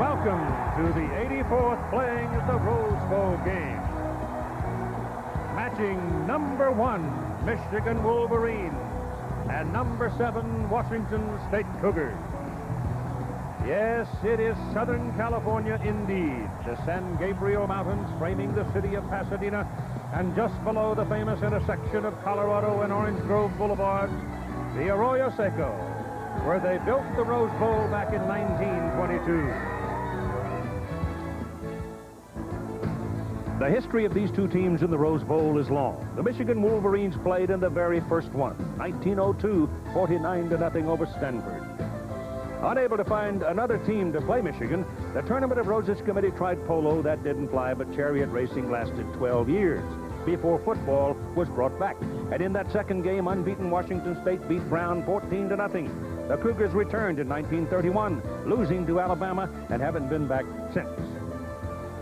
Welcome to the 84th playing of the Rose Bowl game. Matching number 1, Michigan Wolverines, and number 7, Washington State Cougars. Yes, it is Southern California indeed. The San Gabriel Mountains framing the city of Pasadena, and just below the famous intersection of Colorado and Orange Grove Boulevards, the Arroyo Seco, where they built the Rose Bowl back in 1922. The history of these two teams in the Rose Bowl is long. The Michigan Wolverines played in the very first one, 1902, 49-0 over Stanford. Unable to find another team to play Michigan, the Tournament of Roses Committee tried polo. That didn't fly, but chariot racing lasted 12 years before football was brought back. And in that second game, unbeaten Washington State beat Brown 14-0. The Cougars returned in 1931, losing to Alabama, and haven't been back since.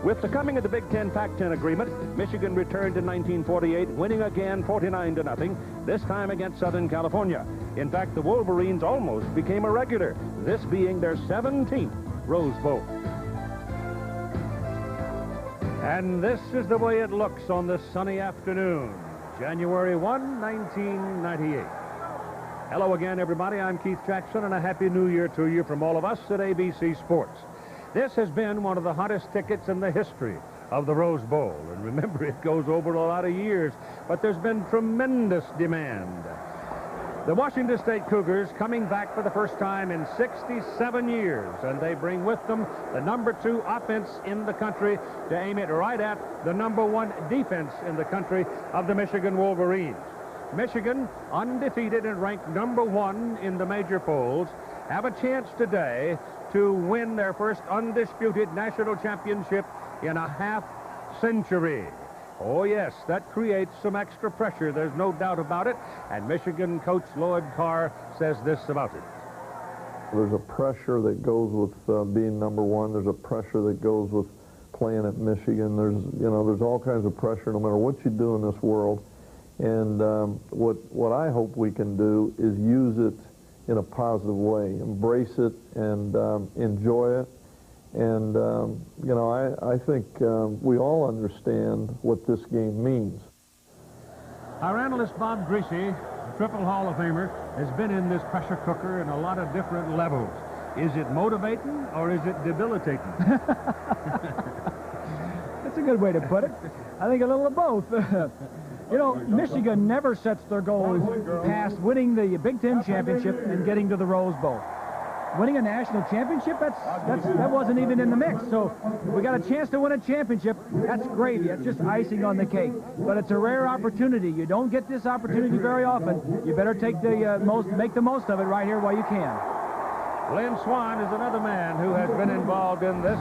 With the coming of the Big Ten Pac-10 agreement, Michigan returned in 1948, winning again 49-0, this time against Southern California. In fact, the Wolverines almost became a regular, this being their 17th Rose Bowl. And this is the way it looks on this sunny afternoon, January 1, 1998. Hello again, everybody. I'm Keith Jackson, and a Happy New Year to you from all of us at ABC Sports. This has been one of the hottest tickets in the history of the Rose Bowl. And remember, it goes over a lot of years, but there's been tremendous demand. The Washington State Cougars coming back for the first time in 67 years, and they bring with them the number 2 offense in the country to aim it right at the number 1 defense in the country of the Michigan Wolverines. Michigan, undefeated and ranked number 1 in the major polls, have a chance today to win their first undisputed national championship in a half-century. Oh, yes, that creates some extra pressure. There's no doubt about it. And Michigan coach Lloyd Carr says this about it. There's a pressure that goes with being number 1. There's a pressure that goes with playing at Michigan. There's all kinds of pressure no matter what you do in this world. And what I hope we can do is use it in a positive way, embrace it and enjoy it. And, I think we all understand what this game means. Our analyst Bob Griese, triple Hall of Famer, has been in this pressure cooker in a lot of different levels. Is it motivating or is it debilitating? That's a good way to put it. I think a little of both. You know, Michigan never sets their goals past winning the Big Ten championship and getting to the Rose Bowl. Winning a national championship, that wasn't even in the mix. So if we got a chance to win a championship, that's gravy. That's just icing on the cake. But it's a rare opportunity. You don't get this opportunity very often. You better take make the most of it right here while you can. Lynn Swan is another man who has been involved in this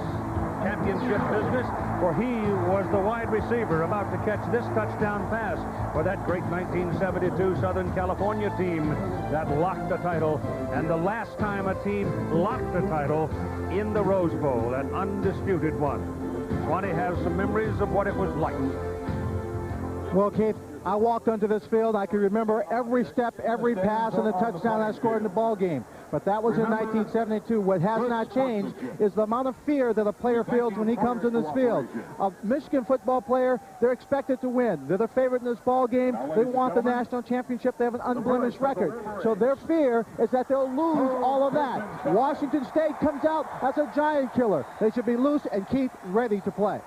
championship business, for he was the wide receiver about to catch this touchdown pass for that great 1972 Southern California team that locked the title, and the last time a team locked the title in the Rose Bowl, an undisputed one. Swanee has some memories of what it was like. Well, Keith, I walked onto this field. I can remember every step, every pass, and the touchdown I scored in the ball game. But that was in 1972. What has not changed is the amount of fear that a player feels when he comes in this field. A Michigan football player, they're expected to win. They're the favorite in this ball game. They want the national championship. They have an unblemished record. So their fear is that they'll lose all of that. Washington State comes out as a giant killer. They should be loose and keep ready to play.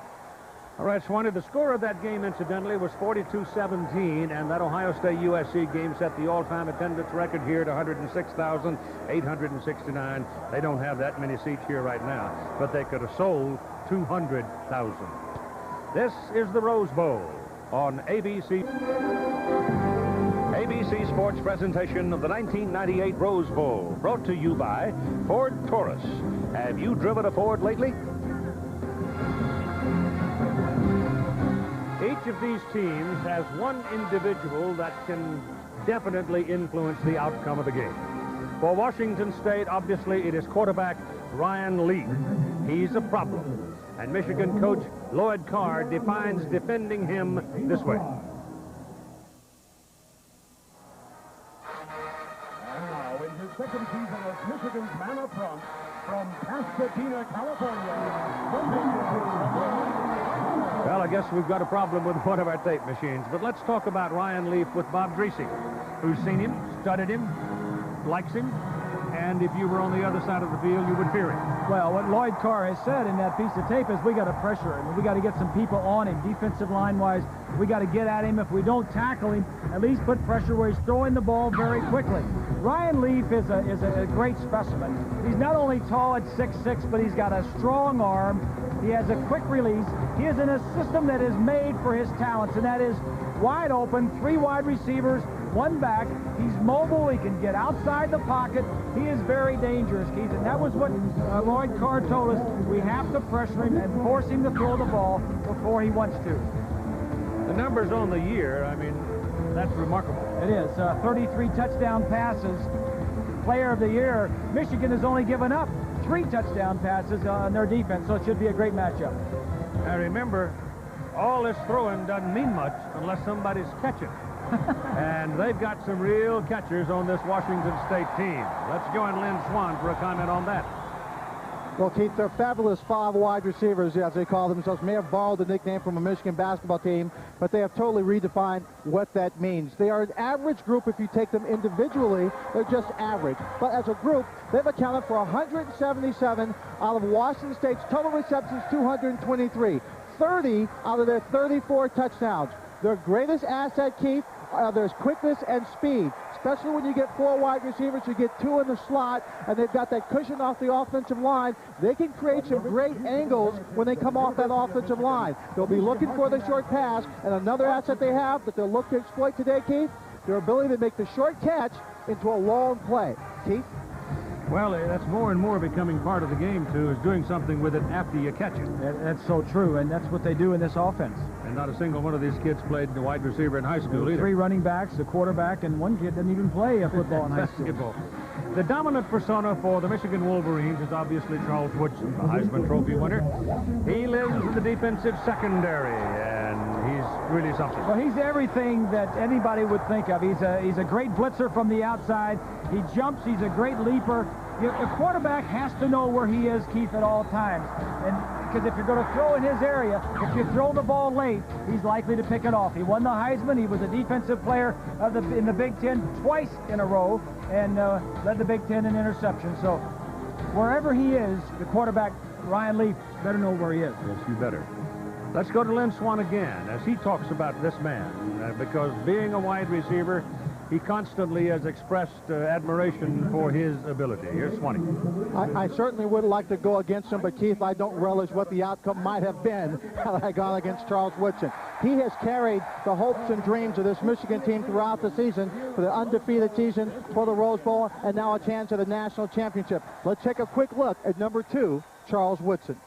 All right, Swanee, the score of that game, incidentally, was 42-17, and that Ohio State-USC game set the all-time attendance record here at 106,869. They don't have that many seats here right now, but they could have sold 200,000. This is the Rose Bowl on ABC. ABC Sports presentation of the 1998 Rose Bowl, brought to you by Ford Taurus. Have you driven a Ford lately? Each of these teams has one individual that can definitely influence the outcome of the game. For Washington State, obviously, it is quarterback Ryan Leaf. He's a problem. And Michigan coach Lloyd Carr defines defending him this way. And now, in his second season as Michigan's man up front, from Pasadena, California. Well, I guess we've got a problem with one of our tape machines, but let's talk about Ryan Leaf with Bob Griese, who's seen him, studied him, likes him, and if you were on the other side of the field, you would fear him. Well, what Lloyd Carr has said in that piece of tape is we got to pressure him. We got to get some people on him, defensive line-wise. We got to get at him. If we don't tackle him, at least put pressure where he's throwing the ball very quickly. Ryan Leaf is a great specimen. He's not only tall at 6'6", but he's got a strong arm. He has a quick release. He is in a system that is made for his talents, and that is wide open, 3 wide receivers, 1 back. He's mobile. He can get outside the pocket. He is very dangerous, Keith, and that was what Lloyd Carr told us. We have to pressure him and force him to throw the ball before he wants to. The numbers on the year, I mean, that's remarkable. It is. 33 touchdown passes. Player of the year. Michigan has only given up 3 touchdown passes on their defense, so it should be a great matchup. Now remember, all this throwing doesn't mean much unless somebody's catching. And they've got some real catchers on this Washington State team. Let's join Lynn Swan for a comment on that. Well, Keith, they're fabulous 5 wide receivers, as they call themselves. May have borrowed the nickname from a Michigan basketball team, but they have totally redefined what that means. They are an average group. If you take them individually, they're just average. But as a group, they've accounted for 177 out of Washington State's total receptions, 223. 30 out of their 34 touchdowns. Their greatest asset, Keith, there's quickness and speed. Especially when you get 4 wide receivers, you get 2 in the slot, and they've got that cushion off the offensive line. They can create some great angles when they come off that offensive line. They'll be looking for the short pass, and another asset they have that they'll look to exploit today, Keith, their ability to make the short catch into a long play. Keith? Well, that's more and more becoming part of the game, too, is doing something with it after you catch it. That's so true, and that's what they do in this offense. And not a single one of these kids played the wide receiver in high school either. 3 running backs, a quarterback, and 1 kid didn't even play a football in high school. The dominant persona for the Michigan Wolverines is obviously Charles Woodson, the Heisman Trophy winner. He lives in the defensive secondary, and he's really something. Well, he's everything that anybody would think of. He's a great blitzer from the outside. He jumps. He's a great leaper. A quarterback has to know where he is, Keith, at all times. And because if you're going to throw in his area, if you throw the ball late, he's likely to pick it off. He won the Heisman. He was a defensive player in the Big Ten twice in a row and led the Big Ten in interceptions. So wherever he is, the quarterback, Ryan Leaf, better know where he is. Yes, you better. Let's go to Lynn Swan again as he talks about this man, because being a wide receiver, he constantly has expressed admiration for his ability. Here's Swanee. I certainly would like to go against him, but Keith, I don't relish what the outcome might have been had I gone against Charles Woodson. He has carried the hopes and dreams of this Michigan team throughout the season, for the undefeated season, for the Rose Bowl, and now a chance at a national championship. Let's take a quick look at number 2, Charles Woodson.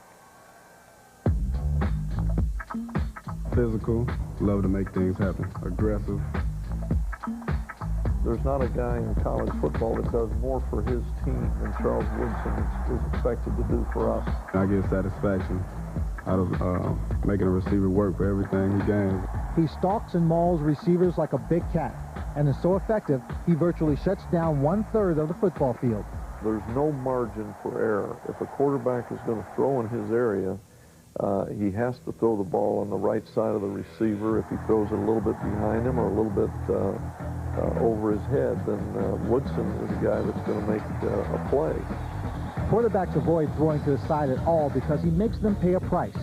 Physical, love to make things happen, aggressive. There's not a guy in college football that does more for his team than Charles Woodson is expected to do for us. I get satisfaction out of making a receiver work for everything he gains. He stalks and mauls receivers like a big cat, and is so effective, he virtually shuts down 1/3 of the football field. There's no margin for error. If a quarterback is going to throw in his area, he has to throw the ball on the right side of the receiver. If he throws it a little bit behind him or a little bit over his head, then Woodson is a guy that's going to make a play. Quarterbacks avoid throwing to the side at all because he makes them pay a price.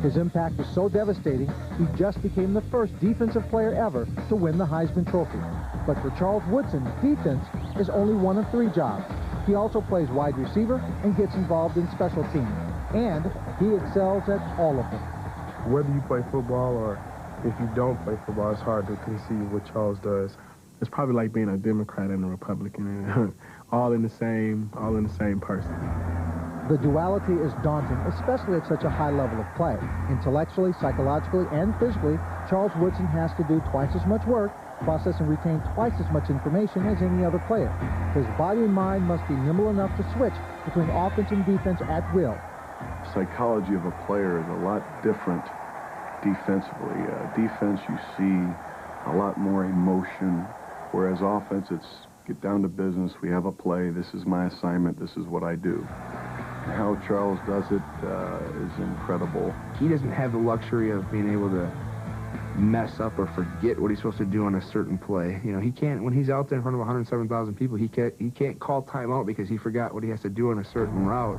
His impact is so devastating, he just became the first defensive player ever to win the Heisman Trophy. But for Charles Woodson, defense is only one of 3 jobs. He also plays wide receiver and gets involved in special teams. And he excels at all of them. Whether you play football or if you don't play football, it's hard to conceive what Charles does. It's probably like being a Democrat and a Republican, all in the same person. The duality is daunting, especially at such a high level of play. Intellectually, psychologically, and physically, Charles Woodson has to do twice as much work, process and retain twice as much information as any other player. His body and mind must be nimble enough to switch between offense and defense at will. Psychology of a player is a lot different defensively. Defense, you see a lot more emotion, whereas offense, it's get down to business. We have a play. This is my assignment. This is what I do. how Charles does it is incredible. He doesn't have the luxury of being able to mess up or forget what he's supposed to do on a certain play. You know, he can't, when he's out there in front of 107,000 people, he can't call timeout because he forgot what he has to do on a certain route.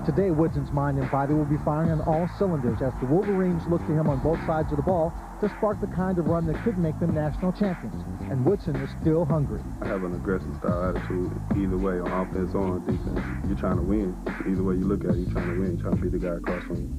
Today, Woodson's mind and body will be firing on all cylinders as the Wolverines look to him on both sides of the ball to spark the kind of run that could make them national champions. And Woodson is still hungry. I have an aggressive style attitude either way, on offense or on defense. You're trying to win. Either way you look at it, you're trying to win. You're trying to beat the guy across from you.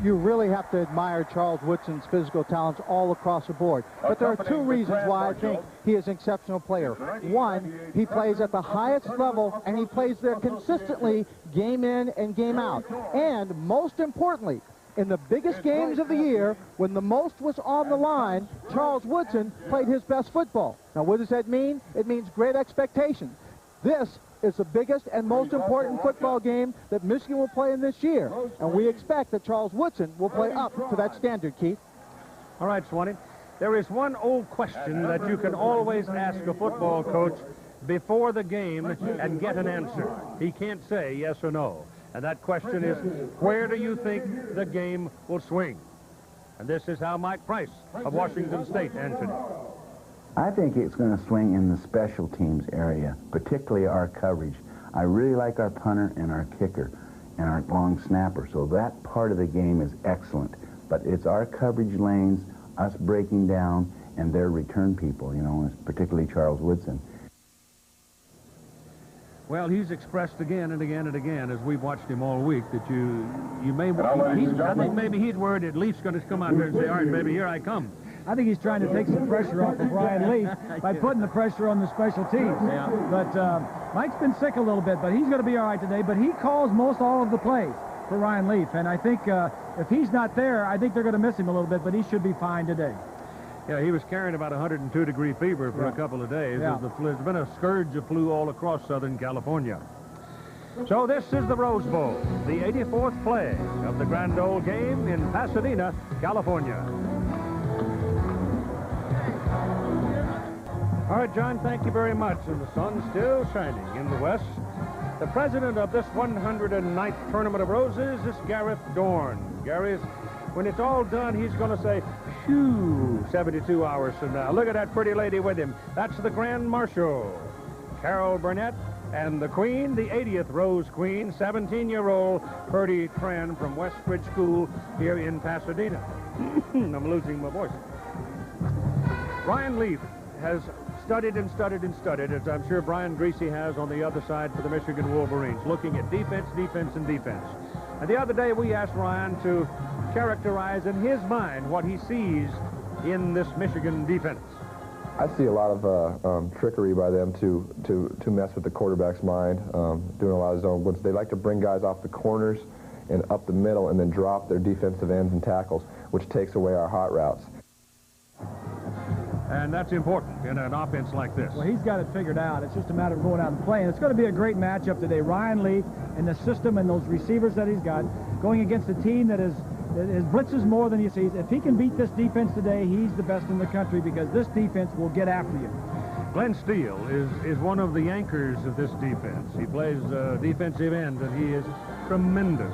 You really have to admire Charles Woodson's physical talents all across the board. But there are two reasons why I think he is an exceptional player. One, he plays at the highest level, and he plays there consistently, game in and game out. And most importantly, in the biggest games of the year, when the most was on the line, Charles Woodson played his best football. Now, what does that mean? It means great expectations. This is the biggest and most important football game that Michigan will play in this year. And we expect that Charles Woodson will play up to that standard, Keith. All right, Swanee. There is one old question that you can always ask a football coach before the game and get an answer. He can't say yes or no. And that question is, where do you think the game will swing? And this is how Mike Price of Washington State answered it. I think it's going to swing in the special teams area, particularly our coverage. I really like our punter and our kicker and our long snapper, so that part of the game is excellent. But it's our coverage lanes, us breaking down, and their return people, you know, particularly Charles Woodson. Well, he's expressed again and again and again, as we've watched him all week, that I think maybe he's worried that Leaf's going to come out here and say, all right, maybe here I come. I think he's trying to take some pressure off of Brian Leaf by putting the pressure on the special teams. Yeah. But Mike's been sick a little bit, but he's going to be all right today. But he calls most all of the plays for Ryan Leaf. And I think if he's not there, I think they're going to miss him a little bit, but he should be fine today. Yeah, he was carrying about 102-degree fever for a couple of days. Yeah. There's been a scourge of flu all across Southern California. So this is the Rose Bowl, the 84th play of the Grand Ole game in Pasadena, California. All right, John, thank you very much. And the sun's still shining in the west. The president of this 109th Tournament of Roses is Gareth Dorn. Gary, when it's all done, he's going to say, phew, 72 hours from now. Look at that pretty lady with him. That's the Grand Marshal, Carol Burnett, and the Queen, the 80th Rose Queen, 17-year-old Purdy Tran from Westbridge School here in Pasadena. I'm losing my voice. Ryan Leaf has studied and studied and studied, as I'm sure Brian Griese has on the other side for the Michigan Wolverines, looking at defense, defense, and defense. And the other day we asked Ryan to characterize in his mind what he sees in this Michigan defense. I see a lot of trickery by them to mess with the quarterback's mind, doing a lot of zone blitz. They like to bring guys off the corners and up the middle and then drop their defensive ends and tackles, which takes away our hot routes. And that's important in an offense like this. Well, he's got it figured out. It's just a matter of going out and playing. It's going to be a great matchup today. Ryan Leaf and the system and those receivers that he's got going against a team that is blitzes more than he sees. If he can beat this defense today, he's the best in the country because this defense will get after you. Glenn Steele is one of the anchors of this defense. He plays defensive end, and he is tremendous.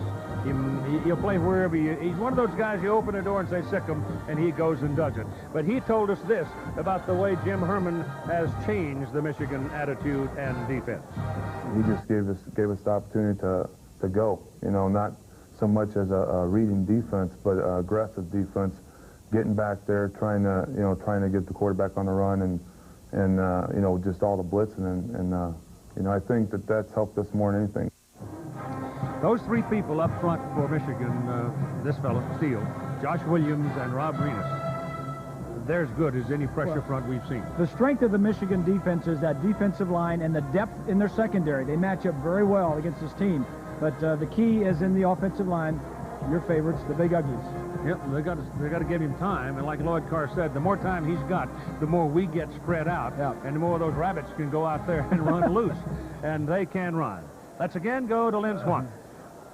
He'll play wherever he's one of those guys you open a door and say, sick him, and he goes and does it. But he told us this about the way Jim Herman has changed the Michigan attitude and defense. He just gave us the opportunity to go, you know, not so much as a reading defense, but aggressive defense, getting back there, trying to get the quarterback on the run and you know, just all the blitzing and you know, I think that's helped us more than anything. Those three people up front for Michigan, this fellow, Steele, Josh Williams, and Rob Renis, they're as good as any pressure front we've seen. The strength of the Michigan defense is that defensive line and the depth in their secondary. They match up very well against this team. But the key is in the offensive line, your favorites, the Big Uglies. Yep, they got to give him time. And like Lloyd Carr said, the more time he's got, the more we get spread out. Yeah. And the more of those rabbits can go out there and run loose. And they can run. Let's again go to Lynn Swan.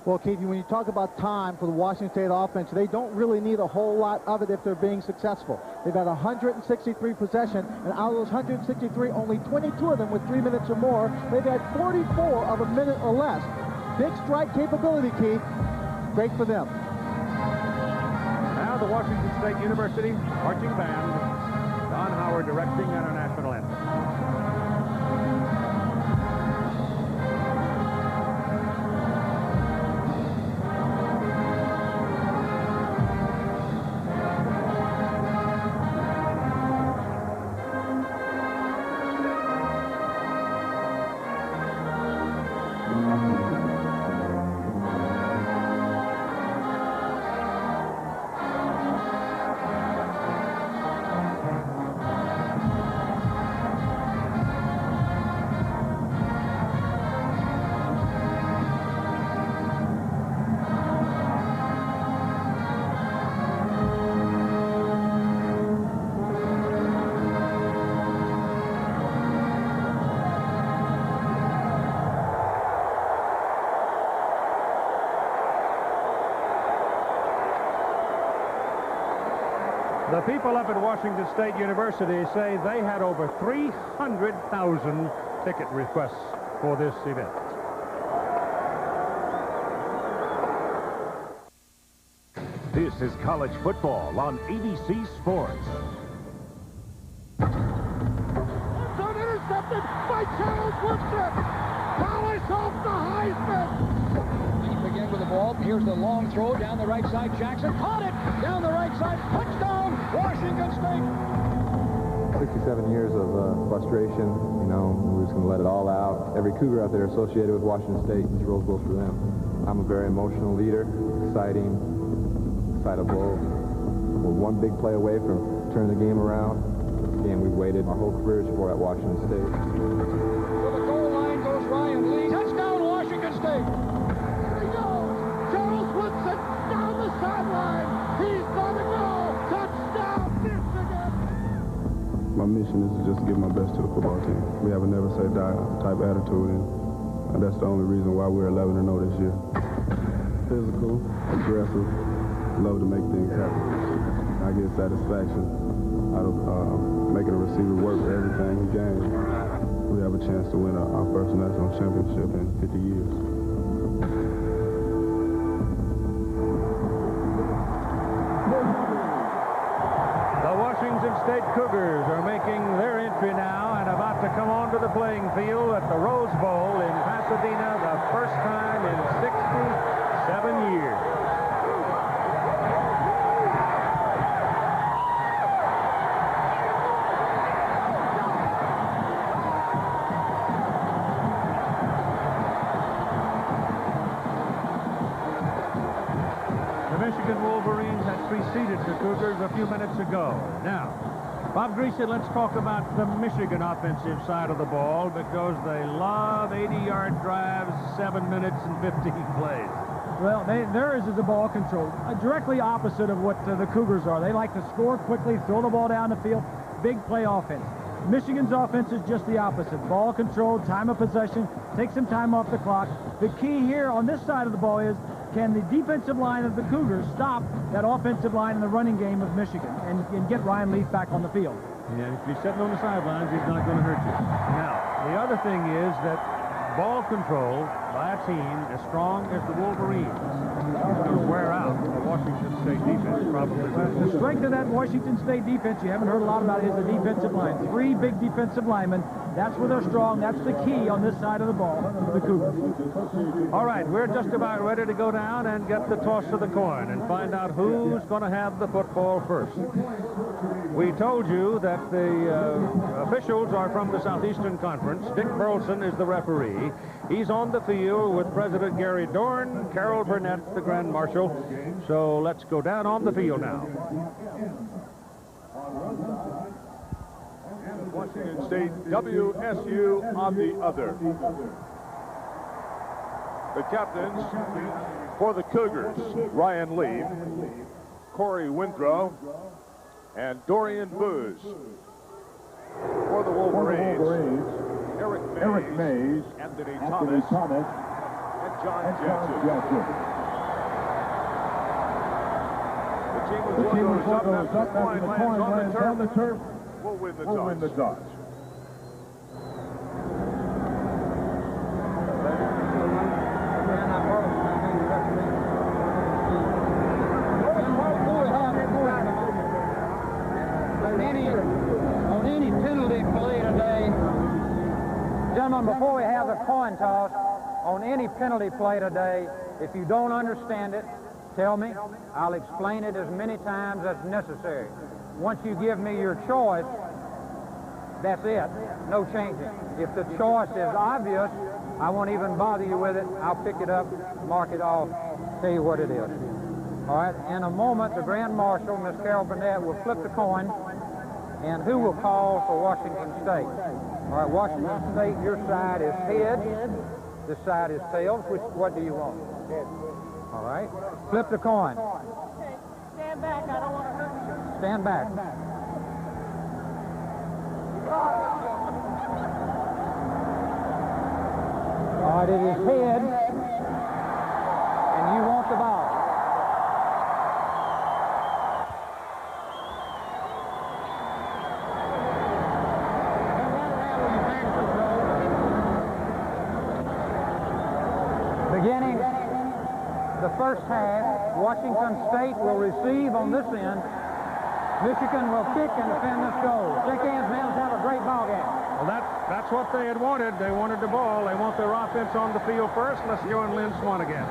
Well, Keith, when you talk about time for the Washington State offense, they don't really need a whole lot of it if they're being successful. They've had 163 possession, and out of those 163, only 22 of them with 3 minutes or more. They've had 44 of a minute or less. Big strike capability, Keith. Great for them. Now the Washington State University marching band, Don Howard directing, and our national anthem. The people up at Washington State University say they had over 300,000 ticket requests for this event. This is college football on ABC Sports. Intercepted by Charles Woodson. Dallas off the Heisman. Leaf again with the ball. Here's the long throw down the right side. Jackson caught it down the right side. Touchdown, Washington State. 67 years of frustration. You know, we're just going to let it all out. Every Cougar out there associated with Washington State, these Rose Bowls for them. I'm a very emotional leader, exciting, excitable. We're one big play away from turning the game around. Again, we've waited our whole careers for at Washington State. To the goal line goes Ryan Lee. Touchdown, Washington State. Here he goes. Charles Woodson down the sideline. He's going to go. Touchdown, Michigan. My mission is to just give my best to the football team. We have a never say die type attitude, and that's the only reason why we're 11-0 this year. Physical, aggressive, love to make things happen. I get satisfaction out of making a receiver work for everything he gains. We have a chance to win our first national championship in 50 years. The Washington State Cougars are making their entry now and about to come onto the playing field at the Rose Bowl in Pasadena, the first time in 67 years. Michigan Wolverines had preceded the Cougars a few minutes ago. Now, Bob Griese, let's talk about the Michigan offensive side of the ball because they love 80-yard drives, 7 minutes and 15 plays. Well, theirs is the ball control, directly opposite of what the Cougars are. They like to score quickly, throw the ball down the field, big play offense. Michigan's offense is just the opposite. Ball control, time of possession, take some time off the clock. The key here on this side of the ball is, can the defensive line of the Cougars stop that offensive line in the running game of Michigan and get Ryan Leaf back on the field? Yeah, if he's sitting on the sidelines, he's not going to hurt you. Now, the other thing is that ball control by a team as strong as the Wolverines is going to wear out the Washington State defense, probably. The strength of that Washington State defense, you haven't heard a lot about it, is the defensive line. 3 big defensive linemen. That's where they're strong. That's the key on this side of the ball, the Cougars. All right, we're just about ready to go down and get the toss of the coin and find out who's going to have the football first. We told you that the officials are from the Southeastern Conference. Dick Burleson is the referee. He's on the field with President Gary Dorn, Carol Burnett, the Grand Marshal. So let's go down on the field now. Washington State, WSU on the other. The captains for the Cougars, Ryan Leaf, Corey Windrow, and Dorian Booz. For the Wolverines, Eric Mays, Anthony Thomas, and John Jackson. The team with one goes up after the coin lands on the turf. Will win the toss. On any penalty play today, gentlemen, before we have the coin toss, on any penalty play today, if you don't understand it, tell me. I'll explain it as many times as necessary. Once you give me your choice, that's it. No changing. If the choice is obvious, I won't even bother you with it. I'll pick it up, mark it off, tell you what it is. All right, in a moment, the Grand Marshal, Miss Carol Burnett, will flip the coin, and who will call for Washington State? All right, Washington State, your side is head, this side is tails. What do you want? Head. All right, flip the coin. Okay, stand back, I don't want to hurt you. Stand back. All right, it is head, and you want the ball. Beginning the first half, Washington State will receive on this end. Michigan will kick and defend this goal. Shake hands, men. Let's have a great ball game. Well, that's what they had wanted. They wanted the ball. They want their offense on the field first. Let's join Lynn Swan again.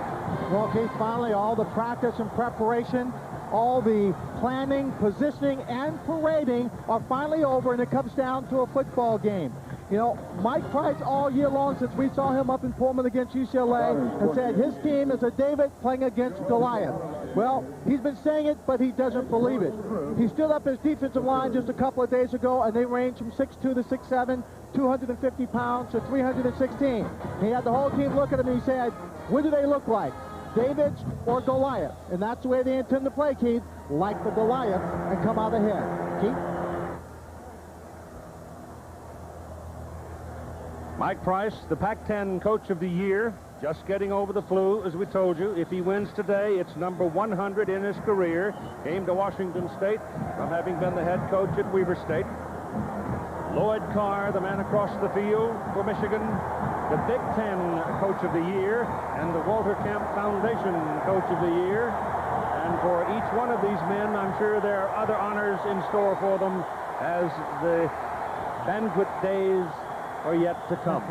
Well, Keith, finally, all the practice and preparation, all the planning, positioning, and parading are finally over, and it comes down to a football game. You know, Mike Price all year long since we saw him up in Pullman against UCLA has said his team is a David playing against Goliath. Well, he's been saying it, but he doesn't believe it. He stood up his defensive line just a couple of days ago, and they range from 6'2" to 6'7", 250 pounds to 316. He had the whole team look at him, and he said, what do they look like? David's or Goliath? And that's the way they intend to play, Keith, like the Goliath, and come out ahead. Keith? Mike Price, the Pac-10 Coach of the Year, just getting over the flu, as we told you. If he wins today, it's number 100 in his career. Came to Washington State from having been the head coach at Weber State. Lloyd Carr, the man across the field for Michigan, the Big Ten Coach of the Year, and the Walter Camp Foundation Coach of the Year. And for each one of these men, I'm sure there are other honors in store for them as the banquet days are yet to come.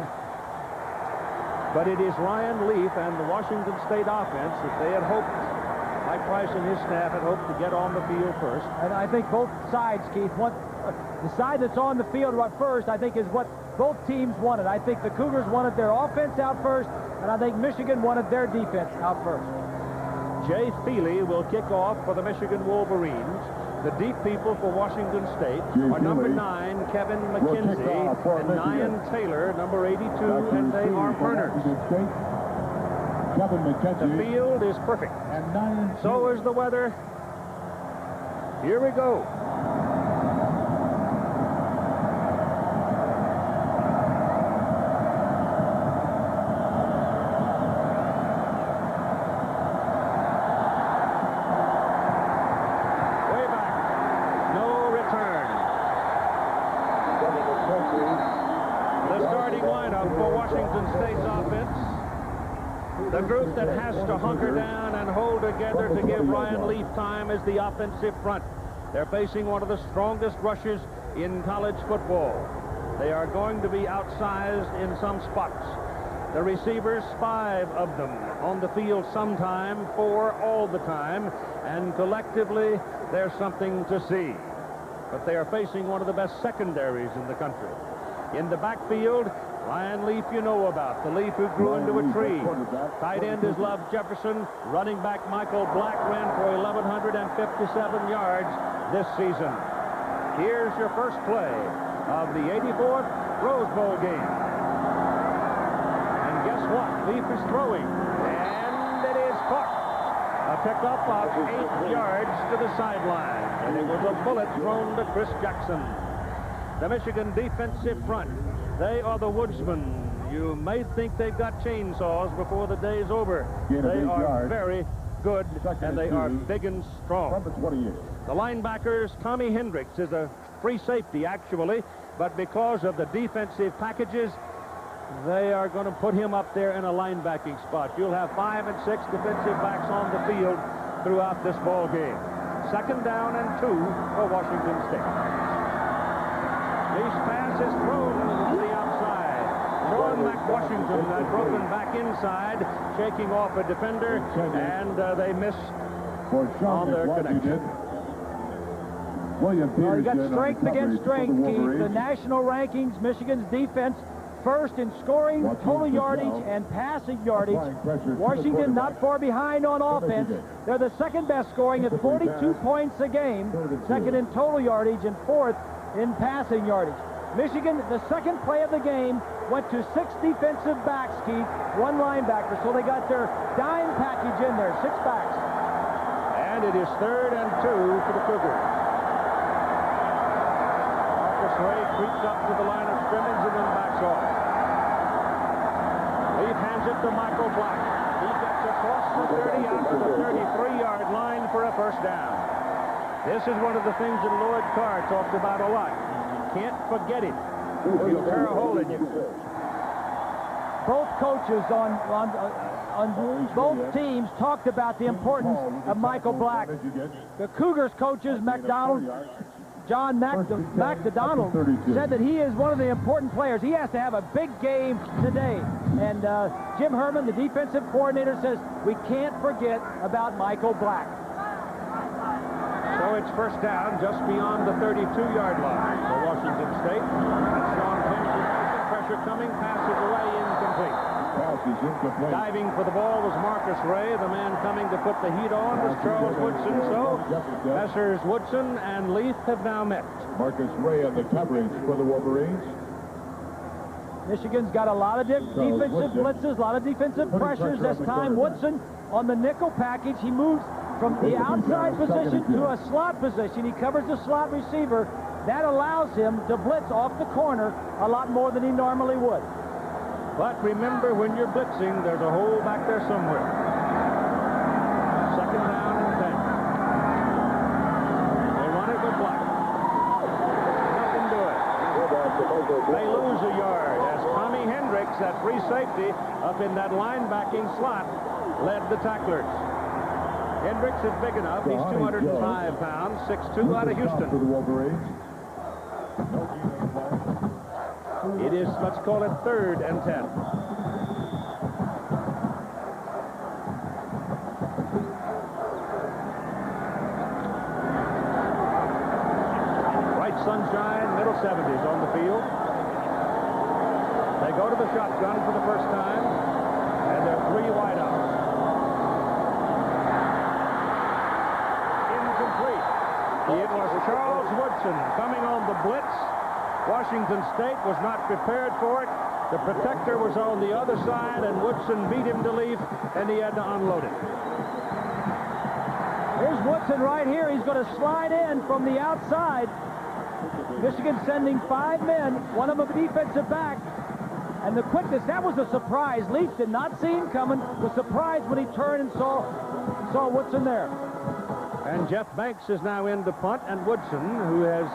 But it is Ryan Leaf and the Washington State offense that they had hoped, Mike Price and his staff had hoped to get on the field first. And I think both sides, Keith, the side that's on the field first, I think, is what both teams wanted. I think the Cougars wanted their offense out first, and I think Michigan wanted their defense out first. Jay Feely will kick off for the Michigan Wolverines. The deep people for Washington State are number 9, Kevin McKenzie, and Nyan Taylor, number 82, and they are Burners. The field is perfect. So is the weather. Here we go. The group that has to hunker down and hold together to give Ryan Leaf time is the offensive front. They're facing one of the strongest rushes in college football. They are going to be outsized in some spots. The receivers, 5 of them on the field sometime, 4 all the time, and collectively there's something to see. But they are facing one of the best secondaries in the country. In the backfield, Ryan Leaf you know about, the Leaf who grew into a tree. Tight end is Love Jefferson. Running back Michael Black ran for 1,157 yards this season. Here's your first play of the 84th Rose Bowl game. And guess what? Leaf is throwing, and it is caught. A pickup of 8 yards to the sideline, and it was a bullet thrown to Chris Jackson. The Michigan defensive front, they are the woodsmen. You may think they've got chainsaws before the day's over. They are very good, and they are big and strong. The linebackers, Tommy Hendricks, is a free safety, actually, but because of the defensive packages, they are going to put him up there in a linebacking spot. You'll have 5 and 6 defensive backs on the field throughout this ball game. 2nd down and 2 for Washington State. This pass is thrown to the outside. Sean Washington broken back inside, shaking off a defender, and they missed on their connection. Well, you got strength against strength, Keith. The national rankings, Michigan's defense first in scoring, total yardage, and passing yardage. Washington not far behind on offense. They're the 2nd best scoring at 42 points a game, 2nd in total yardage, and 4th in passing yardage. Michigan, the 2nd play of the game, went to 6 defensive backs, Keith, 1 linebacker, so they got their dime package in there, 6 backs. And it is 3rd and 2 for the Cougars. Ray creeps up to the line of scrimmage and then backs off. Leaf hands it to Michael Black. He gets across the 30 out to the 33-yard line for a 1st down. This is one of the things that Lloyd Carr talked about a lot. You can't forget it. He'll tear a hole in you. Both coaches on both teams talked about the importance of Michael Black. The Cougars coaches, John McDonald, said that he is one of the important players. He has to have a big game today. And Jim Herman, the defensive coordinator, says we can't forget about Michael Black. So it's 1st down just beyond the 32-yard line for Washington State. And Sean Penn, pressure coming, passes away, incomplete. Diving for the ball was Marcus Ray. The man coming to put the heat on was Charles Woodson. So Messrs. Woodson and Leaf have now met. Marcus Ray on the coverage for the Wolverines. Michigan's got a lot of defensive blitzes, a lot of defensive pressures this time. Woodson on the nickel package. He moves from the outside position to a slot position. He covers the slot receiver. That allows him to blitz off the corner a lot more than he normally would. But remember, when you're blitzing, there's a hole back there somewhere. 2nd down and 10. They run it with Black. Nothing to it. They lose a yard as Tommy Hendricks, that free safety, up in that linebacking slot, led the tacklers. Hendricks is big enough. He's 205 pounds, 6'2", out of Houston. It is, let's call it 3rd and 10. Bright sunshine, middle 70s on the field. They go to the shotgun for the 1st time, and there are 3 wideouts. Incomplete. It was Charles Woodson coming on the blitz. Washington State was not prepared for it. The protector was on the other side, and Woodson beat him to leave, and he had to unload it. Here's Woodson right here. He's going to slide in from the outside. Michigan sending 5 men, one of them a defensive back. And the quickness, that was a surprise. Leach did not see him coming, was surprised when he turned and saw Woodson there. And Jeff Banks is now in to punt, and Woodson, who has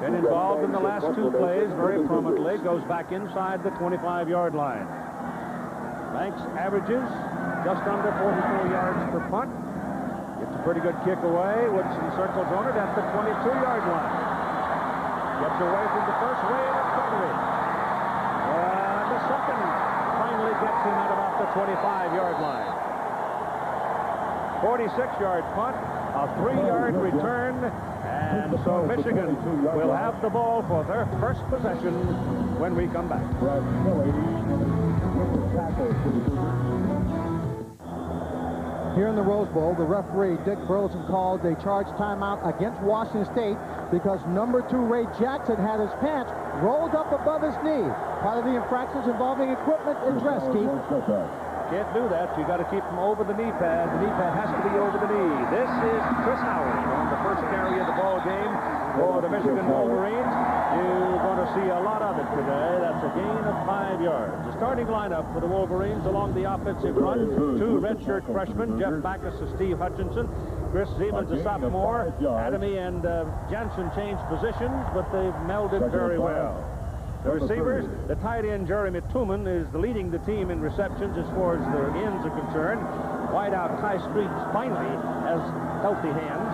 been involved in the last 2 plays very prominently, goes back inside the 25-yard line. Banks averages just under 44 yards per punt. Gets a pretty good kick away. Woodson circles on it at the 22-yard line. Gets away from the first wave of coverage. And the second finally gets him at about the 25-yard line. 46-yard punt, a 3-yard return. And so Michigan will have the ball for their first possession when we come back. Here in the Rose Bowl, the referee, Dick Burleson, called a charge timeout against Washington State because number 2 Ray Jackson had his pants rolled up above his knee. Part of the infractions involving equipment and dress, Keith. can't do that. You got to keep them over the knee pad. The knee pad has to be over the knee. This is Chris Howard on the first carry of the ball game for the Michigan Wolverines. You're going to see a lot of it today. That's a gain of 5 yards. The starting lineup for the Wolverines along the offensive front, 2 redshirt freshmen, Jeff Backus and Steve Hutchinson. Chris Siemens, a sophomore. Adamy and Jansen changed positions, but they've melded very well. The receivers, the tight end Jeremy Tooman is leading the team in receptions as far as the ends are concerned. Wideout Ty Streets finally has healthy hands.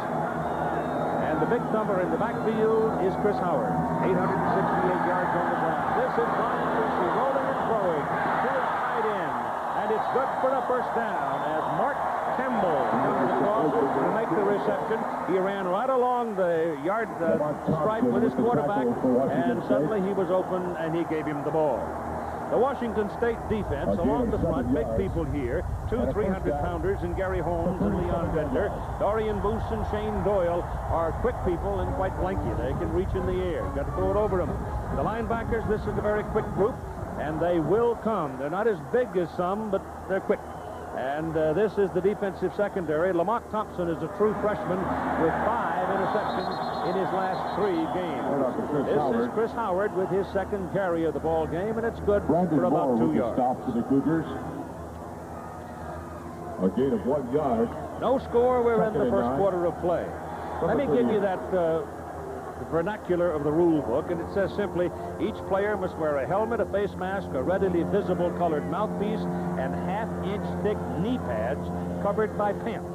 And the big thumper in the backfield is Chris Howard, 868 yards on the ground. This is Brian Griese rolling and throwing to his tight end. And it's good for the first down as Mark Campbell comes across to make the reception. He ran right along the yard stripe with his quarterback, and suddenly he was open, and he gave him the ball. The Washington State defense along the front, big people here, 2 300-pounders in Gary Holmes and Leon Bender. Dorian Boose and Shane Doyle are quick people and quite lanky. They can reach in the air. Got to throw it over them. The linebackers, this is a very quick group, and they will come. They're not as big as some, but they're quick. And this is the defensive secondary. Lamont Thompson is a true freshman with 5 interceptions in his last 3 games. This is Chris Howard with his second carry of the ball game, and it's good for about 2 yards. Stop for the Cougars. A gain of 1 yard. No score. We're in the first quarter of play. Let me give you that the vernacular of the rule book, and it says simply, each player must wear a helmet, a face mask, a readily visible colored mouthpiece, and half-inch thick knee pads covered by pants.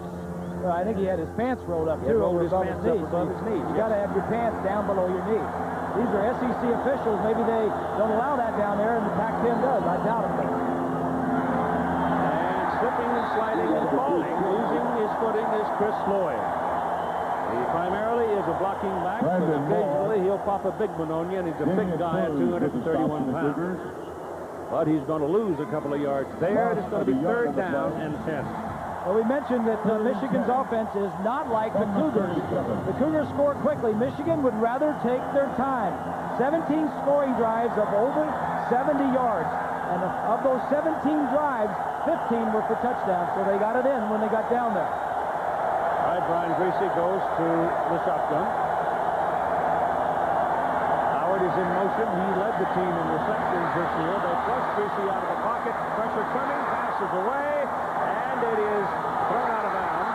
Well, I think he had his pants rolled up, too, over his knees. You got to have your pants down below your knees. These are SEC officials. Maybe they don't allow that down there, and the Pac-10 does. I doubt it. And slipping and sliding and falling, losing his footing is Chris Lloyd. He primarily is a blocking back, but occasionally he'll pop a big one on you, and he's a big guy at 231 pounds. But he's going to lose a couple of yards there, and it's going to be 3rd down and 10. Well, we mentioned that Michigan's offense is not like the Cougars. The Cougars score quickly. Michigan would rather take their time. 17 scoring drives of over 70 yards. And of those 17 drives, 15 were for touchdowns, so they got it in when they got down there. All right, Brian Griese goes to the shotgun. Howard is in motion. He led the team in receptions this year. They flush Griese out of the pocket. Pressure coming, passes away, and it is thrown out of bounds.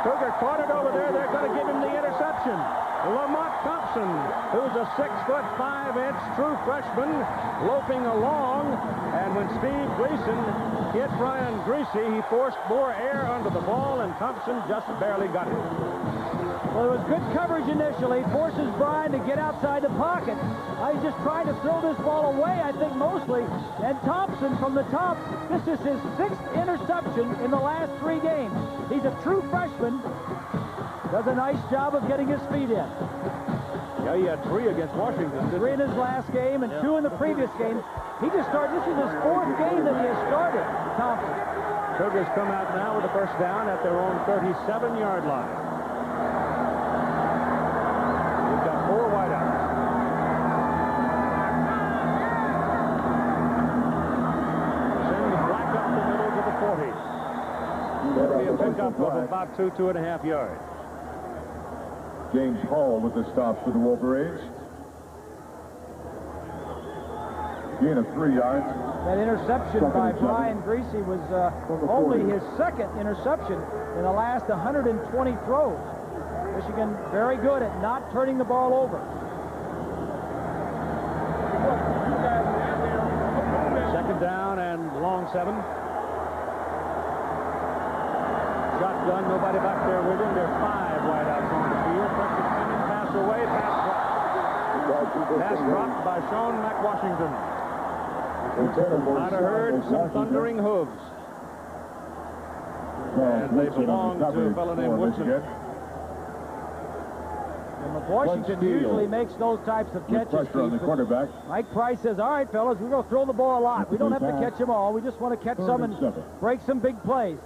Cougar caught it over there. They're going to give him the interception. Lamont Thompson, who's a 6'5" true freshman, loping along, and when Steve Gleason hit Brian Griese, he forced more air under the ball, and Thompson just barely got it. Well, it was good coverage initially, forces Brian to get outside the pocket. He's just trying to throw this ball away, I think, mostly. And Thompson from the top, this is his 6th interception in the last 3 games. He's a true freshman. Does a nice job of getting his feet in. Yeah, he had 3 against Washington. 3 in his last game and 2 in the previous game. He just started, this is his 4th game that he has started, Thompson. Cougars come out now with a first down at their own 37-yard line. They've got 4 wideouts. Send the black up the middle to the 40. It'll be a pickup of about 2.5 yards. James Hall with the stop for the Wolverines. Gain of 3 yards. That interception by Brian Griese was only his 2nd interception in the last 120 throws. Michigan very good at not turning the ball over. Second down and long 7. Shotgun, nobody back there with him. There are 5 wideouts on the field. Pressure coming, pass away, pass dropped. Pass dropped by Sean McWashington. Might have heard some thundering hooves. And they belong to a fellow named Woodson. And Washington usually makes those types of catches. Pressure on the quarterback. Mike Price says, all right, fellas, we're going to throw the ball a lot. We don't have to catch them all. We just want to catch some and break some big plays.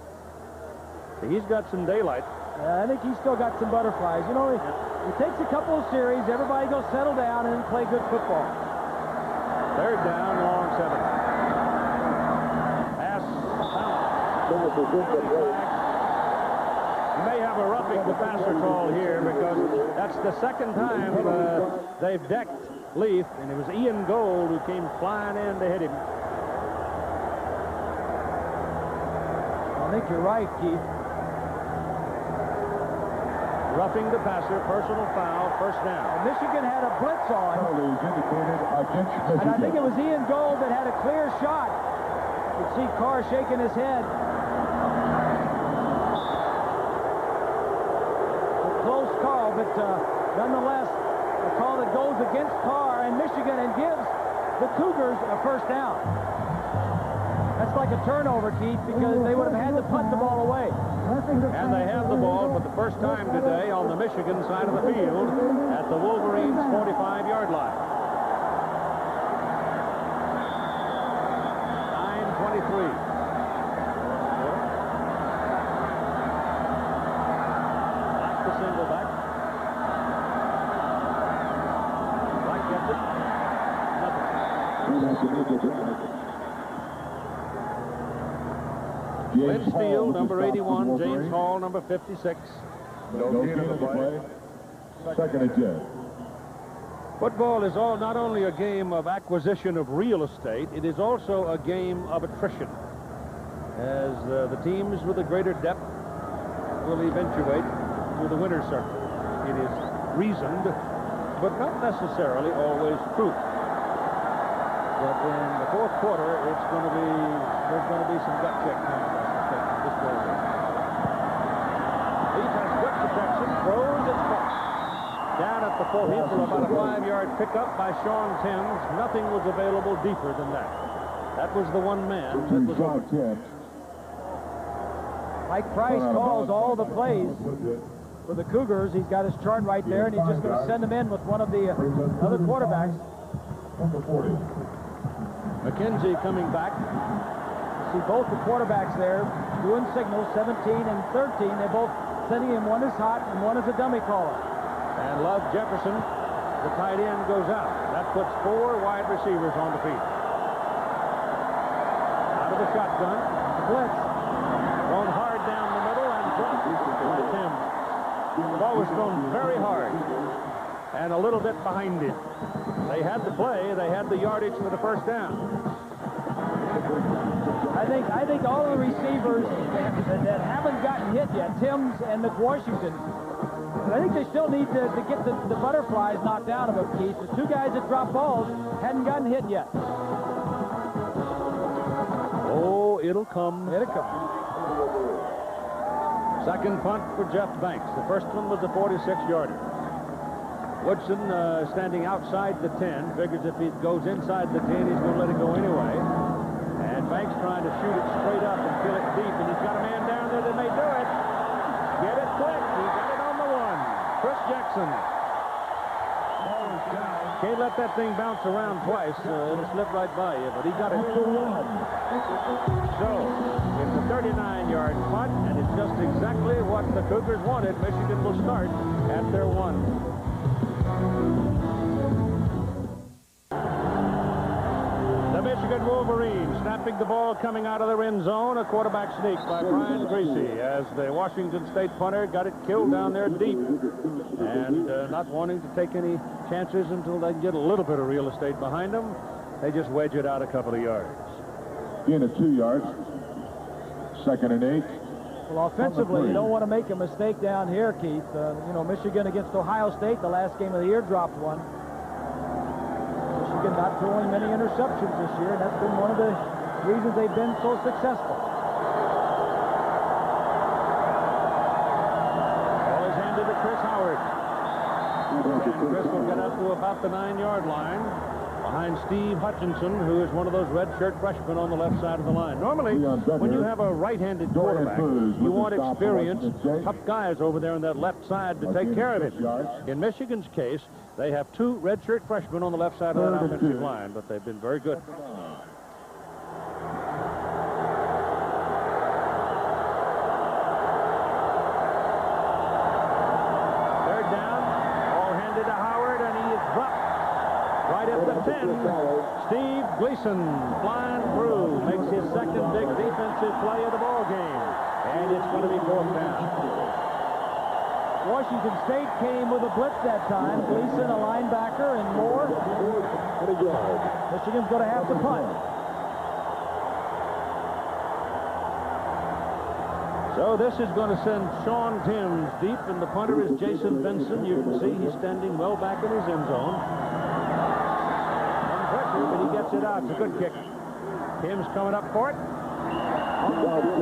He's got some daylight. I think he's still got some butterflies. You know, it takes a couple of series. Everybody go settle down and play good football. 3rd down, long 7. Pass You may have a roughing the passer call here because that's the second time they've decked Leaf, and it was Ian Gold who came flying in to hit him. I think you're right, Keith. Roughing the passer, personal foul, first down. Michigan had a blitz on. And I think it was Ian Gold that had a clear shot. You could see Carr shaking his head. A close call, but nonetheless, a call that goes against Carr and Michigan and gives the Cougars a first down. That's like a turnover, Keith, because they would have had to punt the ball away. And they have the ball for the first time today on the Michigan side of the field at the Wolverines' 45-yard line. 9:23. Back to single back. Black gets it. Nothing. Linfield, number 81, James Hall, number 56. No gain on the play. Second and 10. Football is not only a game of acquisition of real estate, it is also a game of attrition. As the teams with a greater depth will eventuate to the winner's circle. It is reasoned, but not necessarily always true. But in the fourth quarter, there's going to be some gut check time. Leaf has good protection, throws, it's caught. Down at the 40 for about a 5-yard pickup by Sean Timms. Nothing was available deeper than that. That was the one man that was open. Mike Price calls all the plays for the Cougars. He's got his chart right there, and he's just going to send them in with one of the other quarterbacks. McKenzie coming back. See both the quarterbacks there doing signals, 17 and 13. They're both sending him. One is hot and one is a dummy caller. And Love Jefferson, the tight end, goes out. That puts 4 wide receivers on the field. Out of the shotgun, the blitz. Thrown hard down the middle and dropped by Timms. The ball was thrown very hard and a little bit behind it. They had the play. They had the yardage for the first down. I think all of the receivers that haven't gotten hit yet, Timms and McWashington, I think they still need to get the butterflies knocked out of them, Keith. The 2 guys that dropped balls hadn't gotten hit yet. Oh, it'll come. It'll come. Second punt for Jeff Banks. The first one was a 46-yarder. Woodson standing outside the 10. Figures if he goes inside the 10, he's going to let it go anyway. And Banks trying to shoot it straight up and kill it deep. And he's got a man down there that may do it. Get it quick. He got it on the 1. Chris Jackson. Can't let that thing bounce around twice. It'll slip right by you, but he got it. So, it's a 39-yard punt, and it's just exactly what the Cougars wanted. Michigan will start at their 1. The Michigan Wolverines snapping the ball coming out of their end zone. A quarterback sneak by Brian Griese as the Washington State punter got it killed down there deep. And not wanting to take any chances until they get a little bit of real estate behind them, they just wedge it out a couple of yards. In at 2 yards. Second and 8. Well, offensively, you don't want to make a mistake down here, Keith. You know, Michigan against Ohio State, the last game of the year, dropped one. Michigan not throwing many interceptions this year, and that's been one of the reasons they've been so successful. Ball is handed to Chris Howard. And Chris will get up to about the 9-yard line behind Steve Hutchinson, who is one of those redshirt freshmen on the left side of the line. Normally, when you have a right-handed quarterback, you want experienced, tough guys over there on that left side to take care of it. In Michigan's case, they have 2 redshirt freshmen on the left side of that offensive line, but they've been very good. Third down, ball handed to Howard, and he is dropped right at the 10. then Steve Gleason, flying through, makes his second big defensive play of the ball game. And it's going to be 4th down. Washington State came with a blitz that time. Gleason, a linebacker, and Moore. Michigan's going to have to punt. So this is going to send Sean Timms deep, and the punter is Jason Benson. You can see he's standing well back in his end zone. Some pressure, but he gets it out. It's a good kick. Timms coming up for it.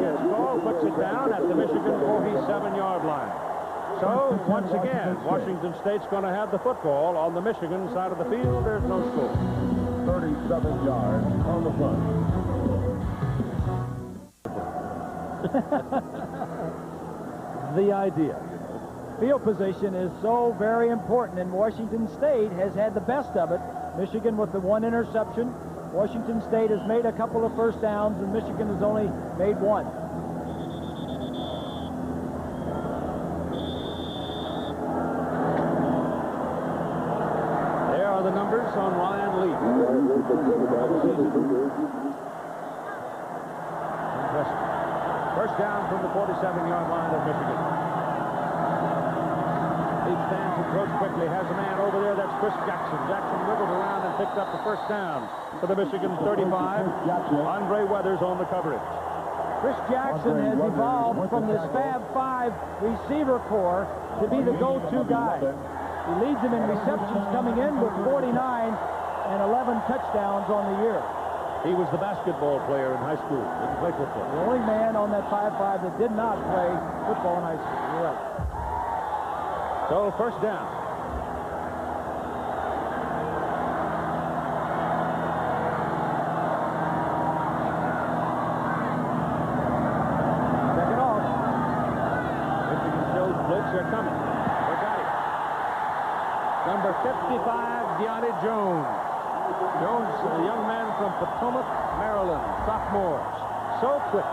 Yes, ball puts it down at the Michigan 47-yard line. So, once again, Washington State's going to have the football on the Michigan side of the field. There's no score. 37 yards on the front. The idea. Field position is so very important, and Washington State has had the best of it. Michigan with the 1 interception. Washington State has made a couple of first downs, and Michigan has only made 1. There are the numbers on Ryan Leaf. Impressive. First down from the 47-yard line of Michigan. Leaf stands approach quickly, has a man over there. That's Chris Jackson. Jackson wiggled around and picked up the first down for the Michigan 35. Andre Weathers on the coverage. Chris Jackson has evolved from this Fab 5 receiver corps to be the go-to guy. He leads them in receptions coming in with 49 and 11 touchdowns on the year. He was the basketball player in high school. Didn't play football. The only man on that 5-5 that did not play football in high school. You're right. So, first down. Second off. Michigan shows blitz. They're coming. They got him. Number 55, Deontay Jones. Jones, a young man from Potomac, Maryland, sophomore. So quick.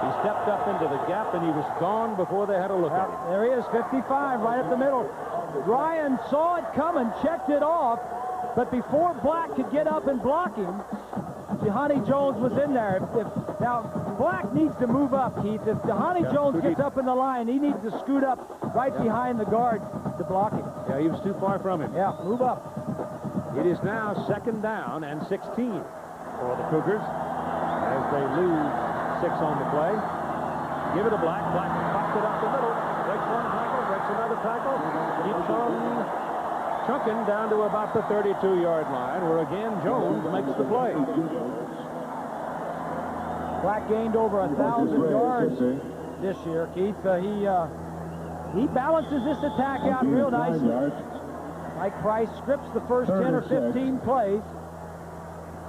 He stepped up into the gap, and he was gone before they had a look at him. There he is, 55, right up the middle. Ryan saw it coming, checked it off, but before Black could get up and block him, Deontay Jones was in there. Now, Black needs to move up, Keith. If Deontay Jones gets up in the line, he needs to scoot up right behind the guard to block him. Yeah, he was too far from him. Yeah, move up. It is now 2nd down and 16 for the Cougars as they lose 6 on the play. Give it to Black. Black pops it up the middle. Breaks one tackle, breaks another tackle. Keeps on chunking down to about the 32-yard line, where again Jones makes the play. Black gained over 1,000 yards this year, Keith. He balances this attack out real nicely. Mike Price scripts the first 10 or 15 plays.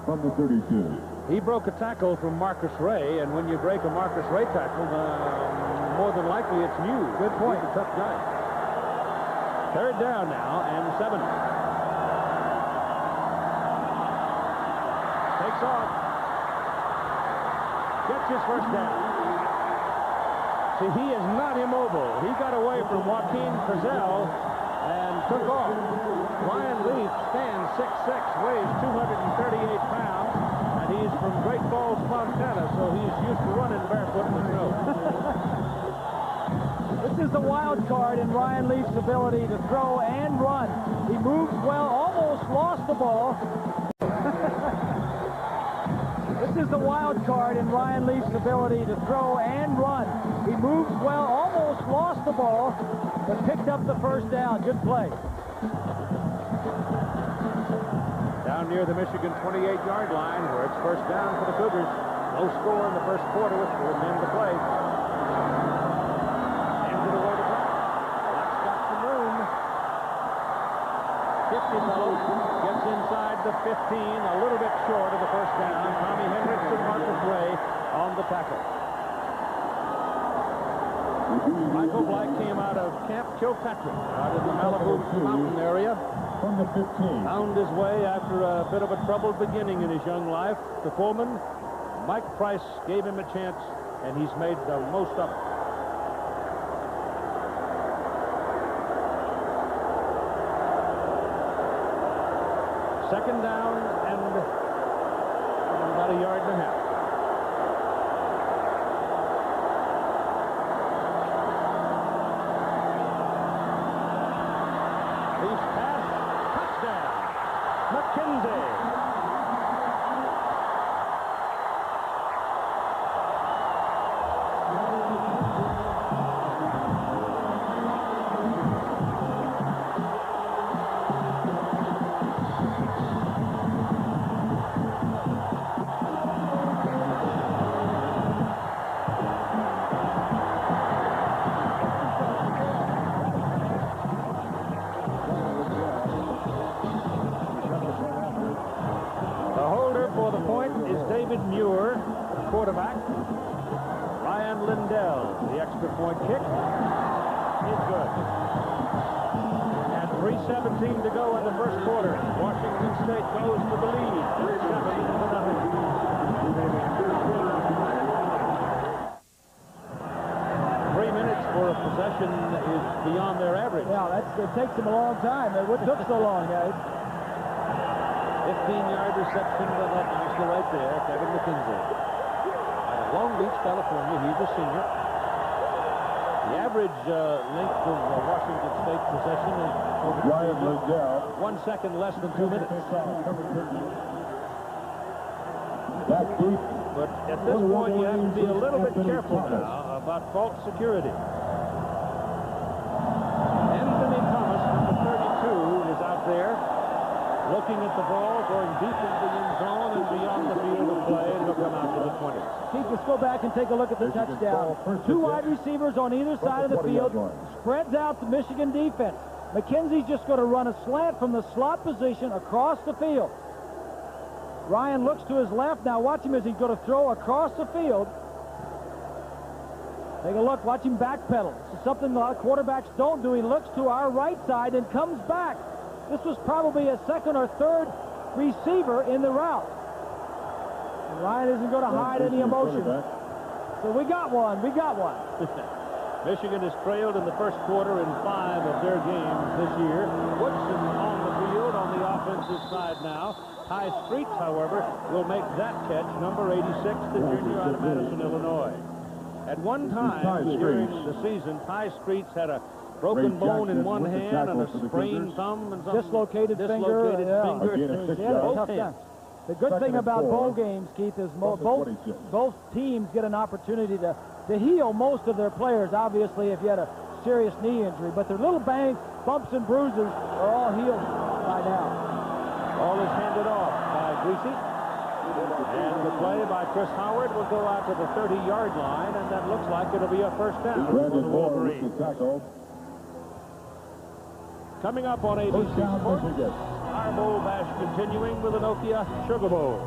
From the 32. He broke a tackle from Marcus Ray, and when you break a Marcus Ray tackle, more than likely it's new. Good point. He's a tough guy. 3rd down now and 7. Takes off. Gets his first down. See, he is not immobile. He got away from Joaquin Frizzell and took off. Ryan Leaf stands 6'6", weighs 238 pounds, and he's from Great Falls, Montana, so he's used to running barefoot in the snow. This is the wild card in Ryan Leaf's ability to throw and run. He moves well, almost lost the ball. This is the wild card in Ryan Leaf's ability to throw and run. He moves well, almost lost the ball, but picked up the first down. Good play. Down near the Michigan 28-yard line, where it's first down for the Cougars. No score in the first quarter with 4 men to play. Hands it away to Black. Black's got some room. 50 fellow gets inside the 15, a little bit short of the first down. Tommy Hendricks and Marcus Ray on the tackle. Michael Black came out of Camp Kilpatrick, out in the Malibu mountain area. From the 15. Found his way after a bit of a troubled beginning in his young life. The Pullman, Mike Price gave him a chance, and he's made the most of it. second down and about a yard and a half. He's passed. Touchdown. McKenzie. Quarterback. Ryan Lindell, the extra point kick is good. And 3:17 to go in the first quarter. Washington State goes for the lead, 7-0. 3 minutes for a possession is beyond their average. Yeah, it takes them a long time. What took so long, guys? 15-yard reception, but that master right there, Kevin McKenzie. Long Beach, California. He's a senior. The average length of Washington State possession is over 1 second less than 2 minutes. But at this point, you have to be a little bit careful now about false security. Anthony Thomas, number 32, is out there looking at the ball, going deep into the end zone and beyond the field of play, and he'll come out to the 20. Keith, let's go back and take a look at the touchdown. 2 wide receivers on either side of the field. Spreads out the Michigan defense. McKenzie's just going to run a slant from the slot position across the field. Ryan looks to his left. Now watch him as he's going to throw across the field. Take a look. Watch him backpedal. This is something a lot of quarterbacks don't do. He looks to our right side and comes back. This was probably a second or third receiver in the route. And Ryan isn't going to hide any emotion. So we got one. We got one. Michigan has trailed in the first quarter in 5 of their games this year. Woodson on the field on the offensive side now. Ty Streets, however, will make that catch, number 86, the junior out of Madison, Illinois. At one time during the season, Ty Streets had a broken bone in one hand and a sprained thumb and something. Dislocated finger. Both hands. The good thing about bowl games, Keith, is both teams get an opportunity to heal most of their players, obviously, if you had a serious knee injury. But their little bumps and bruises are all healed by now. Ball is handed off by Griese. And the play by Chris Howard will go out to the 30-yard line, and that looks like it'll be a first down for the Wolverines. Coming up on ABC Sports, our Bowl Bash continuing with the Nokia Sugar Bowl.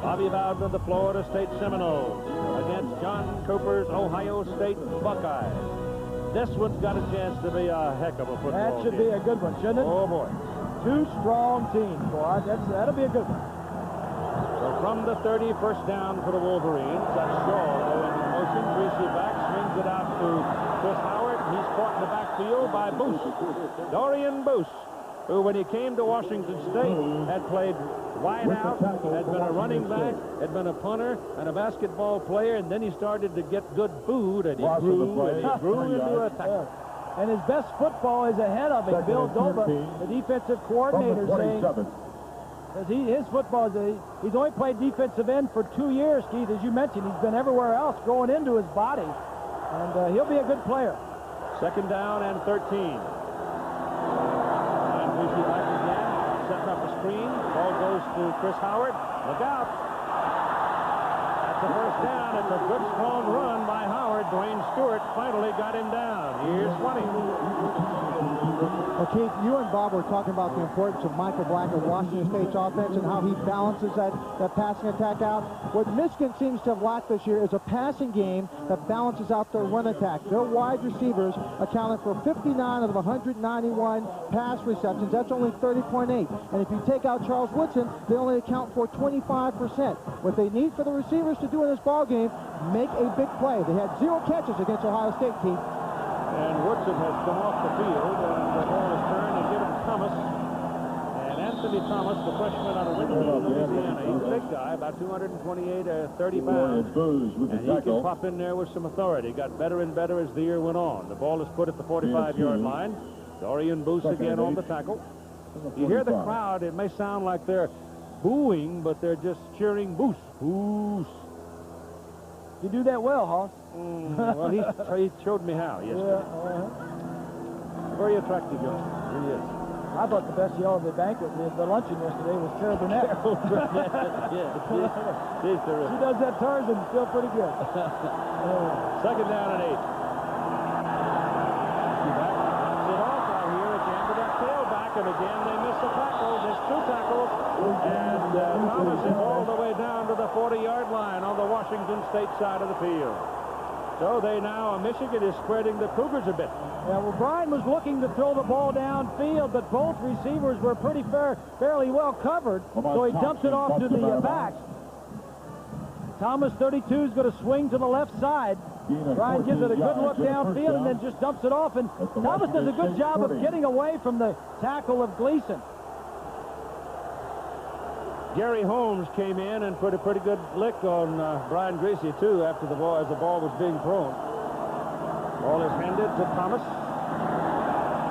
Bobby Bowden of the Florida State Seminoles against John Cooper's Ohio State Buckeyes. This one's got a chance to be a heck of a football game. That should be a good one, shouldn't it? Oh, boy. 2 strong teams, boy. That'll be a good one. So from the 30, first down for the Wolverines. That's Shaw going in motion. Griese back, swings it out to Chris Howard. He's caught in the backfield by Boose. Dorian Boose, who when he came to Washington State had played wide out, had been a running back, had been a punter and a basketball player, and then he started to get good food, and he grew into a tackle. And his best football is ahead of him. Bill Doba, the defensive coordinator, saying his football is he's only played defensive end for 2 years, Keith, as you mentioned. He's been everywhere else, growing into his body, and he'll be a good player. Second down and 13. And Griese back again, setting up a screen. Ball goes to Chris Howard. Look out. That's a first down. It's a good, strong run by Howard. Dwayne Stewart finally got him down. Here's 20. Well, Keith, you and Bob were talking about the importance of Michael Black of Washington State's offense and how he balances that passing attack out. What Michigan seems to have lacked this year is a passing game that balances out their run attack. Their wide receivers accounted for 59 out of 191 pass receptions. That's only 30.8. And if you take out Charles Woodson, they only account for 25%. What they need for the receivers to do in this ball game, make a big play. They had 0 catches against Ohio State, Keith. And Woodson has come off the field, and the ball is turned and given to Thomas. And Anthony Anthony Thomas, the freshman out of Lincoln, Louisiana. He's a big guy, about 228 or 30 pounds. And he can pop in there with some authority. Got better and better as the year went on. The ball is put at the 45-yard line. Dorian Boose again on the tackle. You hear the crowd, it may sound like they're booing, but they're just cheering Boose. Boose. You do that well, Hoss. Well, he showed me how yesterday. Very attractive youngster. He is. I thought the best yell of the banquet, the luncheon yesterday, was Carol Burnett. She's terrific. She does that Tarzan still pretty good. Second down and 8. And again, they miss the tackle. There's 2 tackles. And Thomas is all the way down to the 40-yard line on the Washington State side of the field. So Michigan is spreading the Cougars a bit. Yeah, well, Brian was looking to throw the ball downfield, but both receivers were fairly well covered, so he dumps it off to the backs. Thomas, 32, is going to swing to the left side. Brian gives it a good look downfield and then just dumps it off. And Thomas does a good job of getting away from the tackle of Gleason. Gary Holmes came in and put a pretty good lick on Brian Griese, too, after the ball, as the ball was being thrown. Ball is handed to Thomas.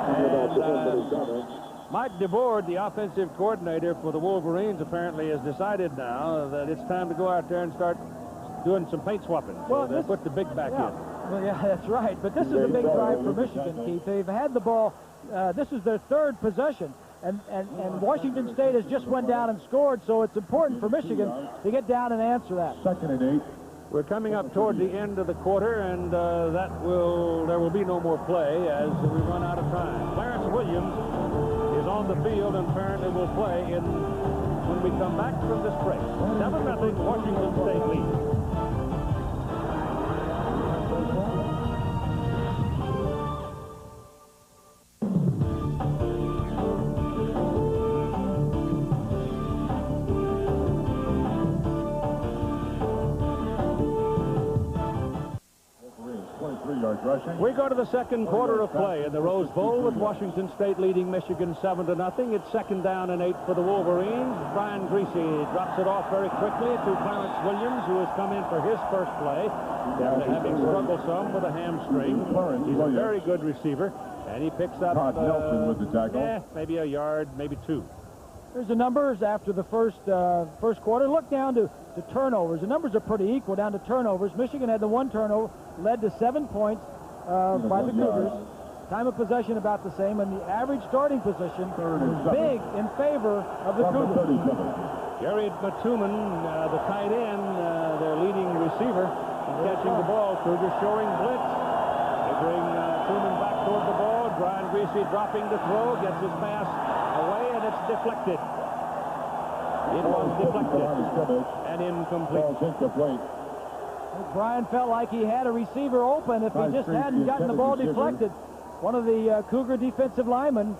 And Mike DeBoard, the offensive coordinator for the Wolverines, apparently has decided now that it's time to go out there and start doing some paint swapping. Well, so they put the big back in. Well, yeah, that's right. But this is a big drive for Michigan, Keith. They've had the ball. This is their 3rd possession. And Washington State has just went down and scored, so it's important for Michigan to get down and answer that. Second and 8. We're coming up toward the end of the quarter, and there will be no more play as we run out of time. Clarence Williams is on the field and apparently will play when we come back from this break. 7-0 Washington State lead. We go to the second quarter of play in the Rose Bowl with Washington State leading Michigan 7-0. It's 2nd down and 8 for the Wolverines. Brian Griese drops it off very quickly to Clarence Williams, who has come in for his first play after having struggled some with a hamstring. He's a very good receiver, and he picks up maybe a yard, maybe 2. Here's the numbers after the first quarter. Look down to turnovers. The numbers are pretty equal down to turnovers. Michigan had the 1 turnover, led to 7 points by the Cougars. Time of possession about the same, and the average starting position is big in favor of the Cougars. Gary Matuman, the tight end, their leading receiver, catching the ball. Cougars showing blitz. They bring Matuman back toward the ball. Brian Griese dropping the throw, gets his pass away, and it's deflected. It was deflected and incomplete. Brian felt like he had a receiver open if he just hadn't gotten the ball deflected. One of the Cougar defensive linemen,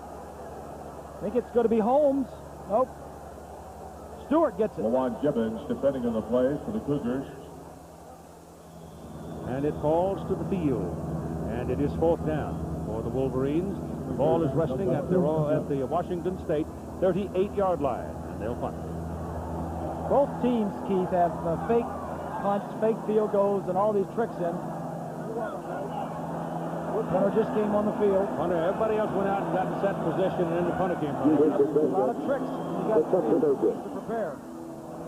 I think it's going to be Holmes. Nope. Stewart gets it. Lawan Gibbons defending on the play for the Cougars. And it falls to the field. And it is 4th down for the Wolverines. The ball is resting at the Washington State 38-yard line. And they'll punt. Both teams, Keith, have fake punts, fake field goals, and all these tricks in. Punter just came on the field. Punter, everybody else went out and got in set position, and then the punter came running. A lot of tricks. You got to prepare.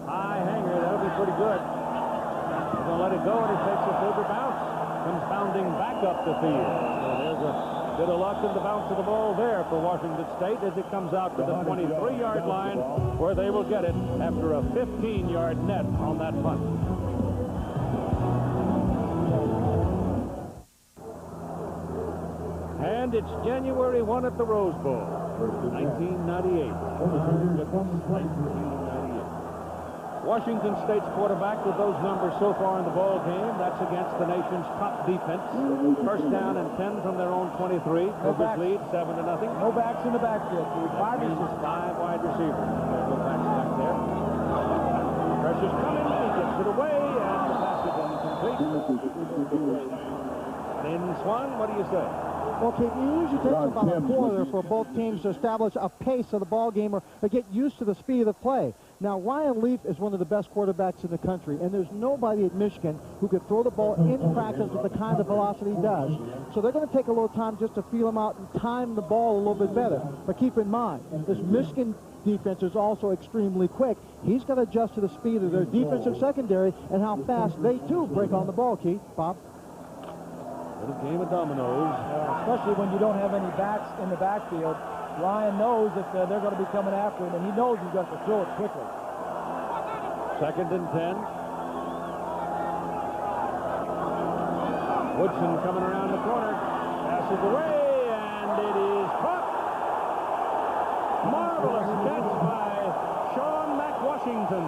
High hanger, that'll be pretty good. They're going to let it go, and it takes a further bounce. Comes bounding back up the field. So there's a bit of luck in the bounce of the ball there for Washington State as it comes out to the 23-yard line, where they will get it after a 15-yard net on that punt. And it's January 1 at the Rose Bowl, 1998. Washington State's quarterback with those numbers so far in the ball game. That's against the nation's top defense. First down and 10 from their own 23. Cougars lead 7-0. No backs in the backfield. 5 wide receivers. No backs back there. Pressure's coming. He gets it away, and the pass is incomplete. In swung, what do you say? Well, Kate, it usually takes about a quarter for both teams to establish a pace of the ball game or get used to the speed of the play. Now, Ryan Leaf is one of the best quarterbacks in the country, and there's nobody at Michigan who could throw the ball in practice with the kind of velocity he does. So they're going to take a little time just to feel him out and time the ball a little bit better. But keep in mind, this Michigan defense is also extremely quick. He's got to adjust to the speed of their defensive secondary and how fast they, too, break on the ball, Keith. Bob? Little game of dominoes. Especially when you don't have any backs in the backfield. Ryan knows that they're going to be coming after him, and he knows he's got to throw it quickly. 2nd and 10. Woodson coming around the corner. Passes away, and it is caught. Marvelous catch by Sean McWashington.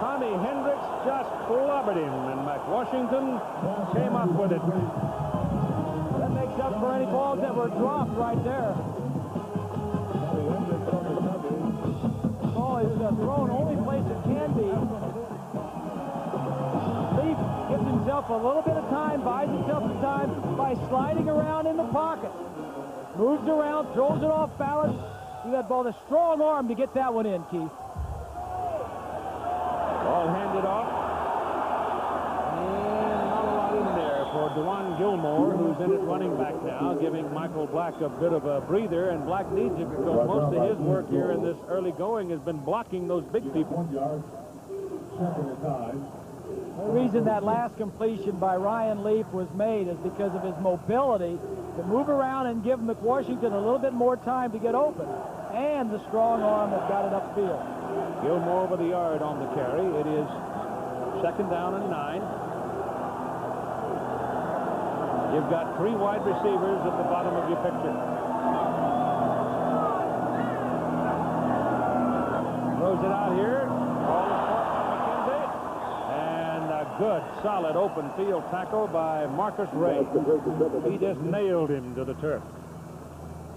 Tommy Hendricks just clobbered him, and McWashington came up with it. That makes up for any balls that were dropped right there. Ball is thrown only place it can be. Leaf gives himself a little bit of time, buys himself some time by sliding around in the pocket. Moves around, throws it off balance. You got ball, a strong arm to get that one in, Keith. Ball handed off. And not a lot in there for DeJuan Gilmore, who's in at running back now, giving Michael Black a bit of a breather. And Black needs it because most of his work here in this early going has been blocking those big people. The reason that last completion by Ryan Leaf was made is because of his mobility to move around and give McWashington a little bit more time to get open, and the strong arm that got it upfield. Gilmore with a yard on the carry. It is 2nd down and 9. You've got 3 wide receivers at the bottom of your picture. Throws it out here. Ball is caught by McKenzie. And a good, solid open field tackle by Marcus Ray. He just nailed him to the turf.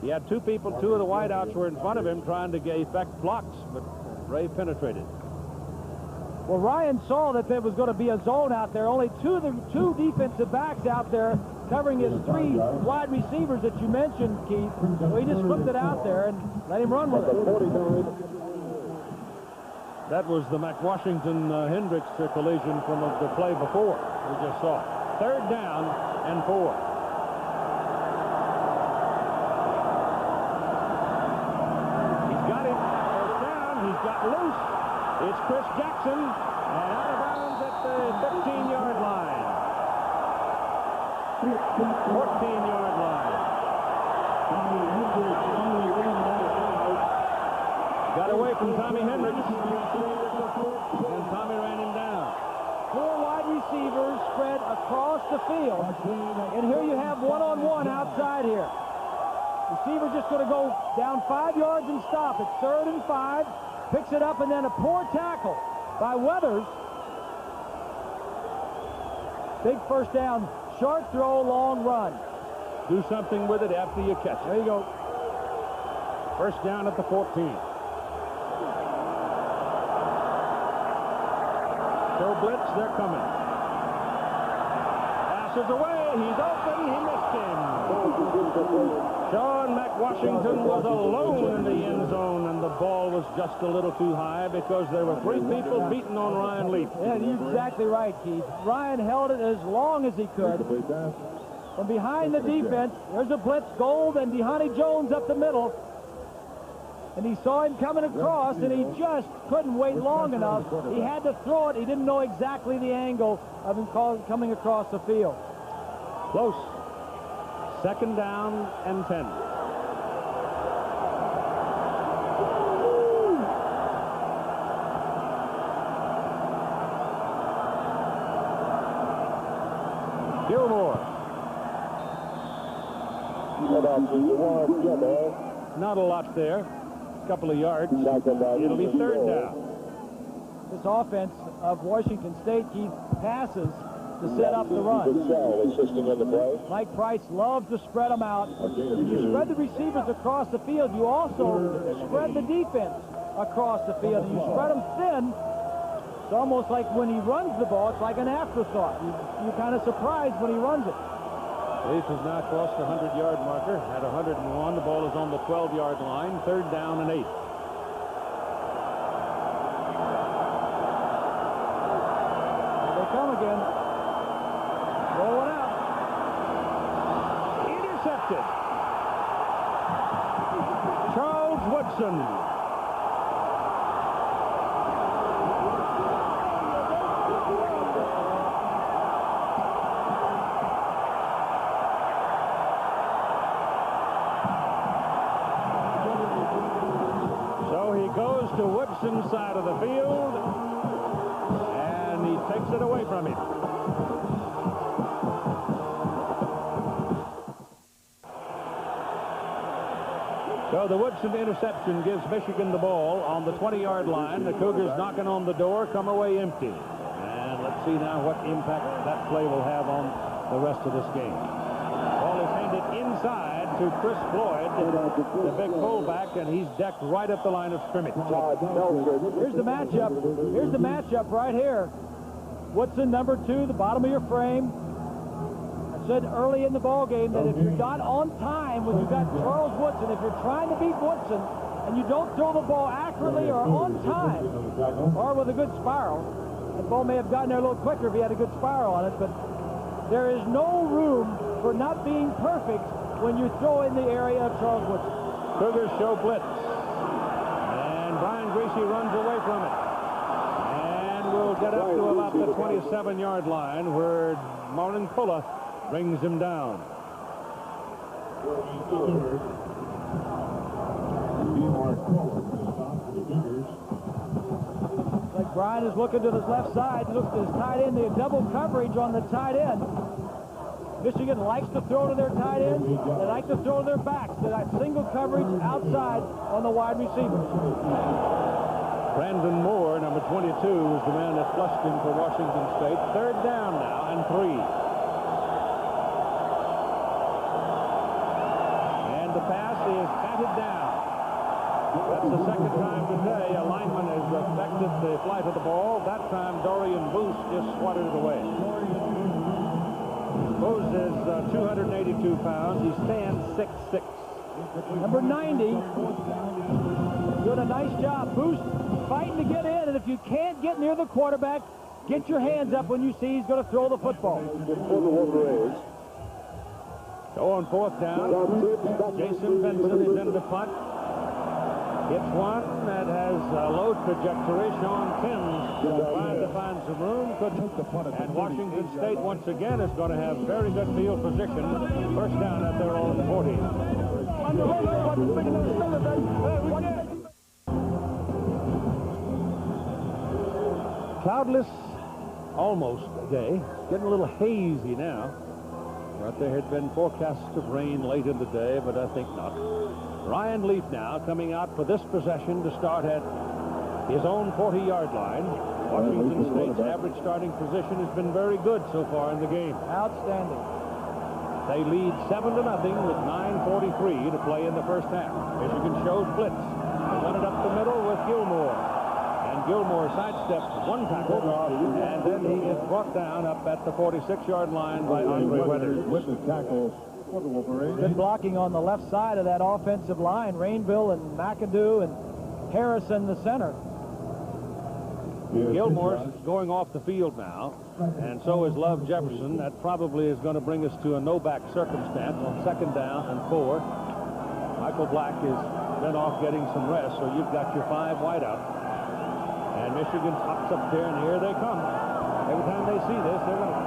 He had 2 people, 2 of the wideouts were in front of him trying to effect blocks, but Ray penetrated. Well, Ryan saw that there was going to be a zone out there. Only two defensive backs out there covering his 3 wide receivers that you mentioned, Keith. So he just flipped it out there and let him run with it. That was the McWashington-Hendricks collision from the play before we just saw. 3rd down and 4. He's got him. 1st down. He's got loose. It's Chris Jackson, and out of bounds at the 15-yard line. 14-yard line. Got away from Tommy Hendricks, and Tommy ran him down. 4 wide receivers spread across the field, and here you have one-on-one outside here. Receiver just going to go down 5 yards and stop. It's 3rd and 5. Picks it up, and then a poor tackle by Weathers. Big 1st down. Short throw, long run. Do something with it after you catch it. There you go. 1st down at the 14. Show blitz, they're coming. Passes away, he's open, he missed him. Sean McWashington was alone in the end zone, and the ball was just a little too high because there were 3 people beating on Ryan Leaf. Yeah, you're exactly right, Keith. Ryan held it as long as he could. From behind the defense, there's a blitz, Gold and DeHoney Jones up the middle. And he saw him coming across, and he just couldn't wait long enough. He had to throw it. He didn't know exactly the angle of him coming across the field. Close. 2nd down and 10. Gilmore. Not a lot there. A couple of yards. It'll be 3rd down. This offense of Washington State, Keith, passes to set up the run. Mike Price loves to spread them out. When you spread the receivers across the field, you also spread the defense across the field. And you spread them thin. It's almost like when he runs the ball, it's like an afterthought. You're kind of surprised when he runs it. Griese has now crossed the 100-yard marker at 101. The ball is on the 12-yard line. 3rd down and 8. They come again. Rolling out. Intercepted. Charles Woodson. Goes to Woodson's side of the field, and he takes it away from him. So the Woodson interception gives Michigan the ball on the 20-yard line. The Cougars knocking on the door, come away empty. And let's see now what impact that play will have on the rest of this game. Ball is handed inside to Chris Floyd, the big fullback, and he's decked right up the line of scrimmage. Here's the matchup. Here's the matchup right here. Woodson, number 2, the bottom of your frame. I said early in the ball game that if you're not on time when you've got Charles Woodson, if you're trying to beat Woodson and you don't throw the ball accurately or on time or with a good spiral, the ball may have gotten there a little quicker if he had a good spiral on it, but there is no room for not being perfect when you throw in the area of Charles Woodson. Cougars show blitz. And Brian Griese runs away from it. And will get up to about the 27-yard line where Martin Pulla brings him down. Like Brian is looking to his left side, looks to his tight end. They have double coverage on the tight end. Michigan likes to throw to their tight end. They like to throw to their backs. They like single coverage outside on the wide receivers. Brandon Moore, number 22, is the man that flushed him for Washington State. 3rd down now and 3. And the pass is batted down. That's the 2nd time today a lineman has affected the flight of the ball. That time Dorian Boose just swatted it away. Bose is 282 pounds. He stands 6'6". Number 90 doing a nice job. Boost fighting to get in, and if you can't get near the quarterback, get your hands up when you see he's going to throw the football. So on 4th down, Jason Benson is in the punt. It's one that has a low trajectory. Sean Timms trying to find some room. And Washington State once again is going to have very good field position. 1st down at their own 40. Cloudless, almost day. Getting a little hazy now. Right there had been forecasts of rain late in the day, but I think not. Ryan Leaf now coming out for this possession to start at his own 40-yard line. Washington State's average starting position has been very good so far in the game. Outstanding. They lead 7-0 with 9:43 to play in the 1st half. Michigan shows blitz. They run it up the middle with Gilmore. And Gilmore sidesteps one tackle, and then he is brought down up at the 46-yard line by Andre Weathers. With the tackle. Good blocking on the left side of that offensive line. Rainville and McAdoo and Harrison, the center. Gilmore's going off the field now, and so is Love Jefferson. That probably is going to bring us to a no-back circumstance on 2nd down and 4. Michael Black has been off getting some rest, so you've got your 5 wideout. And Michigan hops up there, and here they come. Every time they see this, they're going to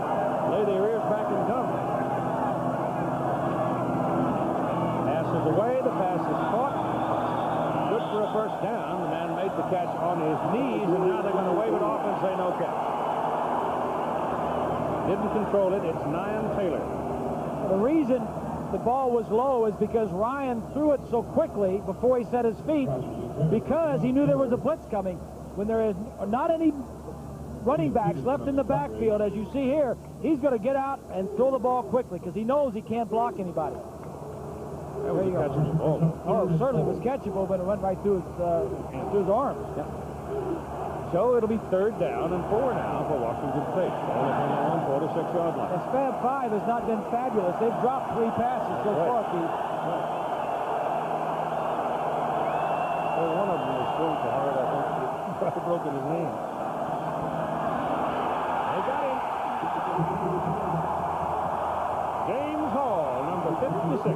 lay their ears back and come. Away, the pass is caught. Good for a 1st down. The man made the catch on his knees, and now they're going to wave it off and say no catch. Didn't control it. It's Nyan Taylor. The reason the ball was low is because Ryan threw it so quickly before he set his feet, because he knew there was a blitz coming. When there is not any running backs left in the backfield, as you see here, he's going to get out and throw the ball quickly because he knows he can't block anybody. That was a catchable ball. Oh, certainly was catchable, but it went right through his arms. Yeah. So it'll be 3rd down and 4 now for Washington State. Ball up on their own 46-yard line. As Fab 5 has not been fabulous. They've dropped 3 passes so far, Keith. Well, one of them was thrown so hard, I think he probably broken his knee. They got him. James Hall, number 56.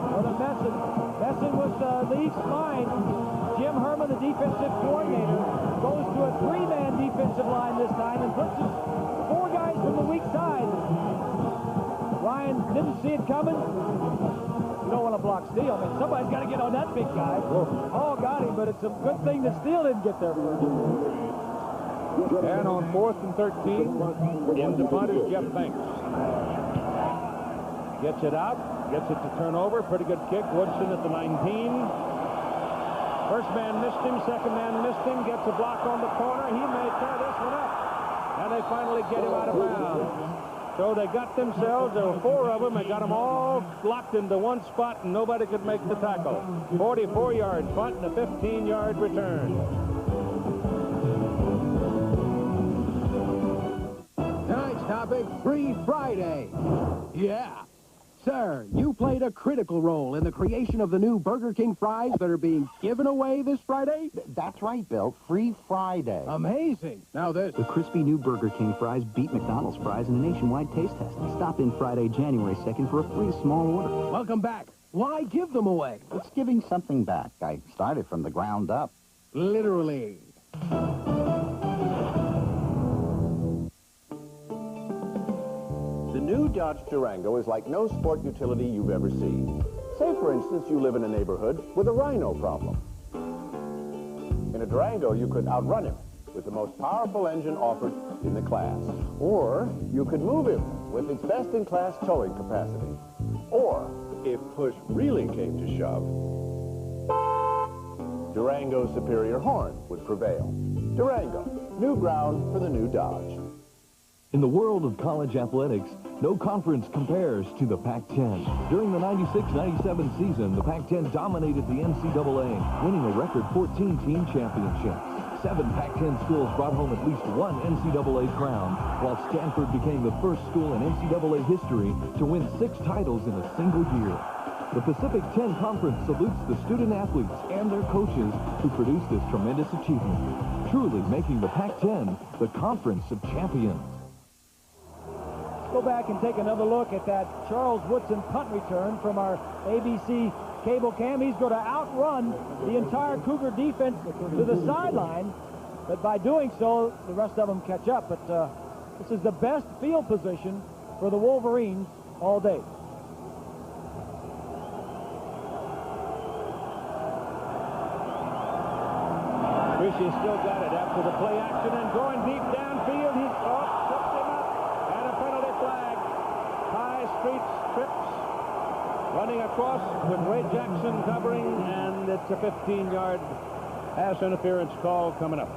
Well, they're messing with Leaf's mind. Jim Herman, the defensive coordinator, goes to a 3-man defensive line this time and puts 4 guys from the weak side. Ryan didn't see it coming. You don't want to block Steele. I mean, somebody's got to get on that big guy. Hall got him, but it's a good thing that Steele didn't get there first. And on 4th and 13, in the punt is Jeff Banks. Gets it out, gets it to turn over. Pretty good kick. Woodson at the 19. First man missed him, second man missed him, gets a block on the corner. He may tear this one up. And they finally get him out of bounds. So they got themselves, there were 4 of them, they got them all locked into one spot, and nobody could make the tackle. 44-yard punt and a 15-yard return. Tonight's topic, Free Friday. Yeah. Sir, you played a critical role in the creation of the new Burger King fries that are being given away this Friday? That's right, Bill. Free Friday. Amazing. Now this. The crispy new Burger King fries beat McDonald's fries in a nationwide taste test. Stop in Friday, January 2nd for a free small order. Welcome back. Why give them away? It's giving something back. I started from the ground up. Literally. The new Dodge Durango is like no sport utility you've ever seen. Say, for instance, you live in a neighborhood with a rhino problem. In a Durango, you could outrun him with the most powerful engine offered in the class. Or you could move him with its best-in-class towing capacity. Or, if push really came to shove, Durango's superior horn would prevail. Durango, new ground for the new Dodge. In the world of college athletics, no conference compares to the Pac-10. During the 96-97 season, the Pac-10 dominated the NCAA, winning a record 14-team championship. 7 Pac-10 schools brought home at least 1 NCAA crown, while Stanford became the first school in NCAA history to win 6 titles in a single year. The Pacific 10 Conference salutes the student athletes and their coaches who produced this tremendous achievement, truly making the Pac-10 the Conference of Champions. Go back and take another look at that Charles Woodson punt return from our ABC cable cam. He's going to outrun the entire Cougar defense to the sideline, but by doing so, the rest of them catch up. But this is the best field position for the Wolverines all day. Griese still got it after the play action and going deep downfield. He's tripped him up, and a penalty flag. High Street trips, running across with Ray Jackson covering, and it's a 15-yard pass interference call coming up.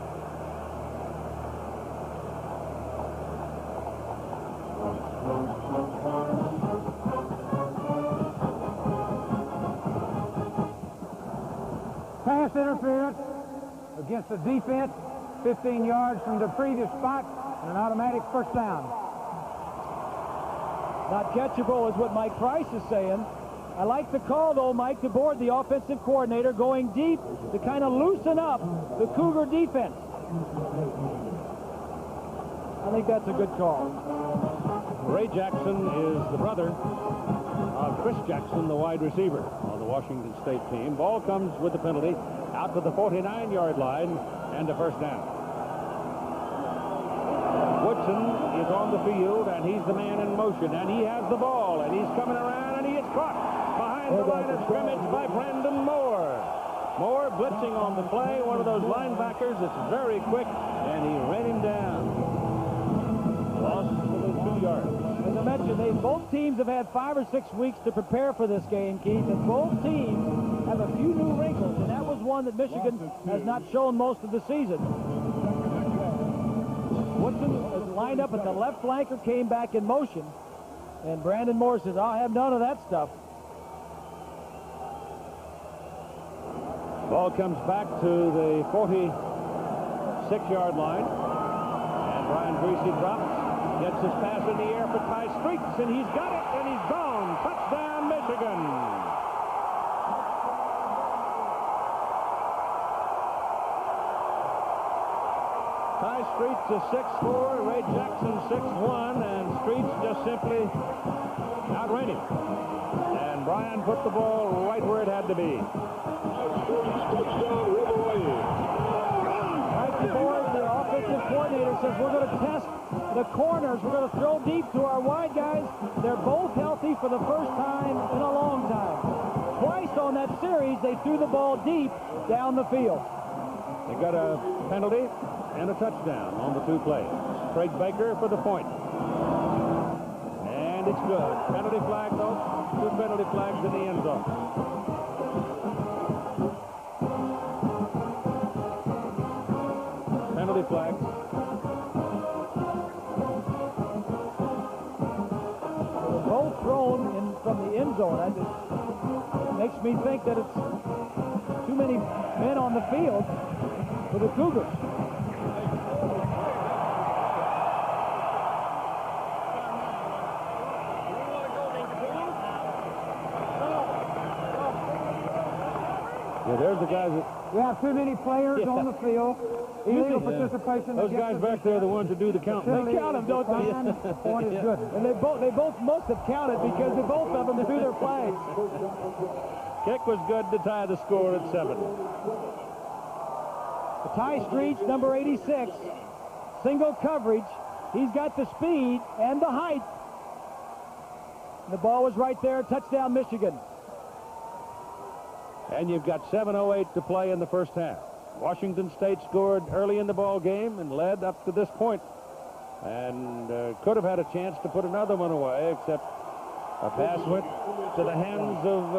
Pass interference against the defense, 15 yards from the previous spot, and an automatic first down. Not catchable is what Mike Price is saying. I like the call, though, Mike, to board the offensive coordinator going deep to kind of loosen up the Cougar defense. I think that's a good call. Ray Jackson is the brother of Chris Jackson, the wide receiver on the Washington State team. Ball comes with the penalty out to the 49-yard line and a first down. Woodson is on the field, and he's the man in motion, and he has the ball, and he's coming around, and he is caught behind the line of scrimmage by Brandon Moore. Moore blitzing on the play, one of those linebackers that's very quick, and he ran him down. Lost for 2 yards. As I mentioned, both teams have had 5 or 6 weeks to prepare for this game, Keith, and both teams have a few new wrinkles, and that was one that Michigan has not shown most of the season. Woodson is lined up at the left flanker, came back in motion, and Brandon Moore says, I'll have none of that stuff. Ball comes back to the 46-yard line. And Brian Griese drops, gets his pass in the air for Ty Streets, and he's got it, and he's gone. Touchdown, Michigan. Ty Streets is 6'4", Ray Jackson 6'1", and Streets just simply outran him. And Brian put the ball right where it had to be. Right before the offensive coordinator says we're going to test the corners. We're going to throw deep to our wide guys. They're both healthy for the first time in a long time. Twice on that series, they threw the ball deep down the field. They got a penalty and a touchdown on the two plays. Craig Baker for the point. And it's good. Penalty flag, though. Two penalty flags in the end zone. Penalty flags. They're both thrown in from the end zone. That makes me think that it's too many men on the field for the Cougars. Yeah, there's the guys that... We have too many players on the field. Illegal participation. Those guys back there are the ones that do the counting. They count them, don't they? Point is good. And they both must have counted because they both of them threw their flags. Kick was good to tie the score at 7. Ty Streets, number 86, single coverage. He's got the speed and the height. The ball was right there. Touchdown, Michigan. And you've got 7:08 to play in the first half. Washington State scored early in the ball game and led up to this point, and could have had a chance to put another one away, except a pass went to the hands of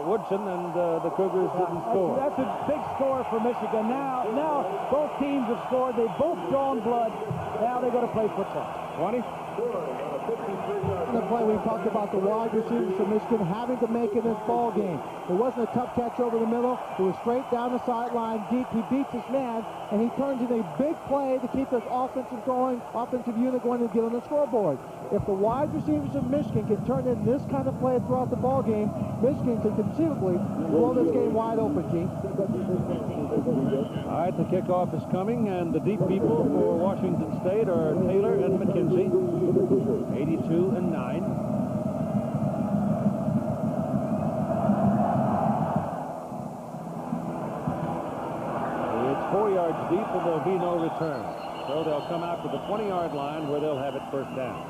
Woodson, and the Cougars didn't score. That's a big score for Michigan. Now both teams have scored. They've both drawn blood. Now they're going to play football. 20. In the play, we talked about the wide receivers from Michigan having to make it in this ball game. It wasn't a tough catch over the middle. It was straight down the sideline deep. He beats his man, and he turns in a big play to keep this offensive unit going and get on the scoreboard. If the wide receivers of Michigan can turn in this kind of play throughout the ball game, Michigan can conceivably blow this game wide open, Keith. All right, the kickoff is coming, and the deep people for Washington State are Taylor and McKenzie, 82 and 9. It's 4 yards deep, and there'll be no return. So they'll come out to the 20-yard line where they'll have it first down.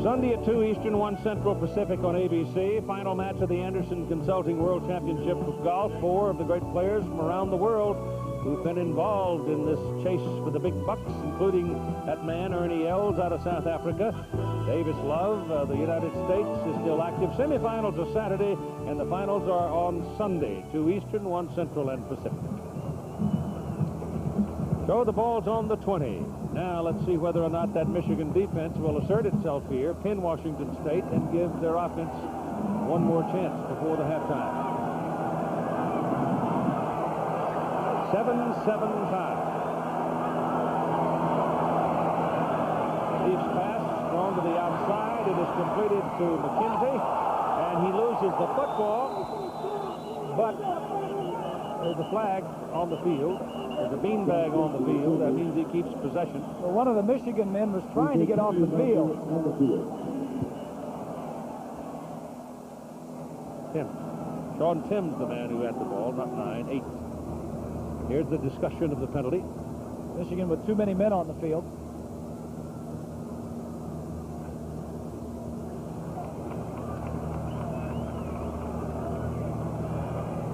Sunday at 2 Eastern, 1 Central Pacific on ABC. Final match of the Anderson Consulting World Championship of Golf. 4 of the great players from around the world who've been involved in this chase for the big bucks, including that man, Ernie Els, out of South Africa. Davis Love, the United States, is still active. Semifinals are Saturday, and the finals are on Sunday. 2 Eastern, 1 Central and Pacific. So the ball's on the 20. Now let's see whether or not that Michigan defense will assert itself here, pin Washington State, and give their offense one more chance before the halftime. 7-7 tie. Steve's pass thrown to the outside. It is completed to McKenzie, and he loses the football, but there's a flag on the field. There's a beanbag on the field. That means he keeps possession. Well, one of the Michigan men was trying to get off the field. Tim. Sean Tim's the man who had the ball, not 9, 8. Here's the discussion of the penalty. Michigan with too many men on the field.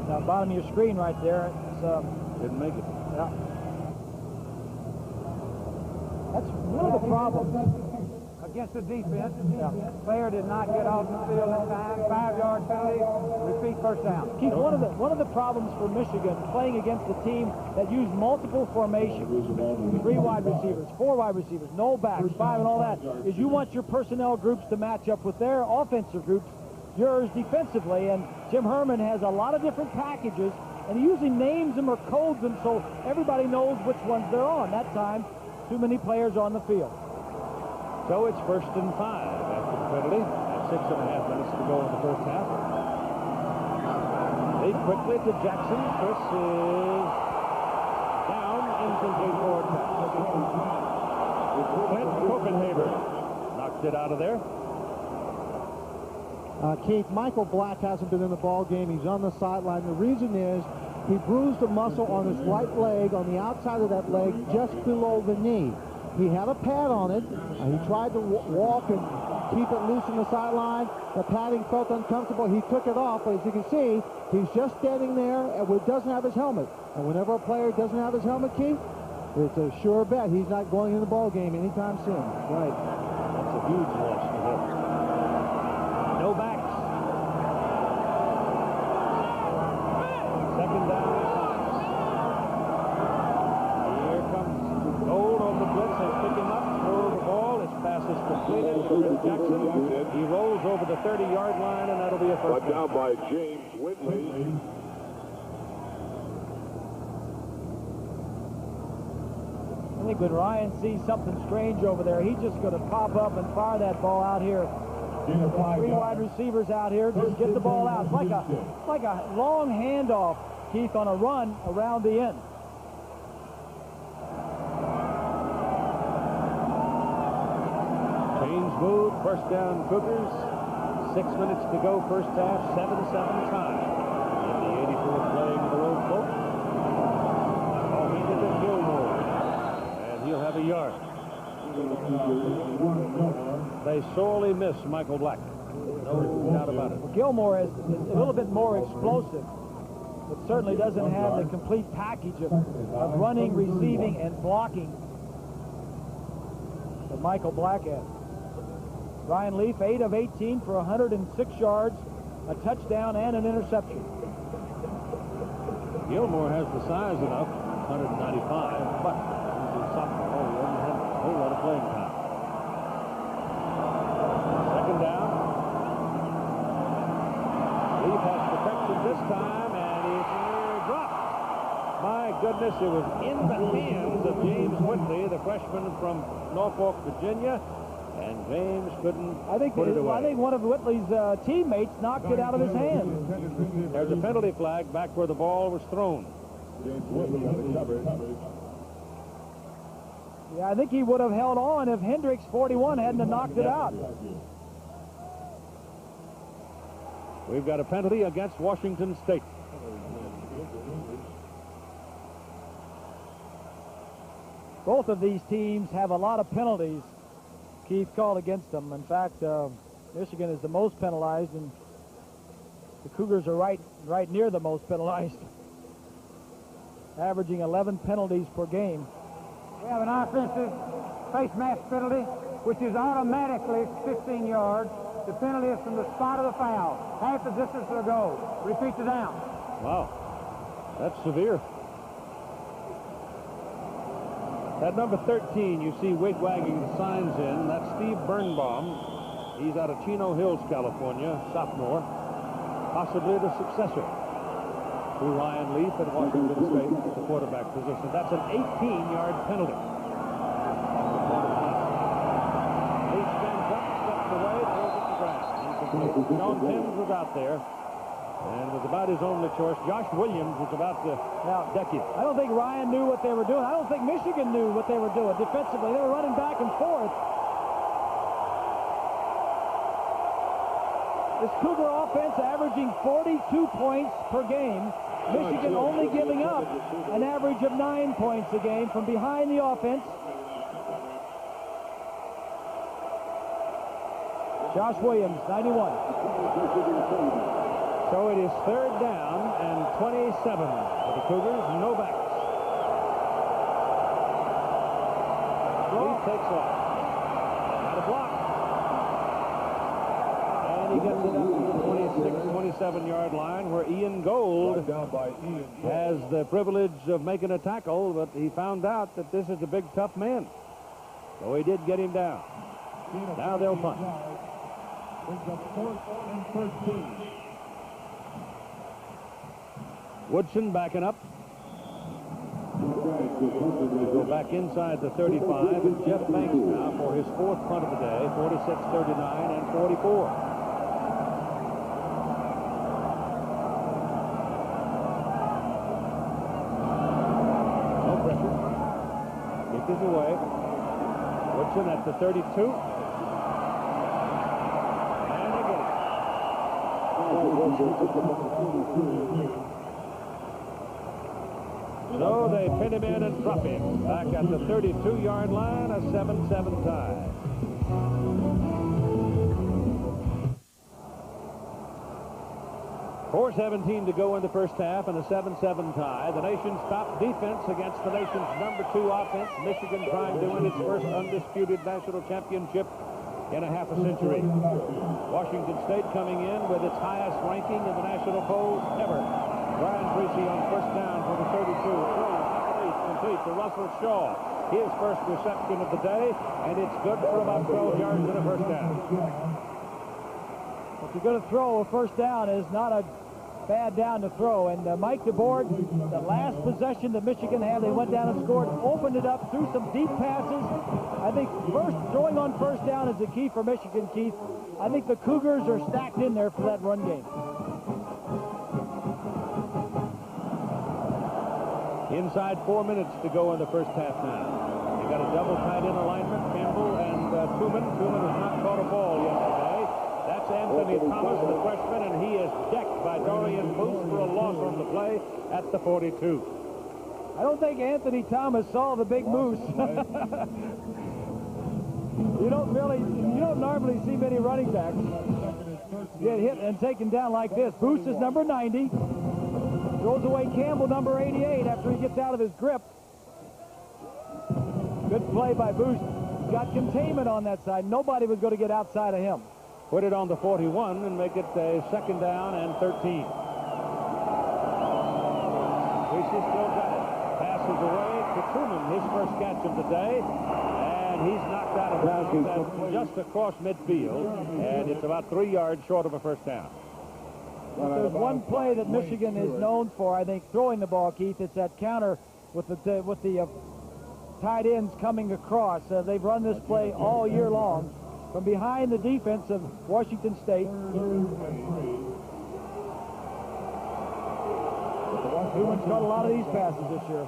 Now, bottom of your screen right there. It's, didn't make it. Yeah. That's one of the problems. Against the defense, player did not get off the field in time. 5-yard penalty. Repeat first down. Keith, one of the problems for Michigan playing against a team that used multiple formations, 3 wide receivers, 4 wide receivers, no backs, 5 and all that, is you want your personnel groups to match up with their offensive groups yours defensively, and Jim Herman has a lot of different packages, and he usually names them or codes them so everybody knows which ones they're on. That time, too many players on the field. So it's 1st and 5 after the penalty. And 6.5 minutes to go in the first half. Lead quickly to Jackson. Chris is down, incomplete forward pass. Clint Copenhaver knocked it out of there. Keith, Michael Black hasn't been in the ball game. He's on the sideline. The reason is he bruised a muscle on his right leg, on the outside of that leg, just below the knee. He had a pad on it. He tried to walk and keep it loose on the sideline. The padding felt uncomfortable. He took it off, but as you can see, he's just standing there and doesn't have his helmet. And whenever a player doesn't have his helmet, Keith, it's a sure bet he's not going in the ball game anytime soon. Right. That's a huge loss for him. No backs. Second down. Here comes Gold on the blitz. They pick him up, throw the ball. His pass is completed to Chris Jackson. He rolls over the 30-yard line, and that'll be a first down. Down by James Whitley. I think when Ryan sees something strange over there, he's just going to pop up and fire that ball out here. Three wide receivers out here, just get the ball out. It's like a long handoff, Keith, on a run around the end. Chains move, first down Cougars. 6 minutes to go, first half, 7-7 tie. In the 84th playing the Rose Bowl. Ball handed to Gilmore. And he'll have a yard. They sorely miss Michael Black. No doubt about it. Well, Gilmore is a little bit more explosive, but certainly doesn't have the complete package of running, receiving, and blocking that Michael Black has. Ryan Leaf, 8 of 18 for 106 yards, a touchdown, and an interception. Gilmore has the size enough, 195, but he's a sophomore. He doesn't have a whole lot of playing time. Second down. Leaf has protection this time, and it's dropped. My goodness, it was in the hands of James Whitley, the freshman from Norfolk, Virginia. And James couldn't put it away. I think one of Whitley's teammates knocked it out of his hand. There's a penalty flag back where the ball was thrown. Yeah, I think he would have held on if Hendricks, 41, hadn't have knocked it out. We've got a penalty against Washington State. Both of these teams have a lot of penalties Keith called against them. In fact, Michigan is the most penalized, and the Cougars are right near the most penalized, averaging 11 penalties per game. We have an offensive face mask penalty, which is automatically 15 yards. The penalty is from the spot of the foul, half the distance to the goal. Repeat the down. Wow, that's severe. At number 13, you see wig-wagging signs in. That's Steve Birnbaum. He's out of Chino Hills, California, sophomore. Possibly the successor to Ryan Leaf at Washington State at the quarterback position. That's an 18-yard penalty. Leaf stands up, steps away, throws it to ground. Sean Timms was out there and was about his only choice. Josh Williams was about to deck him. I don't think Ryan knew what they were doing. I don't think Michigan knew what they were doing defensively. They were running back and forth. This Cougar offense averaging 42 points per game. Michigan only giving up an average of 9 points a game from behind the offense. Josh Williams, 91. So it is third down and 27 for the Cougars. No backs. Leaf takes off. Got a block. And he gets it up to the 26, 27-yard line where Ian Gold has the privilege of making a tackle, but he found out that this is a big, tough man. So he did get him down. Now they'll punt. Brings up 4th and 13. Woodson backing up. Go back inside the 35, and Jeff Banks now for his 4th punt of the day, 46, 39, and 44. No pressure. Kick is away. Woodson at the 32. And they get it. So they pin him in and drop him back at the 32-yard line, a 7-7 tie. .4:17 to go in the first half and a 7-7 tie. The nation's top defense against the nation's #2 offense. Michigan trying to win its first undisputed national championship in a half a century. Washington State coming in with its highest ranking in the national poll ever. Brian Griese on first down for the 32. Complete to Russell Shaw. His first reception of the day, and it's good for about 12 yards and a first down. If you're going to throw, a first down is not a bad down to throw. And Mike DeBoard, the last possession that Michigan had, they went down and scored, opened it up, threw some deep passes. I think throwing on first down is the key for Michigan, Keith. I think the Cougars are stacked in there for that run game. Inside 4 minutes to go in the first half now. You got a double tight end alignment, Campbell and Tuman. Tuman has not caught a ball yesterday. That's Anthony Thomas, the freshman, and he is decked by Dorian Booth for a loss on the play at the 42. I don't think Anthony Thomas saw the big moose. You don't normally see many running backs get hit and taken down like this. Booth is number 90. Throws away Campbell, number 88, after he gets out of his grip. Good play by Booth. He's got containment on that side. Nobody was going to get outside of him. Put it on the 41 and make it a 2nd down and 13. Griese still got it. Passes away to Truman, his first catch of the day. And he's knocked out of bounds just across midfield. And it's about 3 yards short of a first down. If there's one play that Michigan is known for, I think, throwing the ball, Keith, it's that counter with the tight ends coming across. They've run this play all year long from behind the defense of Washington State. Truman's caught a lot of these passes this year.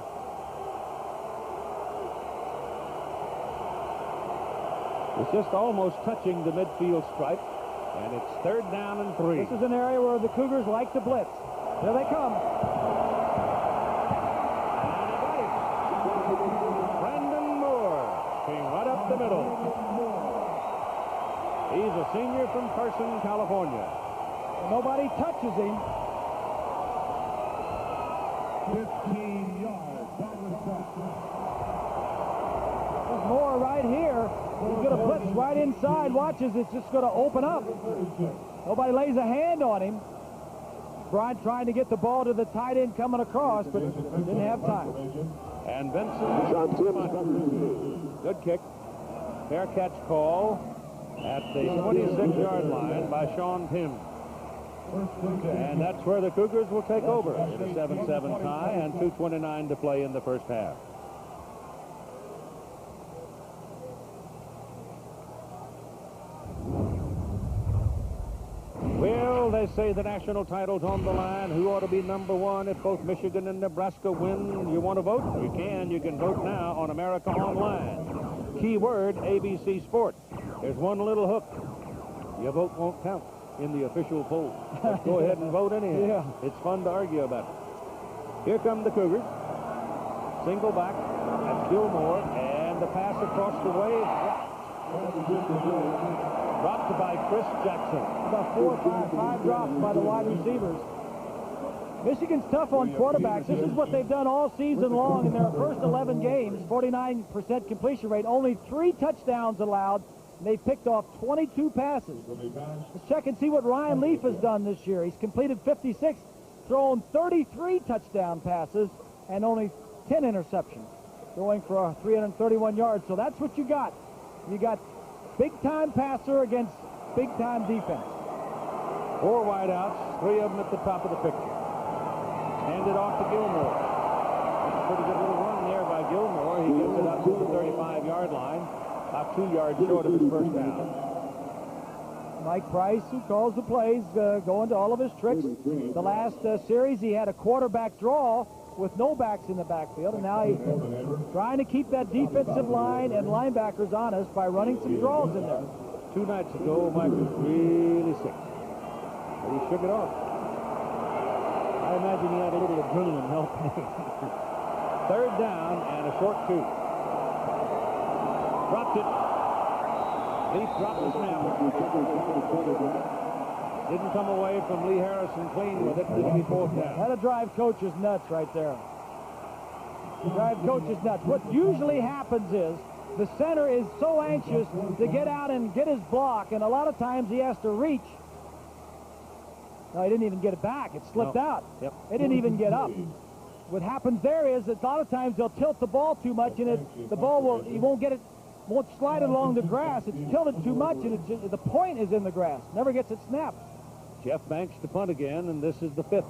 It's just almost touching the midfield stripe. And it's 3rd down and 3. This is an area where the Cougars like to blitz. There they come. Brandon Moore came right up the middle. He's a senior from Carson, California. Nobody touches him. 15 yards. There's Moore right here. He's going to blitz right inside. Watches, it's just going to open up. Nobody lays a hand on him. Brian trying to get the ball to the tight end coming across, but didn't have time. And Benson. Good kick. Fair catch call at the 26-yard line by Sean Pym. And that's where the Cougars will take over in a 7-7 tie and 2:29 to play in the first half. Well, they say the national title's on the line. Who ought to be #1 if both Michigan and Nebraska win? You want to vote? You can. You can vote now on America Online. Keyword ABC Sport. There's one little hook. Your vote won't count in the official poll. Let's go ahead and vote anyhow. Yeah. It's fun to argue about it. Here come the Cougars. Single back. That's Gilmore. And the pass across the way. Dropped by Chris Jackson. About 4 or 5 drops by the wide receivers. Michigan's tough on quarterbacks. This is what they've done all season long in their first 11 games. 49% completion rate. Only 3 touchdowns allowed. And they picked off 22 passes. Let's check and see what Ryan Leaf has done this year. He's completed 56, thrown 33 touchdown passes, and only 10 interceptions, going for 331 yards. So that's what you got. You got big-time passer against big-time defense. 4 wideouts, 3 of them at the top of the picture. Handed off to Gilmore. That's a pretty good little run there by Gilmore. He gets it up to the 35-yard line, about 2 yards short of his first down. Mike Price, who calls the plays, going to all of his tricks. The last series, he had a quarterback draw with no backs in the backfield, and now he's trying to keep that defensive line and linebackers honest by running some draws in there. 2 nights ago, Mike was really sick, but he shook it off. I imagine he had a little adrenaline helping him. 3rd down and a short 2. Dropped it. Leaf dropped the snap. Didn't come away from Lee Harrison clean with it. It'll be 4th down. That'll drive coaches nuts right there. Drive coaches nuts. What usually happens is the center is so anxious to get out and get his block, and a lot of times he has to reach. No, he didn't even get it back. It slipped out. Yep. It didn't even get up. What happens there is that a lot of times they'll tilt the ball too much, and the ball he won't get it. Won't slide it along the grass. It's tilted too much, and the point is in the grass. Never gets it snapped. Jeff Banks to punt again, and this is the 5th.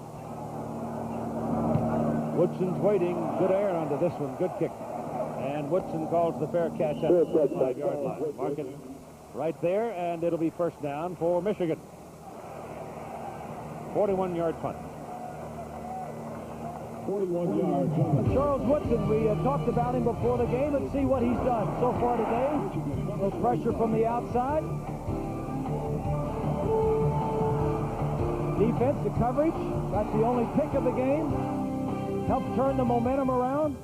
Woodson's waiting. Good air under this one. Good kick. And Woodson calls the fair catch at the 35-yard line. Mark it right there, and it'll be 1st down for Michigan. 41-yard punt. 41 yards. Charles Woodson, we talked about him before the game. Let's see what he's done so far today. No pressure from the outside. Defense, the coverage. That's the only pick of the game. Helped turn the momentum around.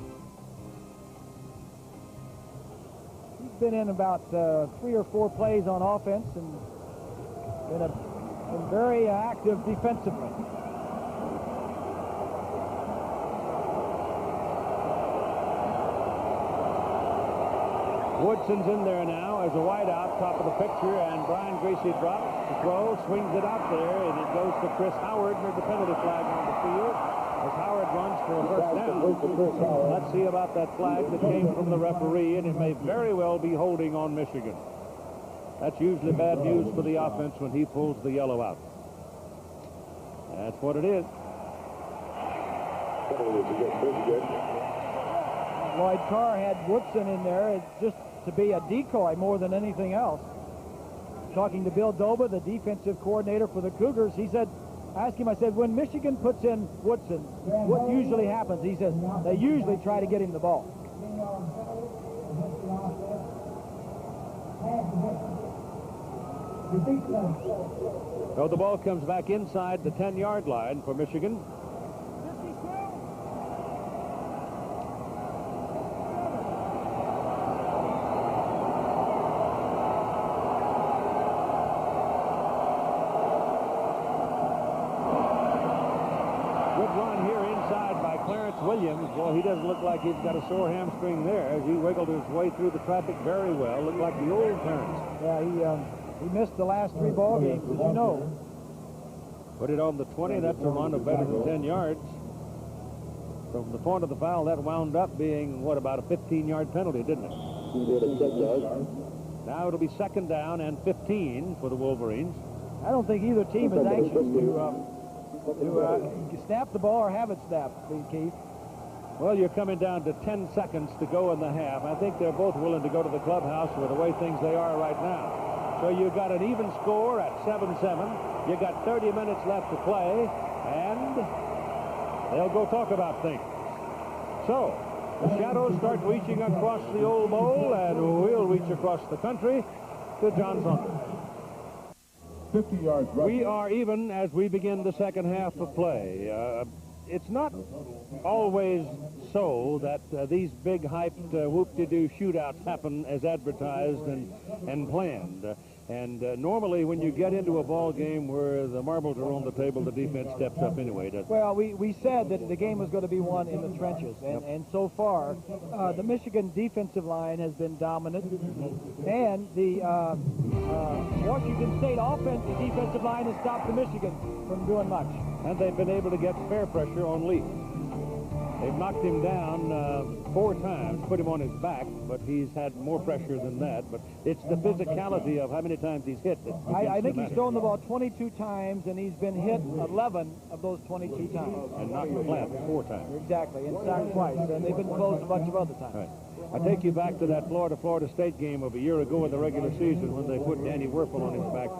He's been in about 3 or 4 plays on offense and been very active defensively. Woodson's in there now as a wideout, top of the picture, and Brian Griese drops the throw, swings it out there, and it goes to Chris Howard near the penalty flag on the field as Howard runs for a 1st down. Let's see about that flag that came from the referee, and it may very well be holding on Michigan. That's usually bad news for the offense when he pulls the yellow out. That's what it is. Lloyd Carr had Woodson in there just to be a decoy more than anything else. Talking to Bill Doba, the defensive coordinator for the Cougars, he said, I asked him, I said, when Michigan puts in Woodson, what usually happens? He says, they usually try to get him the ball. So the ball comes back inside the 10-yard line for Michigan. Williams, well, he doesn't look like he's got a sore hamstring there as he wiggled his way through the traffic very well. Looked like the old turns. Yeah, he missed the last 3 ball games, as you know. Put it on the 20. That's a run of better than 10 yards. From the point of the foul, that wound up being, what, about a 15-yard penalty, didn't it? Now it'll be 2nd down and 15 for the Wolverines. I don't think either team is anxious to snap the ball or have it snapped, Keith. Well, you're coming down to 10 seconds to go in the half. I think they're both willing to go to the clubhouse with the way things they are right now. So you've got an even score at 7-7. You've got 30 minutes left to play, and they'll go talk about things. So the shadows start reaching across the old bowl, and we'll reach across the country to John Saunders. 50 yards. We are even as we begin the second half of play. It's not always so that these big hyped whoop-de-doo shootouts happen as advertised and planned. And normally when you get into a ball game where the marbles are on the table, the defense steps up anyway, doesn't it? Well, we said that the game was going to be won in the trenches, and so far the Michigan defensive line has been dominant, and the Washington State defensive line has stopped the Michigan from doing much. And they've been able to get fair pressure on Leaf. They've knocked him down 4 times, put him on his back, but he's had more pressure than that. But it's the physicality of how many times he's hit. That I think he's thrown the ball 22 times, and he's been hit 11 of those 22 times. And knocked flat 4 times. Exactly, and sacked twice. And they've been close a bunch of other times. Right. I take you back to that Florida State game of a year ago in the regular season when they put Danny Werfel on his back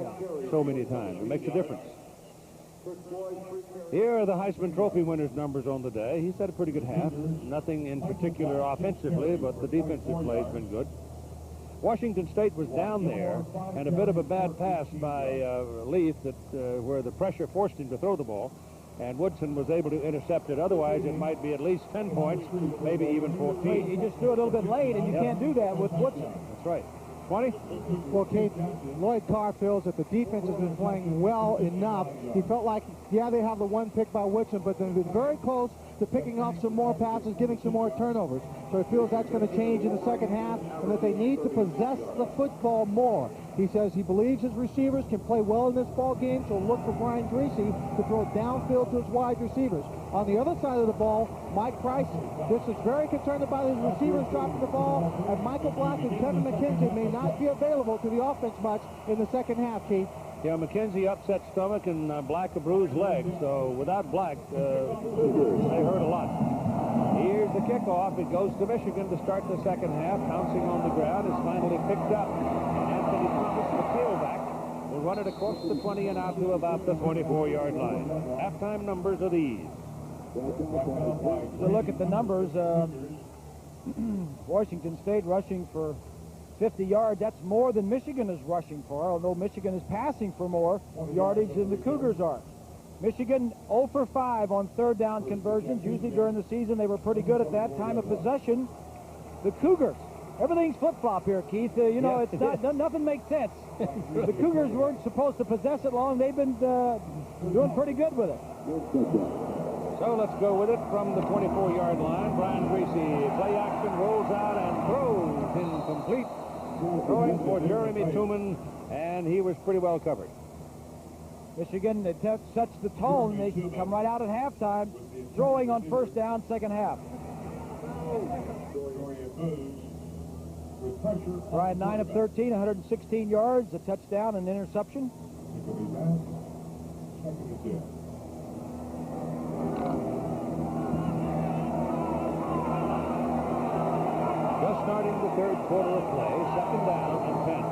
so many times. It makes a difference. Here are the Heisman Trophy winners' numbers on the day. He's had a pretty good half. Nothing in particular offensively, but the defensive play's been good. Washington State was down there, and a bit of a bad pass by Leaf where the pressure forced him to throw the ball, and Woodson was able to intercept it. Otherwise, it might be at least 10 points, maybe even 14. He just threw it a little bit late, and you can't do that with Woodson. That's right. 20? Well, Keith, Lloyd Carr feels that the defense has been playing well enough. He felt like, yeah, they have the one pick by Woodson, but they've been very close to picking off some more passes, getting some more turnovers. So he feels that's going to change in the second half, and that they need to possess the football more. He says he believes his receivers can play well in this ball game, so look for Brian Griese to throw downfield to his wide receivers. On the other side of the ball, Mike Price just is very concerned about his receivers dropping the ball, and Michael Black and Kevin McKenzie may not be available to the offense much in the second half, Keith. Yeah, McKenzie upset stomach and Black a bruised leg, so without Black, they hurt a lot. Here's the kickoff. It goes to Michigan to start the second half. Pouncing on the ground is finally picked up. Anthony Thomas, the tailback, will run it across the 20 and out to about the 24-yard line. Halftime numbers are these. So look at the numbers. Washington State rushing for 50 yards. That's more than Michigan is rushing for, although Michigan is passing for more yardage than the Cougars are. Michigan 0 for 5 on third down conversions. Usually during the season they were pretty good at that time of possession. The Cougars, everything's flip-flop here, Keith. You know, it's not, nothing makes sense. The Cougars weren't supposed to possess it long. They've been doing pretty good with it. So let's go with it from the 24-yard line. Brian Griese, play action, rolls out and throws incomplete. Throwing for Jeremy Tooman, and he was pretty well covered. Michigan sets the tone. They can come right out at halftime, throwing on first down, second half. Brian 9 of 13, 116 yards, a touchdown, and an interception. Just starting the third quarter of play, second down and 10.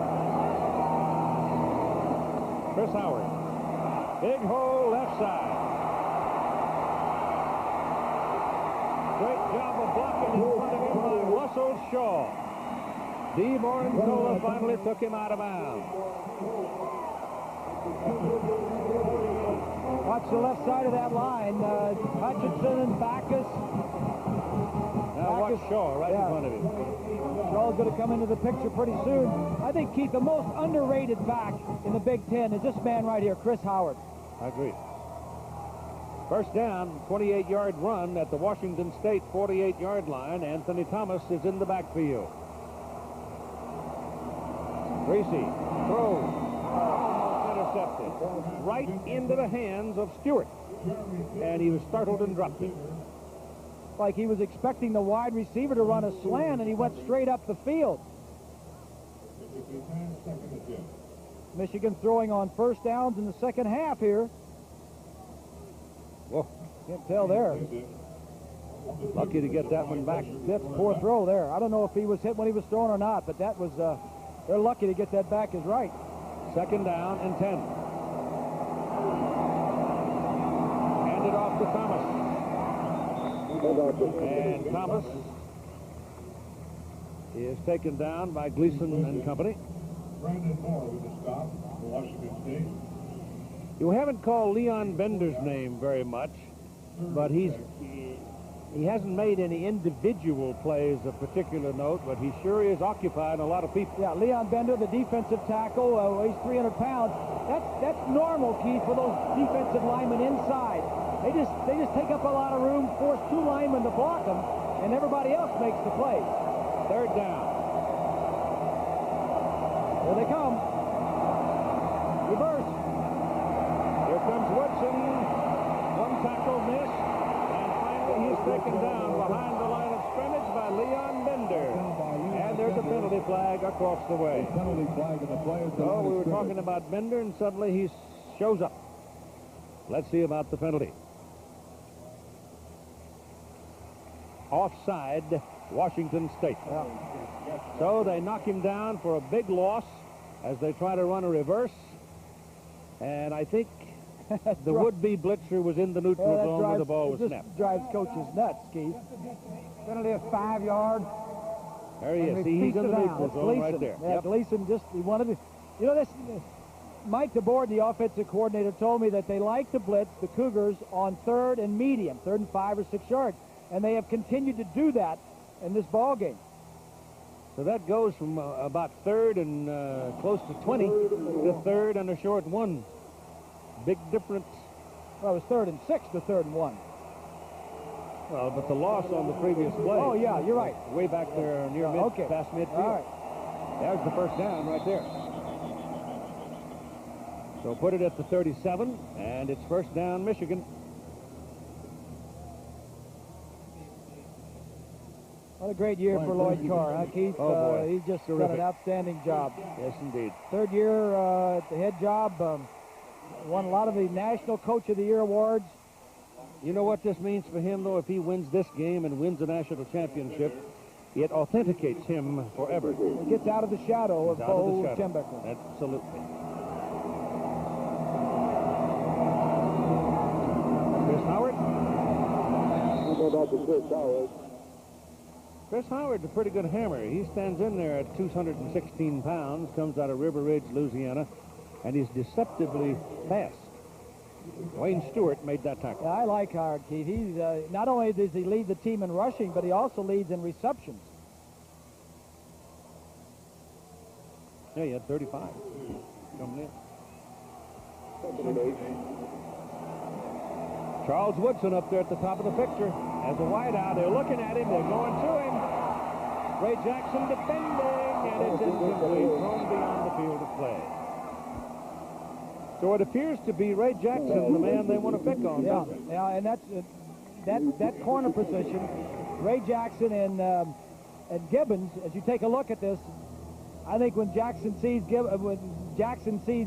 Chris Howard. Big hole left side. Great job of blocking in front of him by Russell Shaw. Dee Moranzola finally took him out of bounds. Watch the left side of that line. Hutchinson and Backus. Now watch Shaw right in front of him. Shaw's going to come into the picture pretty soon. I think, Keith, the most underrated back in the Big Ten is this man right here, Chris Howard. I agree. First down, 28-yard run at the Washington State 48-yard line. Anthony Thomas is in the backfield. Griese throws. Intercepted. Right into the hands of Stewart. And he was startled and dropped it. Like he was expecting the wide receiver to run a slant, and he went straight up the field. Michigan throwing on first downs in the second half here. Whoa. Can't tell there. Lucky to get that one back. That's poor throw there. I don't know if he was hit when he was throwing or not, but that was, they're lucky to get that back is right. Second down and 10. Handed off to Thomas. And Thomas is taken down by Gleason and company. You haven't called Leon Bender's name very much, but he hasn't made any individual plays of particular note, but he sure is occupying a lot of people. Yeah, Leon Bender, the defensive tackle, weighs 300 pounds. That's normal, Keith, for those defensive linemen inside. They just take up a lot of room, force two linemen to block them, and everybody else makes the play. Third down. Here they come. Reverse. Here comes Woodson. One tackle missed, and finally he's taken down behind the line of scrimmage by Leon Bender. And there's a penalty flag across the way. Penalty flag of the players. So we were talking about Bender, and suddenly he shows up. Let's see about the penalty. Offside, Washington State. So they knock him down for a big loss as they try to run a reverse. And I think the would-be blitzer was in the neutral zone where the ball was snapped. Drives coaches nuts, Keith. Penalty of 5 yards. There he is. See, he's in the neutral zone right there. Yeah, Gleason he wanted to. You know, Mike DeBoer, the offensive coordinator, told me that they like to blitz the Cougars on 3rd and medium, 3rd and 5 or 6 yards. And they have continued to do that in this ball game. So that goes from about 3rd and close to 20 to 3rd and a short 1. Big difference. Well, it was 3rd and 6 to 3rd and 1. Well, but the loss on the previous play. Oh, yeah, you're right. Way back there near past midfield. All right. There's the first down right there. So put it at the 37, and it's first down, Michigan. What a great year for Lloyd Carr, huh, Keith? Oh, boy. He's just Terrific. done an outstanding job. Yes, indeed. 3rd year at the head job. Won a lot of the National Coach of the Year awards. You know what this means for him, though? If he wins this game and wins the national championship, it authenticates him forever. He gets out of the shadow of Bo Schembechler. Absolutely. Chris Howard. Chris Howard's a pretty good hammer. He stands in there at 216 pounds, comes out of River Ridge, Louisiana, and he's deceptively fast. Wayne Stewart made that tackle. Yeah, I like Howard, Keith. He's not only does he lead the team in rushing, but he also leads in receptions. Yeah, he had 35 coming in. Charles Woodson up there at the top of the picture as a wideout. They're looking at him. They're going to him. Ray Jackson defending, and it's incomplete, thrown beyond the field of play. So it appears to be Ray Jackson, the man they want to pick on. Yeah, and that's that corner position. Ray Jackson and Gibbons. As you take a look at this, I think when Jackson sees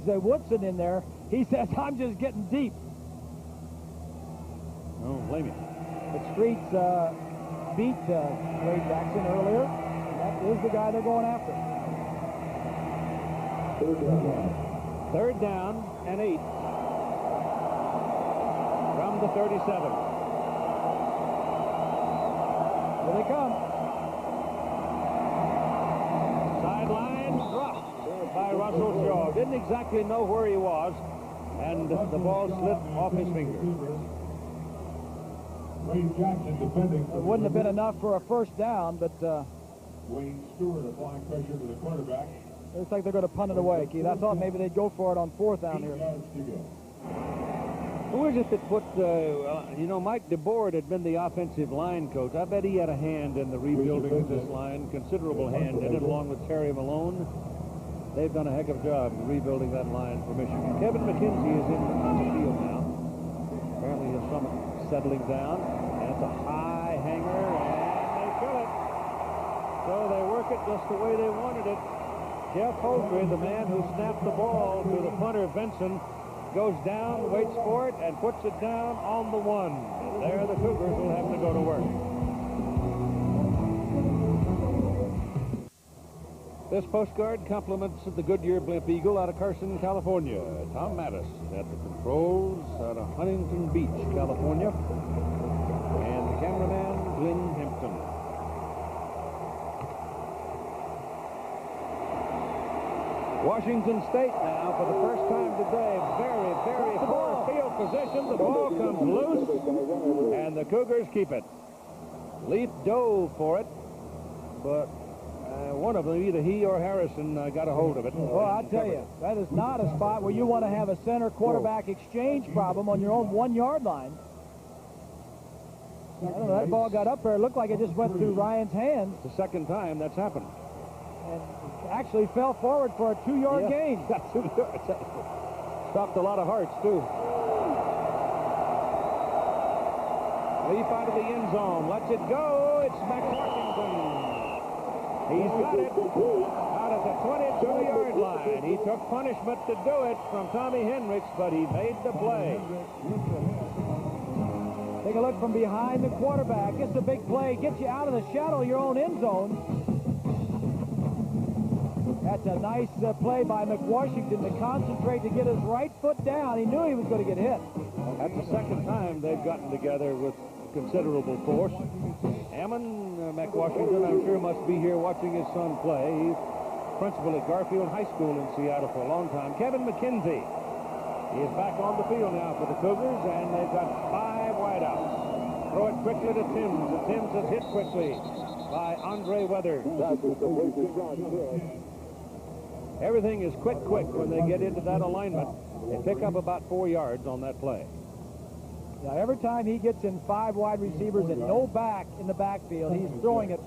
Woodson in there, he says, "I'm just getting deep." No, blame you. The Streets beat Ray Jackson earlier. That is the guy they're going after. 3rd down and 8 from the 37. Here they come. Sideline dropped by Russell Shaw. Didn't exactly know where he was, and the ball slipped off his fingers. Wayne Jackson defending. It wouldn't have been enough for a first down, but Wayne Stewart applying pressure to the quarterback. looks like they're going to punt it away, Keith. I thought maybe they'd go for it on 4th down here. Who is it that put, you know, Mike DeBoer had been the offensive line coach. I bet he had a hand in the rebuilding of this line, considerable hand in it, along with Terry Malone. They've done a heck of a job rebuilding that line for Michigan. Kevin McKenzie is on the field now. Apparently the summit settling down. And it's a high hanger, and they kill it. So they work it just the way they wanted it. Jeff Holdry, the man who snapped the ball to the punter, Benson, goes down, waits for it, and puts it down on the 1. And there the Cougars will have to go to work. This postcard compliments the Goodyear Blimp Eagle out of Carson, California. Tom Mattis at the controls out of Huntington Beach, California. And the cameraman, Glenn Hampton. Washington State now, for the first time today, very, very poor field position. The ball comes loose, and the Cougars keep it. Leaf dove for it, but one of them, either he or Harrison, got a hold of it. Well, I tell you, that is not a spot where you want to have a center-quarterback exchange problem on your own 1-yard line. I don't know, that ball got up there. It looked like it just went through Ryan's hands. The second time that's happened. And actually fell forward for a 2-yard gain. That's 2 yards. Stopped a lot of hearts, too. Leaf out of the end zone. Lets it go. It's McWashington. He's got it out at the 22-yard line. He took punishment to do it from Tommy Hendricks, but he made the play. Take a look from behind the quarterback. It's a big play. Gets you out of the shadow of your own end zone. That's a nice play by McWashington to concentrate to get his right foot down. He knew he was going to get hit. That's the second time they've gotten together with considerable force. Hammond, McWashington, I'm sure must be here watching his son play. He's principal at Garfield High School in Seattle for a long time. Kevin McKenzie is back on the field now for the Cougars, and they've got 5 wideouts. Throw it quickly to Timms. And Timms is hit quickly by Andre Weathers. Everything is quick when they get into that alignment. They pick up about 4 yards on that play. Now, every time he gets in 5 wide receivers and no back in the backfield, he's throwing it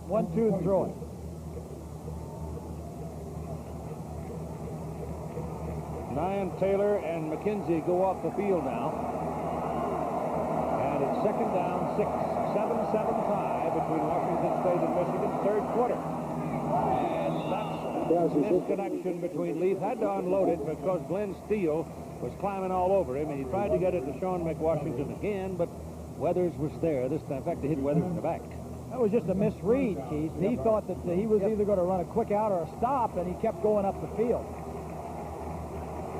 1-2 and throwing. Nyan Taylor and McKenzie go off the field now. And it's second down, 6, 7-7 tie between Washington State and Michigan, third quarter. And that's a disconnection between Leaf. Had to unload it because Glenn Steele was climbing all over him, and he tried to get it to Sean McWashington again, but Weathers was there this time. In fact, they hit Weathers in the back. That was just a misread, Keith. He thought that he was either going to run a quick out or a stop, and he kept going up the field.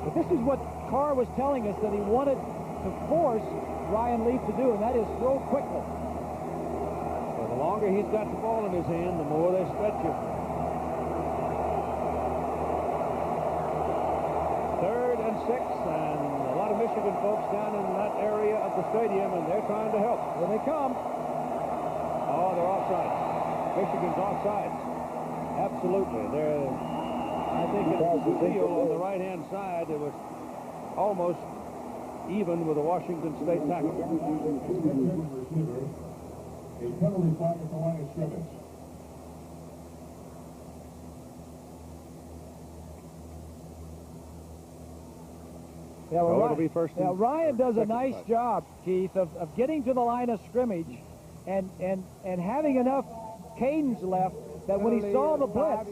But this is what Carr was telling us that he wanted to force Ryan Leaf to do, and that is throw quickly. So the longer he's got the ball in his hand, the more they stretch him. Third and 6, and a lot of Michigan folks down in that area of the stadium, and they're trying to help. Here they come. Oh, they're offside. Michigan's offside. Absolutely. I think it was the deal on the right-hand side. It was almost even with the Washington State tackle. A penalty flag at the line of scrimmage. Yeah, well, it'll be first. Yeah, Ryan does a nice job, Keith, of getting to the line of scrimmage and having enough cadence left that when he saw the blitz,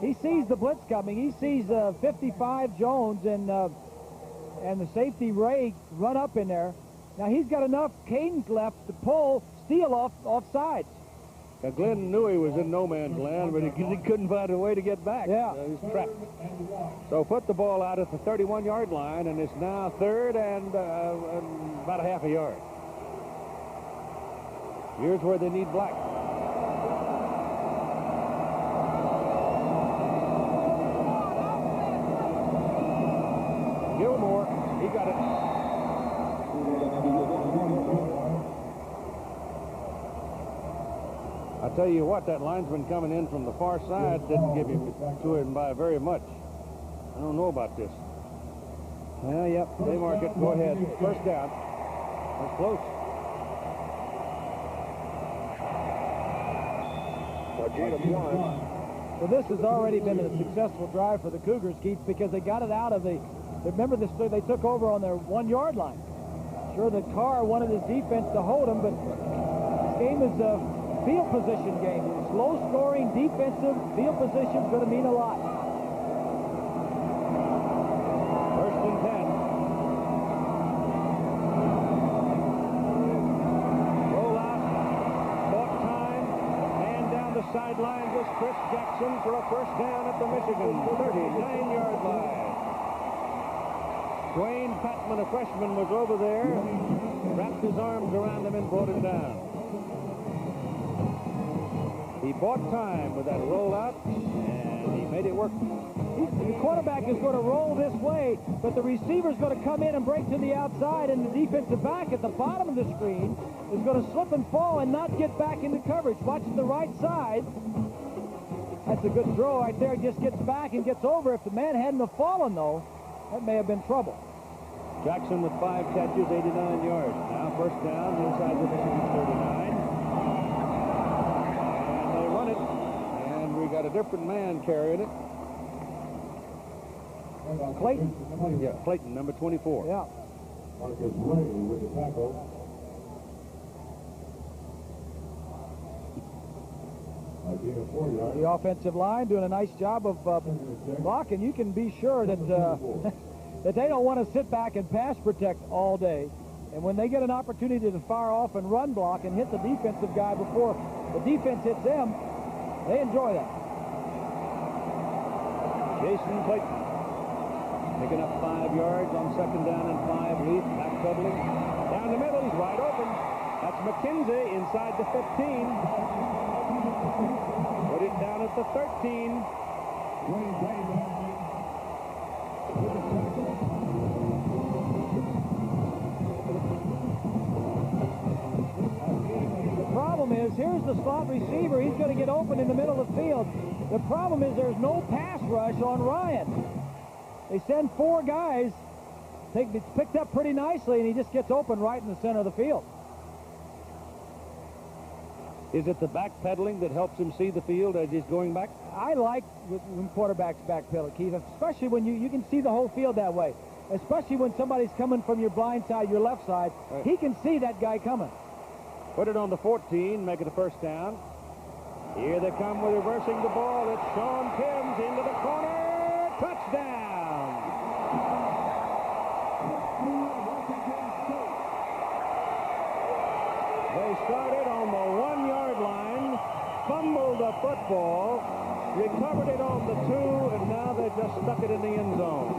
he sees the blitz coming. He sees 55 Jones and the safety Ray run up in there. Now he's got enough cadence left to pull Steele off sides. Now, Glenn knew he was in no man's land, but he couldn't find a way to get back. Yeah. He's trapped. So put the ball out at the 31-yard line, and it's now third and about a half a yard. Here's where they need Black. Gilmore, he got it. I tell you what, that linesman coming in from the far side didn't give him to him by very much. I don't know about this. Yep. They mark it. Go ahead. First down. That's close. Well, this has already been a successful drive for the Cougars, Keith, because they got it out of the... Remember, they took over on their 1-yard line. Sure, the Carr wanted his defense to hold him, but this game is a field position game. Slow-scoring, defensive, field position is going to mean a lot. First and 10. Roll out. Bought time. Man down the sidelines was Chris Jackson for a first down at the Michigan 39-yard line. Dwayne Patman, a freshman, was over there, wrapped his arms around him and brought him down. He bought time with that rollout, and he made it work. The quarterback is going to roll this way, but the receiver's going to come in and break to the outside, and the defensive back at the bottom of the screen is going to slip and fall and not get back into coverage. Watch the right side. That's a good throw right there. Just gets back and gets over. If the man hadn't have fallen, though, that may have been trouble. Jackson with 5 catches, 89 yards. Now first down inside the Michigan 39. And they run it. And we got a different man carrying it. Clayton. Yeah, Clayton, number 24. Yeah. Marcus Ray with the tackle. The offensive line doing a nice job of blocking. You can be sure that that they don't want to sit back and pass protect all day. And when they get an opportunity to fire off and run block and hit the defensive guy before the defense hits them, they enjoy that. Jason Clayton picking up 5 yards on 2nd down and 5. Leaf backpedaling down the middle. He's wide open. That's McKenzie inside the 15. Put it down at the 13. The problem is, here's the slot receiver. He's going to get open in the middle of the field. The problem is there's no pass rush on Ryan. They send 4 guys. It's picked up pretty nicely, and he just gets open right in the center of the field. Is it the backpedaling that helps him see the field as he's going back? I like when quarterbacks backpedal, Keith, especially when you can see the whole field that way. Especially when somebody's coming from your blind side, your left side. Right. He can see that guy coming. Put it on the 14, make it a 1st down. Here they come with reversing the ball. It's Sean Timms into the corner. Touchdown! They started on the 1-yard line, fumbled the football, recovered it on the 2, and now they just stuck it in the end zone.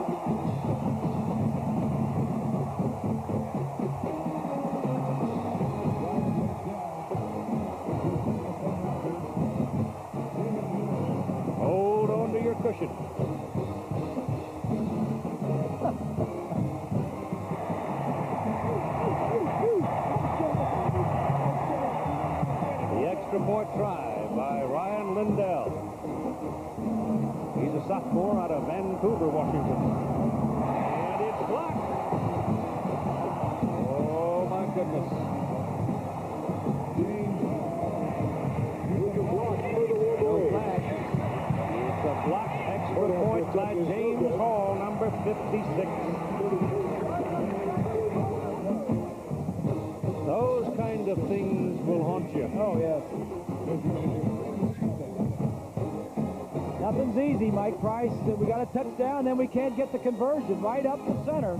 Hold on to your cushion. The extra point try by Ryan Lindell. He's a sophomore out of Vancouver, Washington. And it's blocked. Oh, my goodness. No flag. It's a blocked extra point by James Hall, number 56. Those kind of things will haunt you. Oh, yes. Nothing's easy, Mike Price. We got a touchdown, then we can't get the conversion right up the center.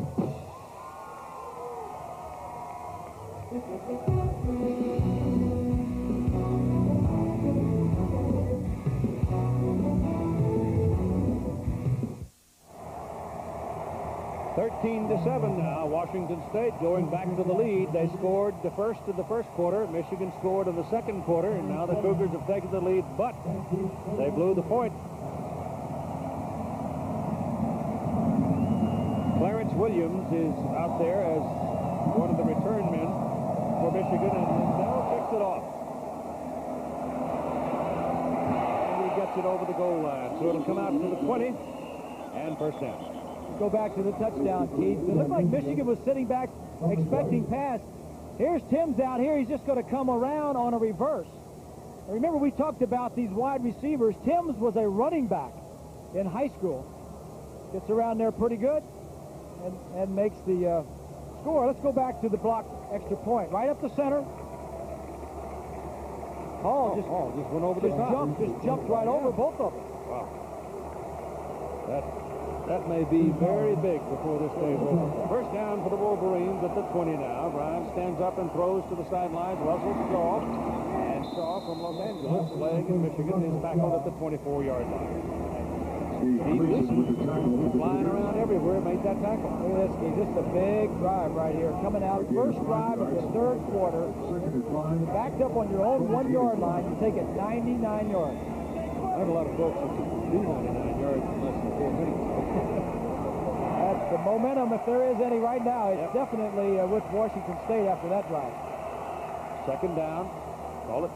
To 7 now. Washington State going back to the lead. They scored the first in the first quarter. Michigan scored in the second quarter, and now the Cougars have taken the lead, but they blew the point. Clarence Williams is out there as one of the return men for Michigan, and Lindell picks it off. And he gets it over the goal line, so it'll come out to the 20 and 1st down. Go back to the touchdown, Keith. It looked like Michigan was sitting back expecting pass. Here's Timms out here. He's just going to come around on a reverse. Remember, we talked about these wide receivers. Timms was a running back in high school. Gets around there pretty good and makes the score. Let's go back to the block extra point. Right up the center. Hall just went over the top. Just jumped right over both of them. Wow. That may be very big before this game's over. 1st down for the Wolverines at the 20 now. Brian stands up and throws to the sidelines. Russell Shaw. And Shaw from Los Angeles, playing in Michigan, is tackled at the 24-yard line. Steve Gleason, flying around everywhere, made that tackle. Look at this game. This is a big drive right here. Coming out, first drive of the 3rd quarter. You're backed up on your own 1-yard line. You take it 99 yards. I have a lot of folks that can do 99 yards in less than 4 minutes. That's the momentum, if there is any right now. It's definitely with Washington State after that drive. 2nd down. Call it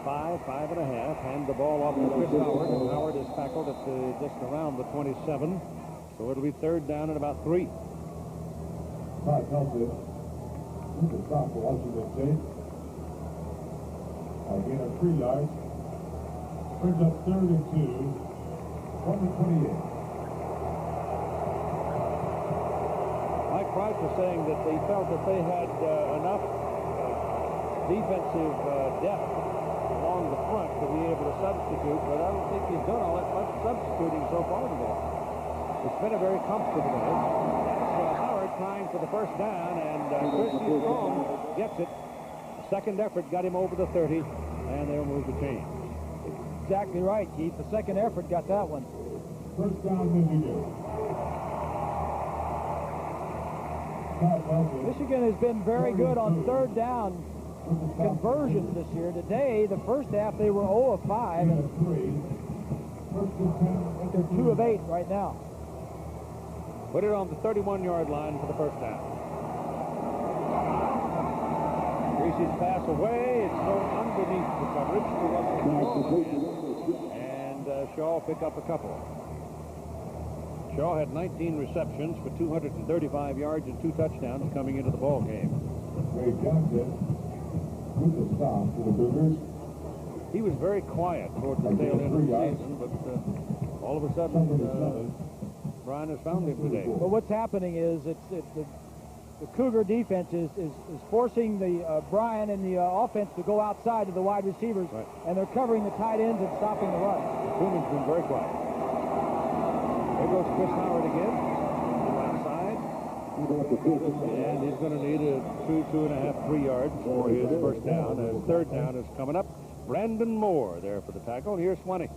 5, 5.5. Hand the ball off to Chris Howard. And Howard is tackled at just around the 27. So it'll be 3rd down and about 3. Todd Helfrich. This is stop for Washington State. Gain of 3 yards. Brings up 3rd and 2. From the 28. Mike Price was saying that they felt that they had enough defensive depth along the front to be able to substitute, but I don't think he's done all that much substituting so far today. It's been a very comfortable day. That's Howard trying for the first down, and Christie Strong gets it. Second effort got him over the 30, and they'll move the chain. Exactly right, Keith. The second effort got that one. First down, Michigan. Michigan has been very good on third down conversions this year. Today, the first half, they were 0 of 5. And I think they're 2 of 8 right now. Put it on the 31-yard line for the first down. Griese's pass away. It's thrown underneath the coverage to Russell Shaw, and Shaw pick up a couple. Shaw had 19 receptions for 235 yards and 2 touchdowns coming into the ball game. Ray Johnson with the stop for the Cougars. He was very quiet towards the tail end of the season, but all of a sudden, Brian has found him today. But what's happening is the Cougar defense is forcing the Brian and the offense to go outside to the wide receivers, and they're covering the tight ends and stopping the run. Truman's been very quiet. There goes Chris Howard again, right side. And he's going to need a 2.5, 3 yards for his first down. His third down is coming up. Brandon Moore there for the tackle. Here's Swanee.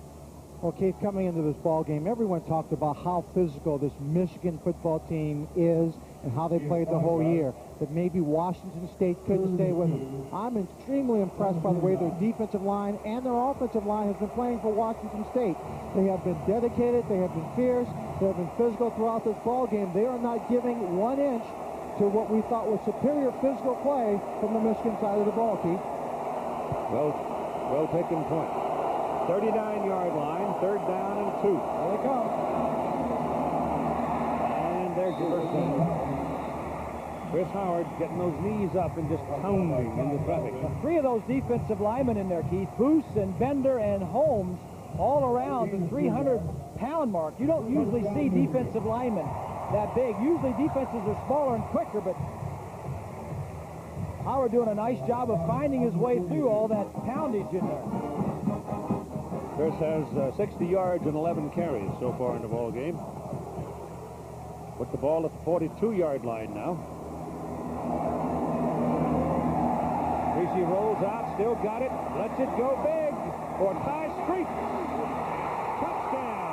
Well, Keith, coming into this ball game, everyone talked about how physical this Michigan football team is and how they played the whole year, that maybe Washington State couldn't stay with them. I'm extremely impressed by the way their defensive line and their offensive line has been playing for Washington State. They have been dedicated, they have been fierce, they have been physical throughout this ball game. They are not giving 1 inch to what we thought was superior physical play from the Michigan side of the ball, Keith. Well taken point. 39-yard line, third down and 2. There they come. And there's your first down. Chris Howard getting those knees up and just pounding into traffic. 3 of those defensive linemen in there, Keith, Boos and Bender and Holmes, all around the 300-pound mark. You don't usually see defensive linemen that big. Usually defenses are smaller and quicker, but Howard doing a nice job of finding his way through all that poundage in there. Chris has 60 yards and 11 carries so far in the ball game. Put the ball at the 42-yard line now. Griese rolls out, still got it, lets it go big for Ty Street. Touchdown.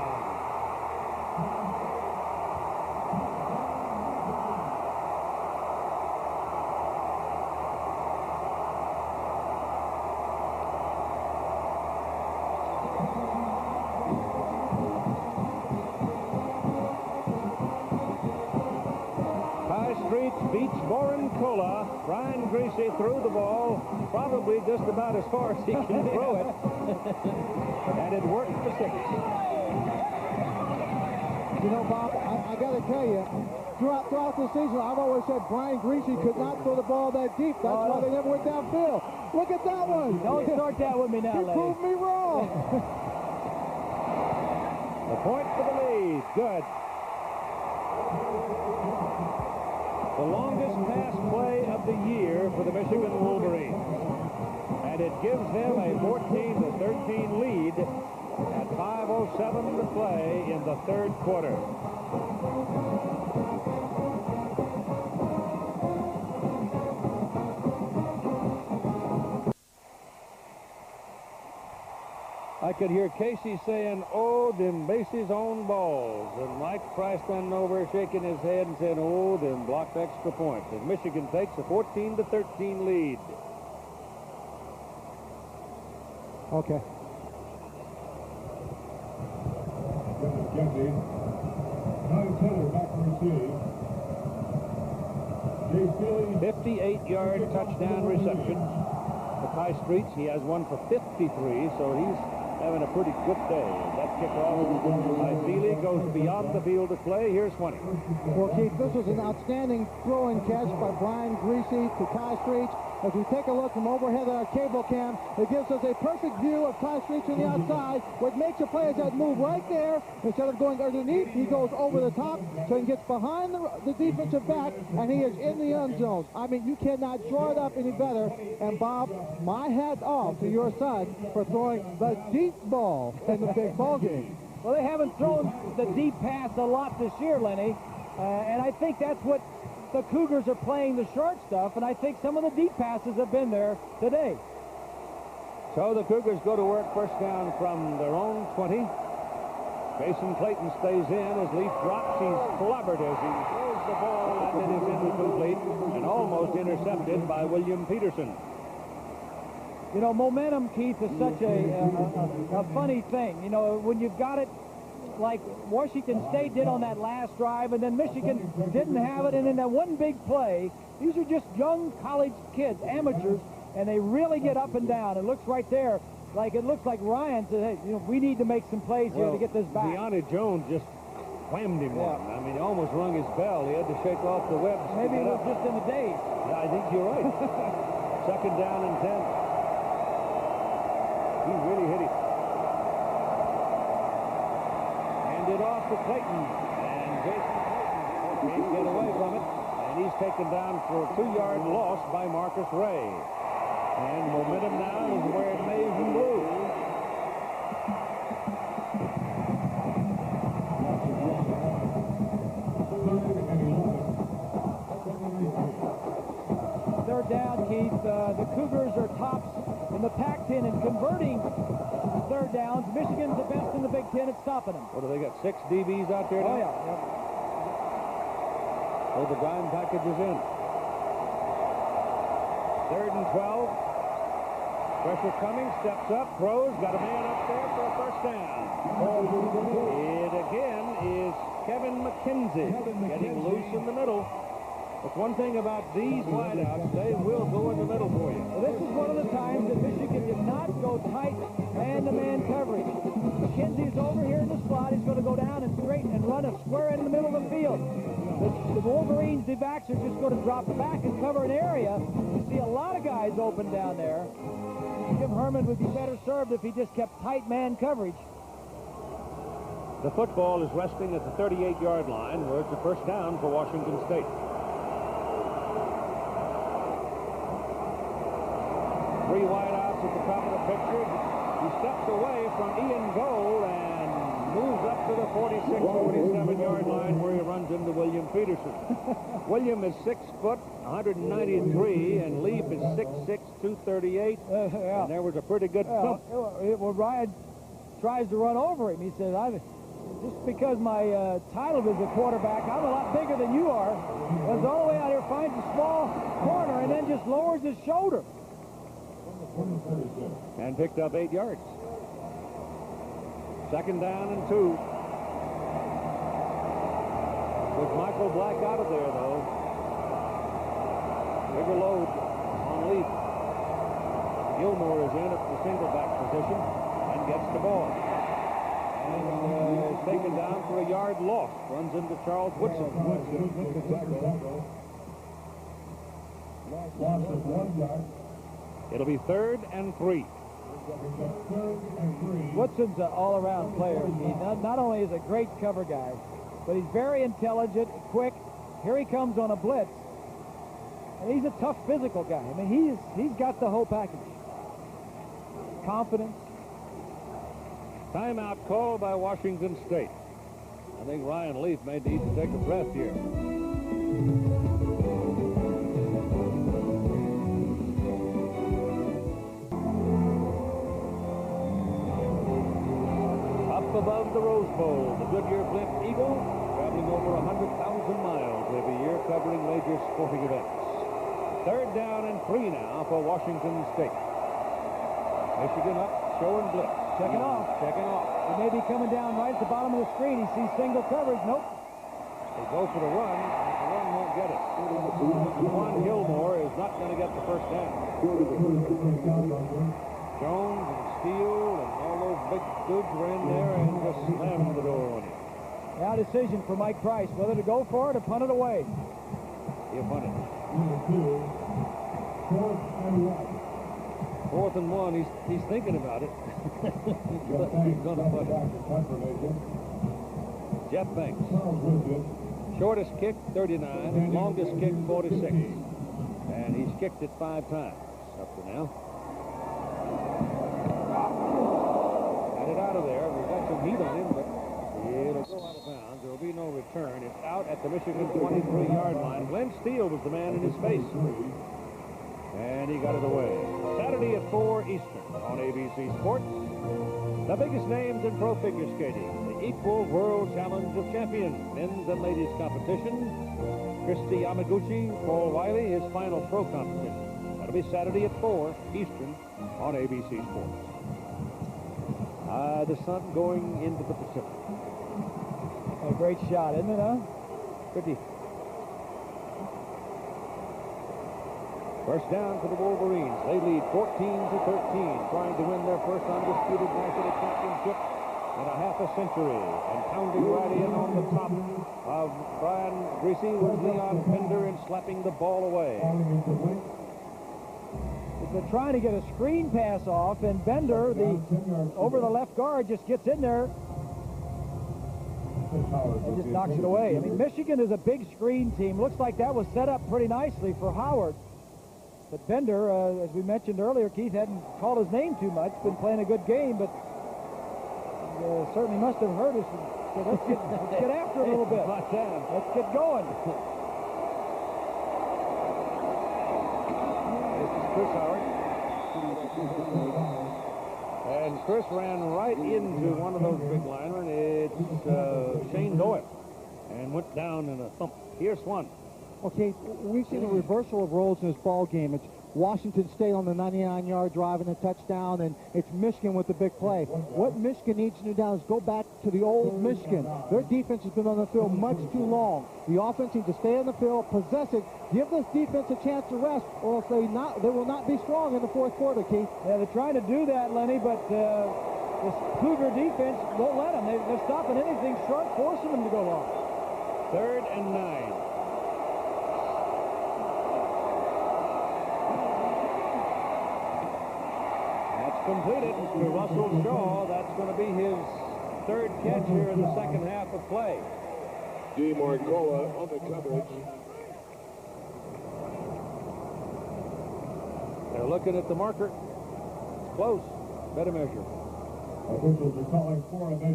Beats Borincola. Brian Griese threw the ball probably just about as far as he can throw it. And it worked for 6. You know, Bob, I got to tell you, throughout the season, I've always said Brian Griese could not throw the ball that deep. That's why they never went downfield. Look at that one. Don't start that with me now, He proved me wrong. The point for the lead. Good. The longest pass play of the year for the Michigan Wolverines. And it gives them a 14-13 lead at 5:07 to play in the third quarter. I could hear Casey saying, "Oh, them bases on balls," and Mike Price standing over shaking his head and saying, "Oh, them blocked extra points." And Michigan takes a 14-13 lead. Okay. 58-yard touchdown reception for Ty Street. He has one for 53, so he's having a pretty good day. That kickoff ideally goes beyond the field of play. Here's 20. Well, Keith, this was an outstanding throw and catch by Brian Griese to Ty Street. As we take a look from overhead at our cable cam, it gives us a perfect view of Ty Street on the outside. What makes a play is that move right there. Instead of going underneath, he goes over the top, so he gets behind the defensive back, and he is in the end zone. I mean, you cannot draw it up any better. And Bob, my hat off to your son for throwing the deep ball in the big ball game. Well, they haven't thrown the deep pass a lot this year, Lenny, and I think that's what the Cougars are playing, the short stuff, and I think some of the deep passes have been there today. So the Cougars go to work, first down from their own 20. Jason Clayton stays in as Leaf drops. He's clobbered as he throws the ball, and it is incomplete and almost intercepted by William Peterson. You know, momentum, Keith, is such a funny thing. You know, when you've got it like Washington State did on that last drive, and then Michigan didn't have it, and in that one big play, these are just young college kids, amateurs, and they really get up and down. It looks right there, it looks like Ryan said, hey, you know, we need to make some plays here to get this back. Deanna Jones just whammed him one. I mean, he almost rung his bell. He had to shake off the webs. Maybe it was just in the days. Yeah, I think you're right. Second down and 10. He really hit it. Handed off to Clayton, and Jason Clayton can't get away from it, and he's taken down for a 2-yard loss by Marcus Ray. And momentum now is where it may even move. Third down, Keith. The Cougars are tops in the Pac-10 and converting third downs. Michigan's the best in the Big Ten at stopping them. What do they got? 6 DBs out there now? Oh, yeah. Yep. So the dime package is in. Third and 12. Pressure coming, steps up, throws, got a man up there for a first down. It again is Kevin McKenzie getting loose in the middle. But one thing about these wideouts, they will go in the middle for you. Well, this is one of the times that Michigan did not go tight man-to-man coverage. McKenzie's over here in the slot. He's going to go down and straighten and run a square in the middle of the field. The Wolverines, the backs are just going to drop back and cover an area. You see a lot of guys open down there. Jim Herman would be better served if he just kept tight man coverage. The football is resting at the 38-yard line, where it's a first down for Washington State. 3 wideouts at the top of the picture. He steps away from Ian Gold and moves up to the 46, 47-yard line where he runs into William Peterson. William is 6 foot, 193, and Leaf is 6'6", 238. Yeah. And there was a pretty good thump. Well, Ryan tries to run over him. He says, just because my title is a quarterback, I'm a lot bigger than you are. Goes all the way out here, finds a small corner, and then just lowers his shoulder. And picked up 8 yards. Second down and 2. With Michael Black out of there, though. Bigger load on Leaf. Gilmore is in at the single back position and gets the ball. And is taken down for a yard loss. Runs into Charles Woodson. It'll be 3rd and 3. Woodson's an all-around player. Not only is a great cover guy, but he's very intelligent, quick. Here he comes on a blitz. And he's a tough physical guy. I mean, he's got the whole package. Confidence. Timeout called by Washington State. I think Ryan Leaf may need to take a breath here. Above the Rose Bowl, the Goodyear Blimp Eagle, traveling over 100,000 miles every year, covering major sporting events. Third down and 3 now for Washington State. Michigan up, showing blitz. Checking off. He may be coming down right at the bottom of the screen. He sees single coverage. Nope. They go for the run. The run won't get it. Juwan Gilmore is not going to get the first down. Jones and Steele and all those big dudes were in there and just slammed the door on him. Now decision for Mike Price, whether to go for it or punt it away. He'll punt it. 4th and 1. He's thinking about it. He's going to put it. Jeff Banks. Shortest kick, 39. Longest kick, 46. And he's kicked it 5 times up to now. Got it out of there. We've got some heat on him, but it'll go out of bounds. There will be no return. It's out at the Michigan 23-yard line. Glenn Steele was the man in his face. And he got it away. Saturday at 4 Eastern on ABC Sports. The biggest names in pro figure skating. The Equal World Challenge of Champions. Men's and ladies competition. Christy Yamaguchi, Paul Wiley, his final pro competition. That'll be Saturday at 4 Eastern on ABC Sports. The sun going into the Pacific. A great shot, isn't it, huh? Pretty. First down for the Wolverines. They lead 14-13, trying to win their first undisputed national championship in a half a century. And pounding right in on the top of Brian Griese was Leon Bender and slapping the ball away. They're trying to get a screen pass off, and Bender, over the left guard, just gets in there and just knocks it away. I mean, Michigan is a big screen team. Looks like that was set up pretty nicely for Howard. But Bender, as we mentioned earlier, Keith hadn't called his name too much, been playing a good game, but certainly must have hurt us. So let's get after it a little bit. Let's get going. This is Chris Howard. And Chris ran right into one of those big linemen. It's Shane Doyle. And went down in a thump. Here's one. Okay, we've seen a reversal of roles in this ball game. It's Washington State on the 99-yard drive and a touchdown, and it's Michigan with the big play. What Michigan needs to do now is go back to the old Michigan. Their defense has been on the field much too long. The offense needs to stay on the field, possess it, give this defense a chance to rest, or else they will not be strong in the fourth quarter, Keith. Yeah, they're trying to do that, Lenny, but this Cougar defense won't let them. They're stopping anything short, forcing them to go long. 3rd and 9. Completed to Russell Shaw. That's going to be his 3rd catch here in the second half of play. DeMarcola on the coverage. They're looking at the marker. It's close. Better measure.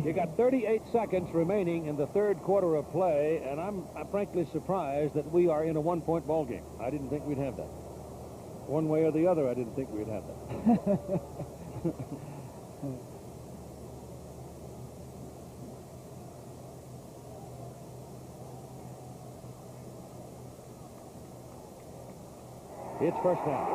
You got 38 seconds remaining in the 3rd quarter of play, and I'm frankly surprised that we are in a 1-point ball game. I didn't think we'd have that. One way or the other, I didn't think we'd have that. It's first down.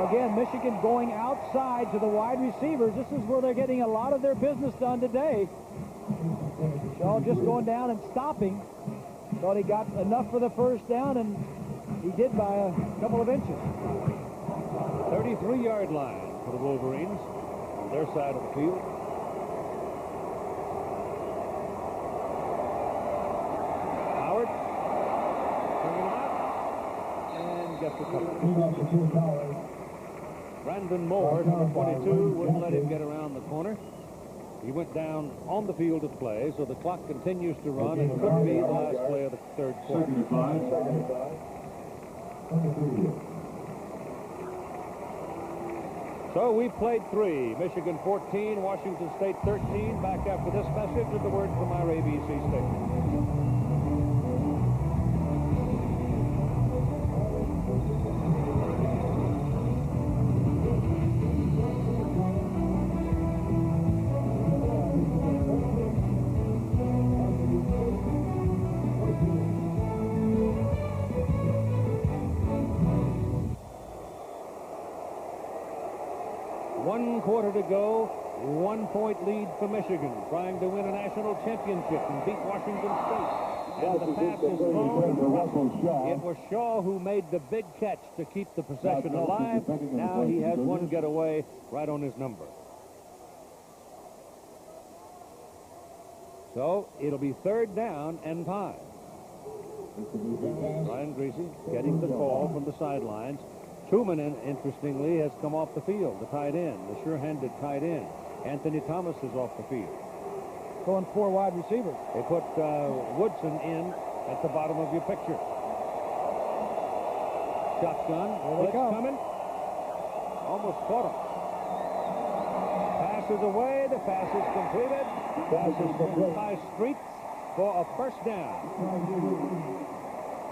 Again, Michigan going outside to the wide receivers. This is where they're getting a lot of their business done today. Shaw just going down and stopping. Thought he got enough for the first down, and he did by a couple of inches. 33-yard line for the Wolverines on their side of the field. Howard bringing him out and gets the cover. Brandon Moore, number 22, wouldn't let him get around the corner. He went down on the field of play, so the clock continues to run and could be the last play of the 3rd quarter. So we've played 3. Michigan 14, Washington State 13. Back after this message with the word from our ABC station. Quarter to go, 1-point lead for Michigan, trying to win a national championship and beat Washington State. And the pass is thrown. It was Shaw who made the big catch to keep the possession alive. Now he has one getaway right on his number. So it'll be 3rd down and 5. Brian Griese getting the call from the sidelines. Truman, interestingly, has come off the field, the tight end, the sure-handed tight end. Anthony Thomas is off the field. Going 4 wide receivers. They put Woodson in at the bottom of your picture. Shotgun. Blitz coming. Almost caught him. Passes away. The pass is completed. Passes from high streets for a 1st down.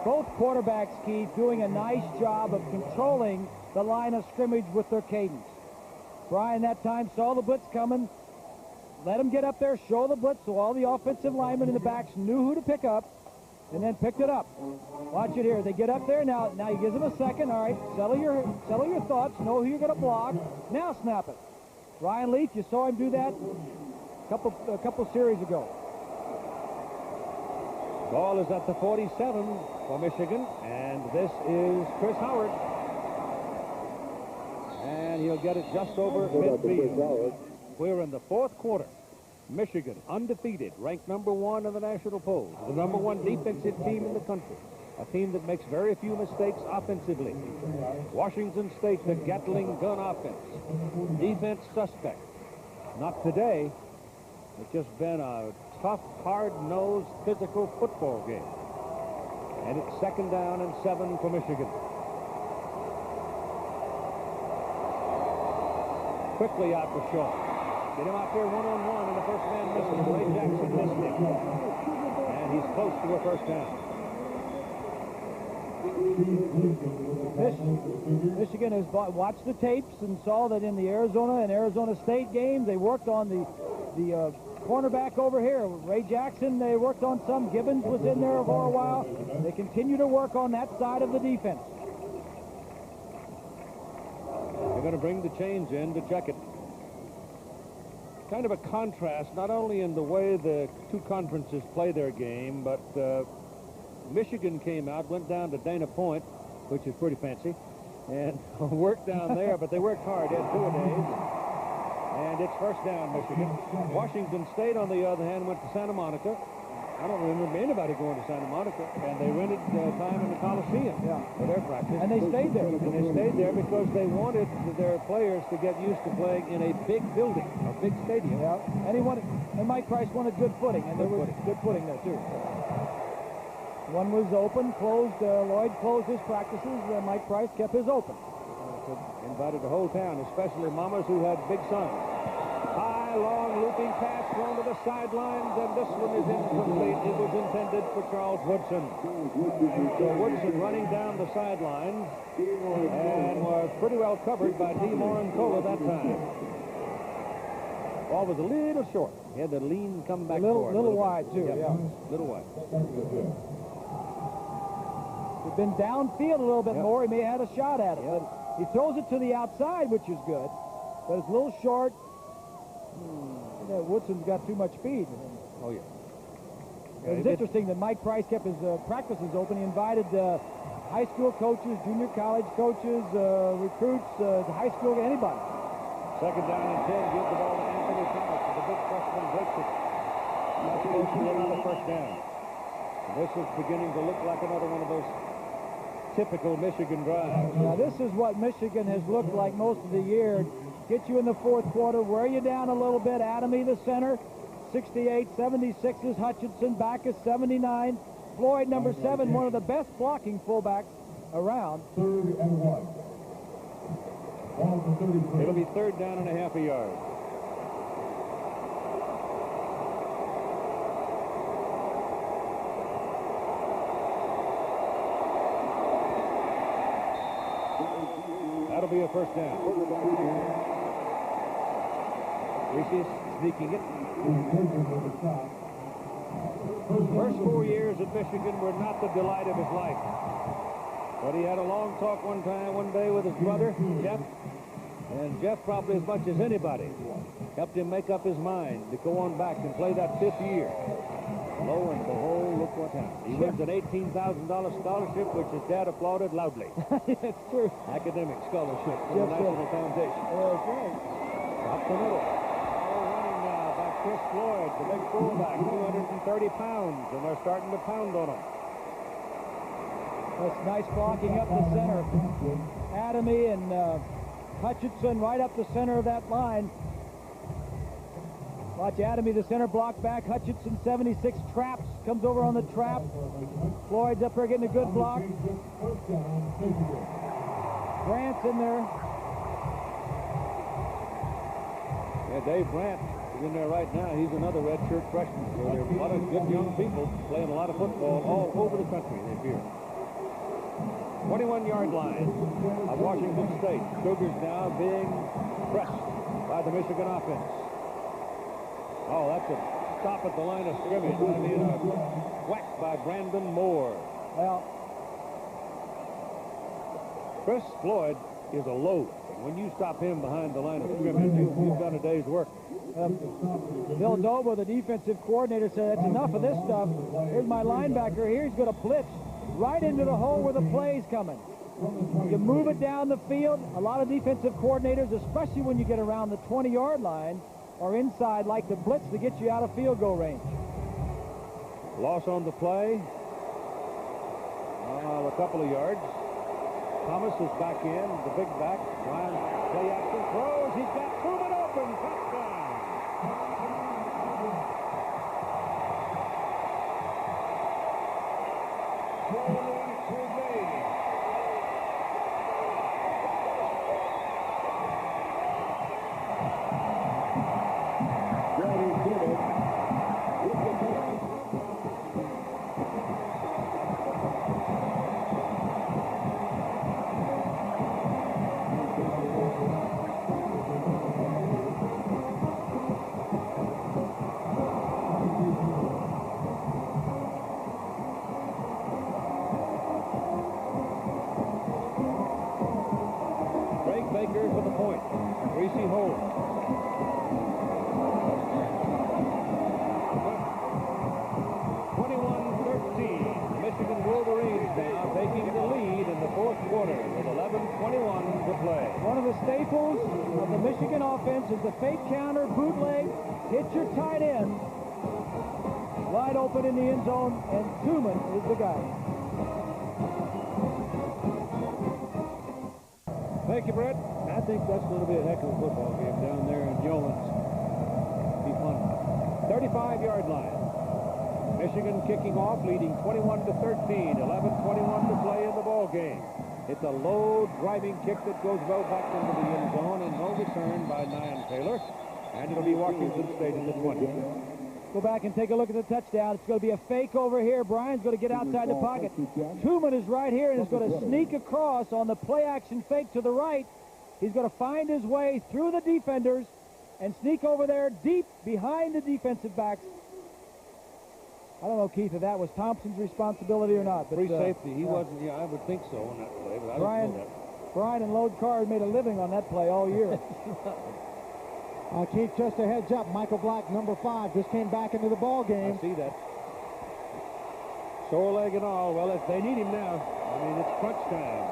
Both quarterbacks, Keith, doing a nice job of controlling the line of scrimmage with their cadence. Brian that time saw the blitz coming, let him get up there, show the blitz so all the offensive linemen in the backs knew who to pick up, and then picked it up. Watch it here. They get up there. Now he gives them a second. All right, settle your thoughts. Know who you're going to block. Now snap it. Ryan Leaf, you saw him do that a couple series ago. Ball is at the 47 for Michigan, and this is Chris Howard. And he'll get it just over midfield. We're in the 4th quarter. Michigan, undefeated, ranked #1 in the national polls, the #1 defensive team in the country, a team that makes very few mistakes offensively. Washington State, the Gatling gun offense. Defense suspect. Not today. It's just been a tough, hard-nosed, physical football game. And it's 2nd down and 7 for Michigan. Quickly out to Shaw. Get him out there one-on-one, and the first man misses. Ray Jackson missed him. And he's close to a 1st down. Michigan has watched the tapes and saw that in the Arizona and Arizona State games, they worked on the cornerback over here. Ray Jackson, they worked on some. Gibbons was in there for a while. They continue to work on that side of the defense. They're going to bring the chains in to check it. Kind of a contrast, not only in the way the two conferences play their game, but Michigan came out, went down to Dana Point, which is pretty fancy, and worked down there, but they worked hard. They had 2-a-days. And it's 1st down, Michigan. Washington State, on the other hand, went to Santa Monica. I don't remember anybody going to Santa Monica, and they rented time in the Coliseum for their practice. And they stayed there. And they stayed there because they wanted their players to get used to playing in a big building, a big stadium. Yeah, and Mike Price wanted good footing, and there was good footing there, too. One was open, closed. Lloyd closed his practices. Mike Price kept his open. Invited the whole town, especially mamas who had big sons. High, long, looping pass thrown to the sidelines, and this one is incomplete. It was intended for Charles Woodson. So Woodson running down the sidelines and was pretty well covered by D. Morancola that time. Ball was a little short. He had to lean, come back forward. A little wide, too, yeah. Little wide. He'd been downfield a little bit more. He may have had a shot at it. But he throws it to the outside, which is good. But it's a little short. Woodson's got too much speed. Oh, yeah. It was interesting that Mike Price kept his practices open. He invited high school coaches, junior college coaches, recruits, high school, anybody. 2nd down and 10. Give the ball to Anthony Thomas. The big freshman breaks it. That's close to another 1st down. And this is beginning to look like another one of those typical Michigan drives. Now, this is what Michigan has looked like most of the year. Get you in the 4th quarter, wear you down a little bit. Adamy, the center, 68, 76 is Hutchinson, back is 79. Floyd, number 7, one of the best blocking fullbacks around. 3rd and 1. It'll be 3rd down and a half a yard. That'll be a 1st down. Griese sneaking it. First 4 years at Michigan were not the delight of his life. But he had a long talk one day with his brother, Jeff. And Jeff, probably as much as anybody, helped him make up his mind to go on back and play that 5th year. Lo and behold, look what happened. He wins an $18,000 scholarship, which his dad applauded loudly. It's true. Academic scholarship from the National Foundation. That's right. Up the middle. Running now back Chris Floyd, the big fullback, 230 pounds, and they're starting to pound on him. That's nice blocking up the center. Adamy and Hutchinson right up the center of that line. Watch Adamy, the center, block back. Hutchinson, 76, traps, comes over on the trap. Floyd's up there getting a good block. Brandt's in there. Yeah, Dave Brandt is in there right now. He's another redshirt freshman. So there are a lot of good young people playing a lot of football all over the country this year. 21-yard line of Washington State. Cougars now being pressed by the Michigan offense. Oh, that's a stop at the line of scrimmage. I mean, a whack by Brandon Moore. Well, Chris Floyd is a load. When you stop him behind the line of scrimmage, you've done a day's work. Bill Doba, the defensive coordinator, said, that's enough of this stuff. Here's my linebacker here. He's going to blitz right into the hole where the play's coming. You move it down the field. A lot of defensive coordinators, especially when you get around the 20-yard line or inside, like the blitz to get you out of field goal range. Loss on the play. A couple of yards. Thomas is back in, the big back. Ryan play action throws. He's got Truman open. Touchdown. Is the fake counter, bootleg, hit your tight end, wide open in the end zone, and Truman is the guy. Thank you, Brett. I think that's going to be a heck of a football game down there in Newlands. Be fun. 35-yard line. Michigan kicking off, leading 21-13. 11:21 to play in the ball game. It's a low driving kick that goes well back into the end zone, and no return by Nian Taylor. And it'll be Washington State in the 20. Go back and take a look at the touchdown. It's going to be a fake over here. Brian's going to get outside the pocket. Truman is right here and is going to sneak across on the play-action fake to the right. He's going to find his way through the defenders and sneak over there deep behind the defensive backs. I don't know, Keith, if that was Thompson's responsibility or not. But free safety. He wasn't. Yeah, I would think so on that play, but I don't know that. Brian and Lode Carr made a living on that play all year. Keith, just a heads up, Michael Black, number 5, just came back into the ball game. I see that. Sore leg and all. Well, if they need him now. I mean, it's crunch time.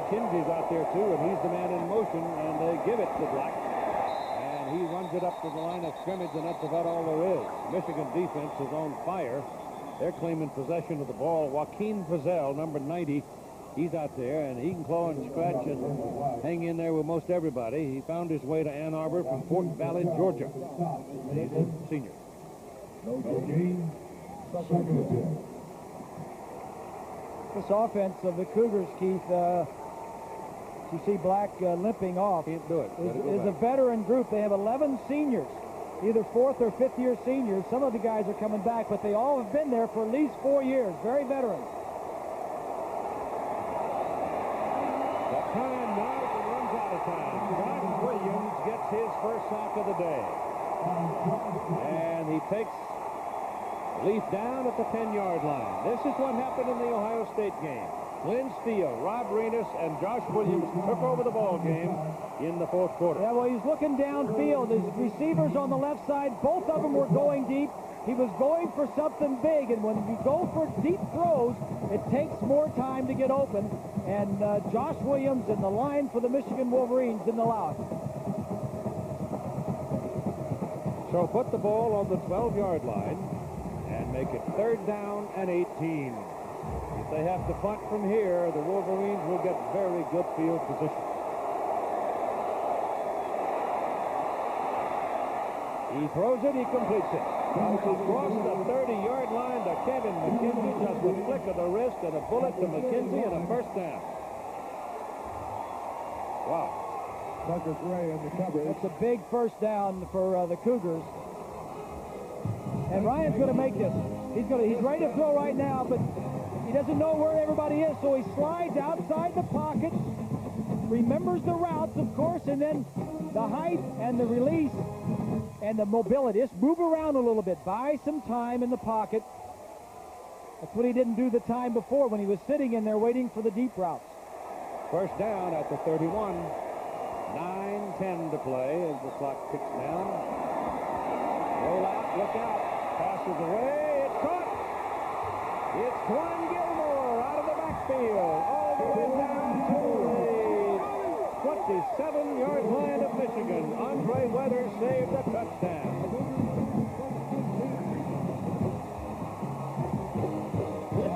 McKenzie's out there, too, and he's the man in motion, and they give it to Black. And he runs it up to the line of scrimmage, and that's about all there is. Michigan defense is on fire. They're claiming possession of the ball. Joaquin Frizzell, number 90, he's out there, and he can claw and scratch and hang in there with most everybody. He found his way to Ann Arbor from Fort Valley, Georgia. He's a senior. This offense of the Cougars, Keith, you see Black limping off. Can't do it. Is a veteran group. They have 11 seniors, either 4th or 5th year seniors. Some of the guys are coming back, but they all have been there for at least 4 years. Very veteran. Time now, it runs out of time. Josh Williams gets his first sack of the day. And he takes Leaf down at the 10-yard line. This is what happened in the Ohio State game. Glenn Steele, Rob Renus, and Josh Williams took over the ball game in the 4th quarter. Yeah, well, he's looking downfield. His receivers on the left side, both of them were going deep. He was going for something big, and when you go for deep throws, it takes more time to get open. And Josh Williams and the line for the Michigan Wolverines didn't allow it. So put the ball on the 12-yard line and make it 3rd down and 18. If they have to punt from here, the Wolverines will get very good field position. He throws it, he completes it. Bounces across the 30-yard line to Kevin McKenzie, just a flick of the wrist and a bullet to McKenzie and a 1st down. Wow. Tucker Gray in the coverage. That's a big 1st down for the Cougars. And Ryan's going to make this. He's ready to throw right now, but he doesn't know where everybody is, so he slides outside the pocket, remembers the routes, of course, and then the height and the release and the mobility. Just move around a little bit. Buy some time in the pocket. That's what he didn't do the time before when he was sitting in there waiting for the deep routes. 1st down at the 31. 9:10 to play as the clock ticks down. Roll out, look out. Passes away. It's caught. It's Juan Gilmore out of the backfield. All the way down to the 27-yard line of Michigan. Andre Weathers saved a touchdown.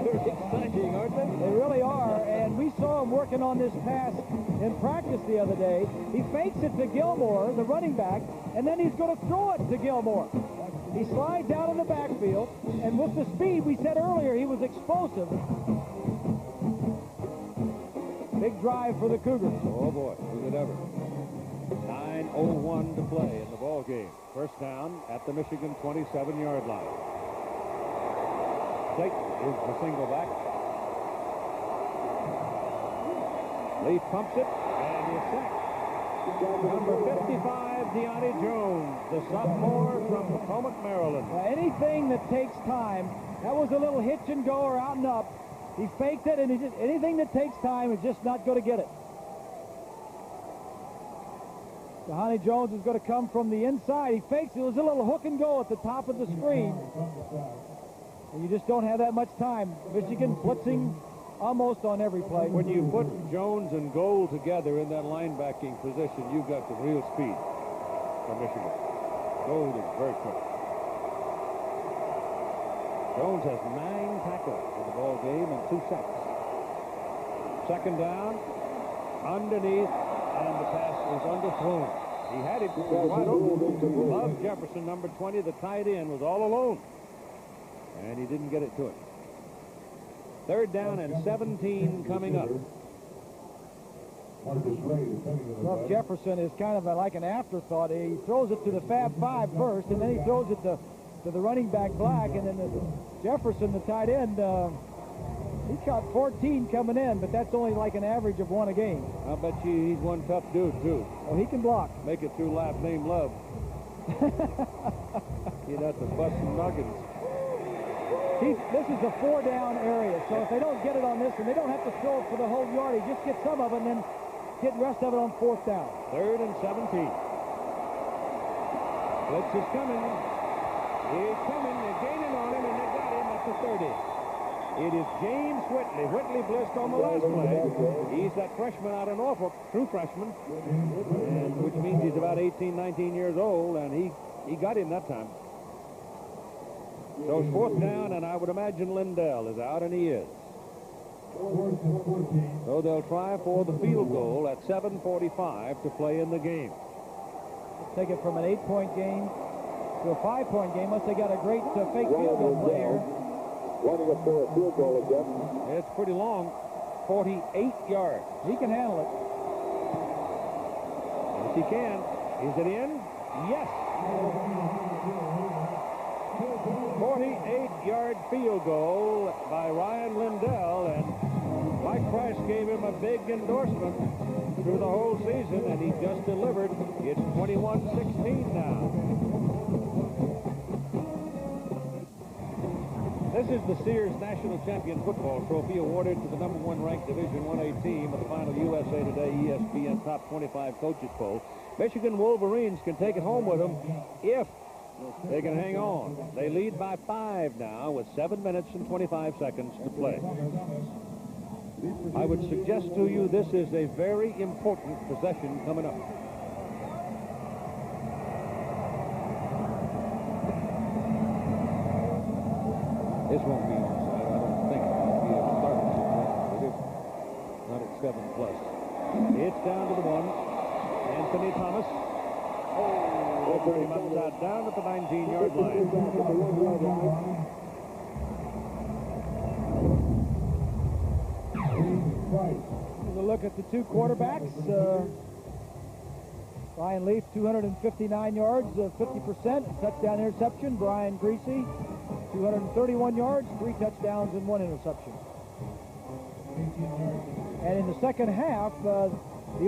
They're exciting, aren't they? They really are, and we saw him working on this pass in practice the other day. He fakes it to Gilmore, the running back, and then he's going to throw it to Gilmore. He slides out of the backfield, and with the speed we said earlier, he was explosive. Big drive for the Cougars. Oh, boy, who'd it ever? 9:01 to play in the ball game. 1st down at the Michigan 27-yard line. Clayton is the single back. Lee pumps it, and he's sacked. Number 55, Deonte Jones, the sophomore from Potomac, Maryland. Anything that takes time, that was a little hitch and go or out and up. He faked it, and anything that takes time is just not going to get it. Deonte Jones is going to come from the inside. He fakes it. It was a little hook and go at the top of the screen. And you just don't have that much time. Michigan blitzing almost on every play. When you put Jones and Gold together in that linebacking position, you've got some real speed for Michigan. Gold is very quick. Jones has 9 tackles in the ball game and 2 sacks. 2nd down, underneath, and the pass is underthrown. He had it wide open. Love Jefferson, number 20, the tight end, was all alone. And he didn't get it to him. 3rd down and 17 coming up. Love Jefferson is kind of like an afterthought. He throws it to the Fab Five first, and then he throws it to the running back Black, and then Jefferson, the tight end, he's got 14 coming in, but that's only like an average of 1 a game. I'll bet you he's one tough dude, too. Oh, he can block. Make it through last name Love. He'd have to bust some nuggets. This is a 4-down area, so if they don't get it on this, and they don't have to throw it for the whole yardage, just get some of it and then get the rest of it on 4th down. 3rd and 17. Blitz is coming. He's coming. They're gaining on him, and they got him at the 30. It is James Whitley. Whitley blitzed on the last play. He's that freshman out of Norfolk, true freshman, and which means he's about 18, 19 years old, and he got him that time. So it's 4th down, and I would imagine Lindell is out, and he is. So they'll try for the field goal at 7:45 to play in the game. Take it from an 8-point game to a 5-point game, unless they got a great fake field goal player. Running it for a field goal again. It's pretty long, 48 yards. He can handle it. Yes, he can. Is it in? Yes. 48-yard field goal by Ryan Lindell, and Mike Price gave him a big endorsement through the whole season, and he just delivered. It's 21-16 now. This is the Sears National Champion Football Trophy awarded to the number 1 ranked Division 1A team of the final USA Today ESPN Top 25 Coaches Poll. Michigan Wolverines can take it home with them if they can hang on. They lead by 5 now with 7 minutes and 25 seconds to play. I would suggest to you this is a very important possession coming up. This won't be inside, I don't think. It'll be a starting situation. Not at 7+. It's down to the 1. Anthony Thomas. Oh, pretty much down at the 19-yard line. A look at the two quarterbacks. Ryan Leaf, 259 yards, 50%. Touchdown interception. Brian Griese, 231 yards, 3 touchdowns and 1 interception. And in the second half, the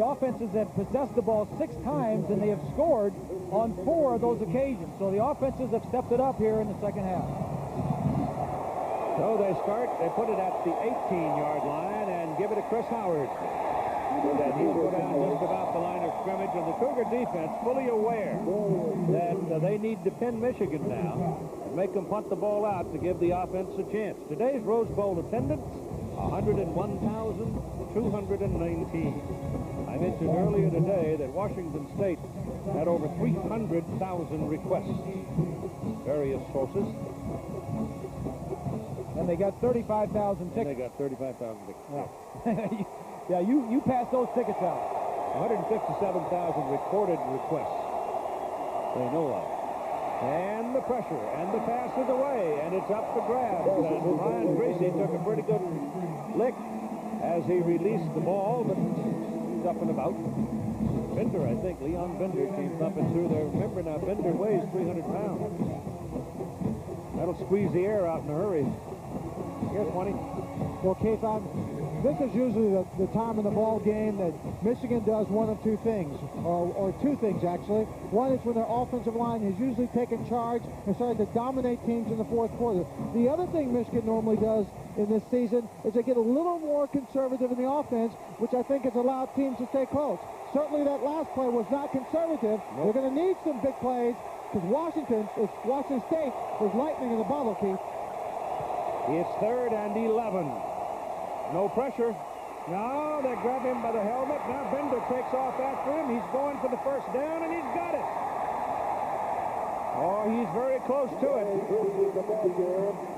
offenses have possessed the ball 6 times, and they have scored on 4 of those occasions. So the offenses have stepped it up here in the second half. So they put it at the 18-yard line and give it to Chris Howard. And he'll go down just about the line of scrimmage, and the Cougar defense fully aware that they need to pin Michigan now and make them punt the ball out to give the offense a chance. Today's Rose Bowl attendance, 101,219. I mentioned earlier today that Washington State had over 300,000 requests. Various sources. And they got 35,000 tickets. They got 35,000 tickets. Wow. Yeah, you passed those tickets out. 157,000 recorded requests. They know of. And the pressure, and the pass is away, and it's up for grabs. And Brian Griese took a pretty good lick as he released the ball, but he's up and about. Bender, I think, Leon Bender came up and through there. Remember now, Bender weighs 300 pounds. That'll squeeze the air out in a hurry. Here's 20. Well, Keith, this is usually the time in the ball game that Michigan does one of 2 things, or 2 things, actually. One is when their offensive line has usually taken charge and started to dominate teams in the 4th quarter. The other thing Michigan normally does in this season is they get a little more conservative in the offense, which I think has allowed teams to stay close. Certainly that last play was not conservative. Nope. They're going to need some big plays because Washington State was lightning in the bottle, Keith. It's 3rd and 11. No pressure. No, they grab him by the helmet. Now Bender takes off after him. He's going for the first down, and he's got it. Oh, he's very close to it.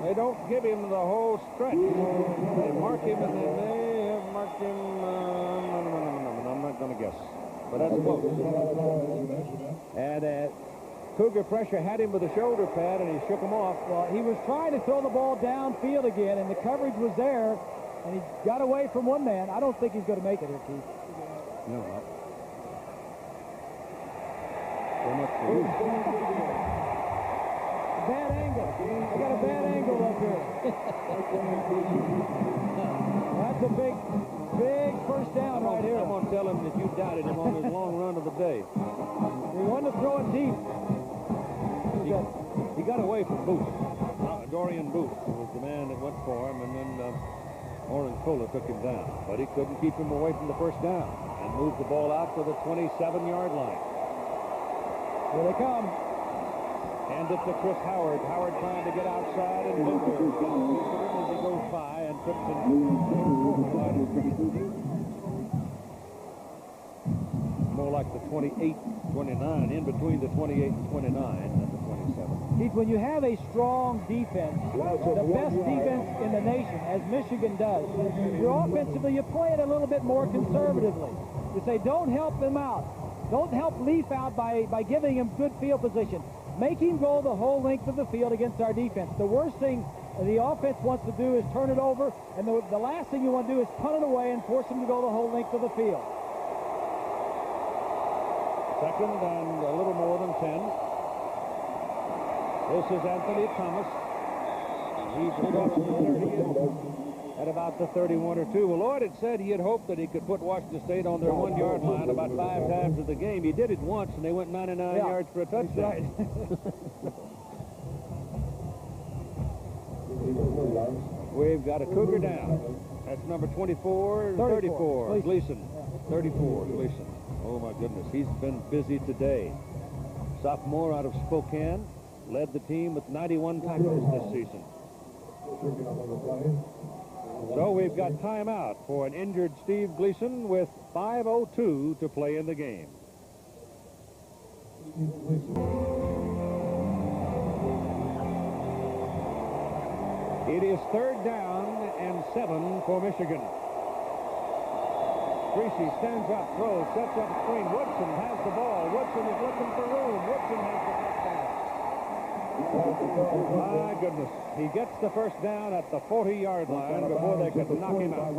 They don't give him the whole stretch. They mark him, and they may have marked him. I'm not going to guess. But that's close. And Cougar pressure had him with a shoulder pad, and he shook him off. Well, he was trying to throw the ball downfield again, and the coverage was there. And he got away from one man. I don't think he's going to make it here, Keith. No. So much for you. Bad angle. I got a bad angle up here. That's a big first down right here. I'm going to tell him that you doubted him on his long run of the day. He wanted to throw it deep. He got away from Booth. Dorian Booth was the man that went for him, and then Oren Fuller took him down, but he couldn't keep him away from the first down and moved the ball out to the 27-yard line. Here they come. And it's to Chris Howard. Howard trying to get outside, and Bender as he goes by and trips into more like the 28-29, in between the 28 and 29 and the 27. Keith, when you have a strong defense, the best defense in the nation, as Michigan does, you're offensively, you play it a little bit more conservatively. You say, don't help him out. Don't help Leaf out by giving him good field position. Make him go the whole length of the field against our defense. The worst thing the offense wants to do is turn it over, and the last thing you want to do is punt it away and force him to go the whole length of the field. Second and a little more than 10. This is Anthony Thomas. He's across the 30 at about the 31 or 2. Well, Lloyd had said he had hoped that he could put Washington State on their 1-yard line about 5 times of the game. He did it once, and they went 99 yards for a touchdown. Right. We've got a Cougar down. That's number 34, 34, Gleason. 34, Gleason. Oh, my goodness. He's been busy today. Sophomore out of Spokane. Led the team with 91 tackles this season. So we've got timeout for an injured Steve Gleason with 5:02 to play in the game. It is 3rd down and 7 for Michigan. Griese stands up, throws, sets up a screen. Woodson has the ball. Woodson is looking for room. Woodson has the first down. My goodness. He gets the first down at the 40-yard line before they could knock him out.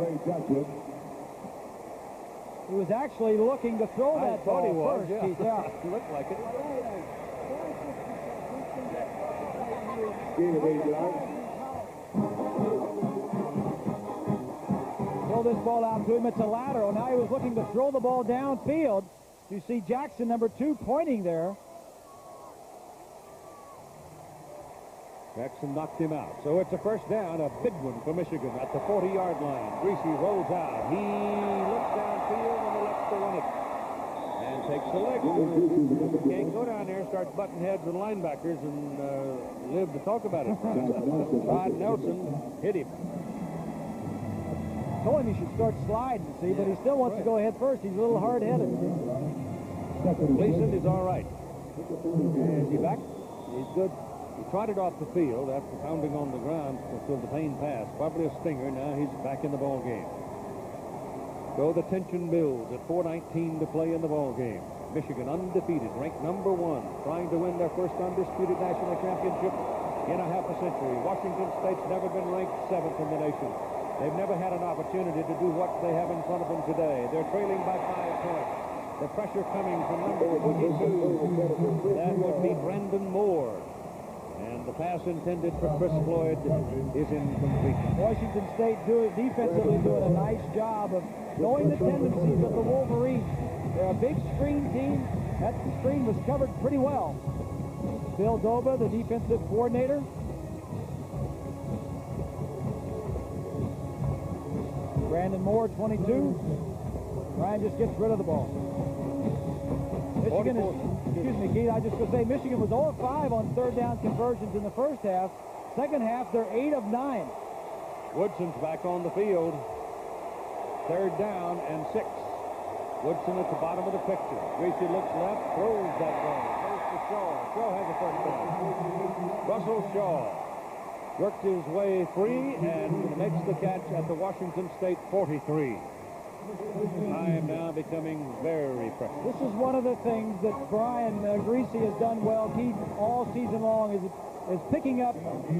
He was actually looking to throw that ball first. Yeah. He looked like it. Throw this ball out to him. It's a lateral. Now he was looking to throw the ball downfield. You see Jackson, number 2, pointing there. Jackson knocked him out. So it's a first down, a big one for Michigan at the 40-yard line. Griese rolls out. He looks downfield and elects to run it. And takes the leg. Can't go down there and start butting heads with linebackers and live to talk about it. Rod Nelson hit him. Told him he should start sliding, see, but he still wants to go ahead first. He's a little hard-headed. Gleason is all right. Is he back? He's good. He trotted off the field after pounding on the ground until the pain passed. Probably a stinger. Now he's back in the ball game. So the tension builds at 4:19 to play in the ball game. Michigan undefeated, ranked number 1, trying to win their first undisputed national championship in a half a century. Washington State's never been ranked 7th in the nation. They've never had an opportunity to do what they have in front of them today. They're trailing by 5 points. The pressure coming from number 22. That would be Brandon Moore. And the pass intended for Chris Floyd is incomplete. Washington State defensively doing a nice job of knowing the tendencies of the Wolverines. They're a big screen team. That screen was covered pretty well. Bill Doba, the defensive coordinator. Brandon Moore, 22. Ryan just gets rid of the ball. Michigan is, excuse me, Keith, I just going to say Michigan was 0 of 5 on 3rd down conversions in the first half. Second half, they're 8 of 9. Woodson's back on the field. 3rd down and 6. Woodson at the bottom of the picture. Griese looks left, throws that way. Goes to Shaw. Shaw has a first down. Russell Shaw worked his way free and makes the catch at the Washington State 43. I am now becoming very pressed. This is one of the things that Brian Griese has done well, Keith, all season long, is picking up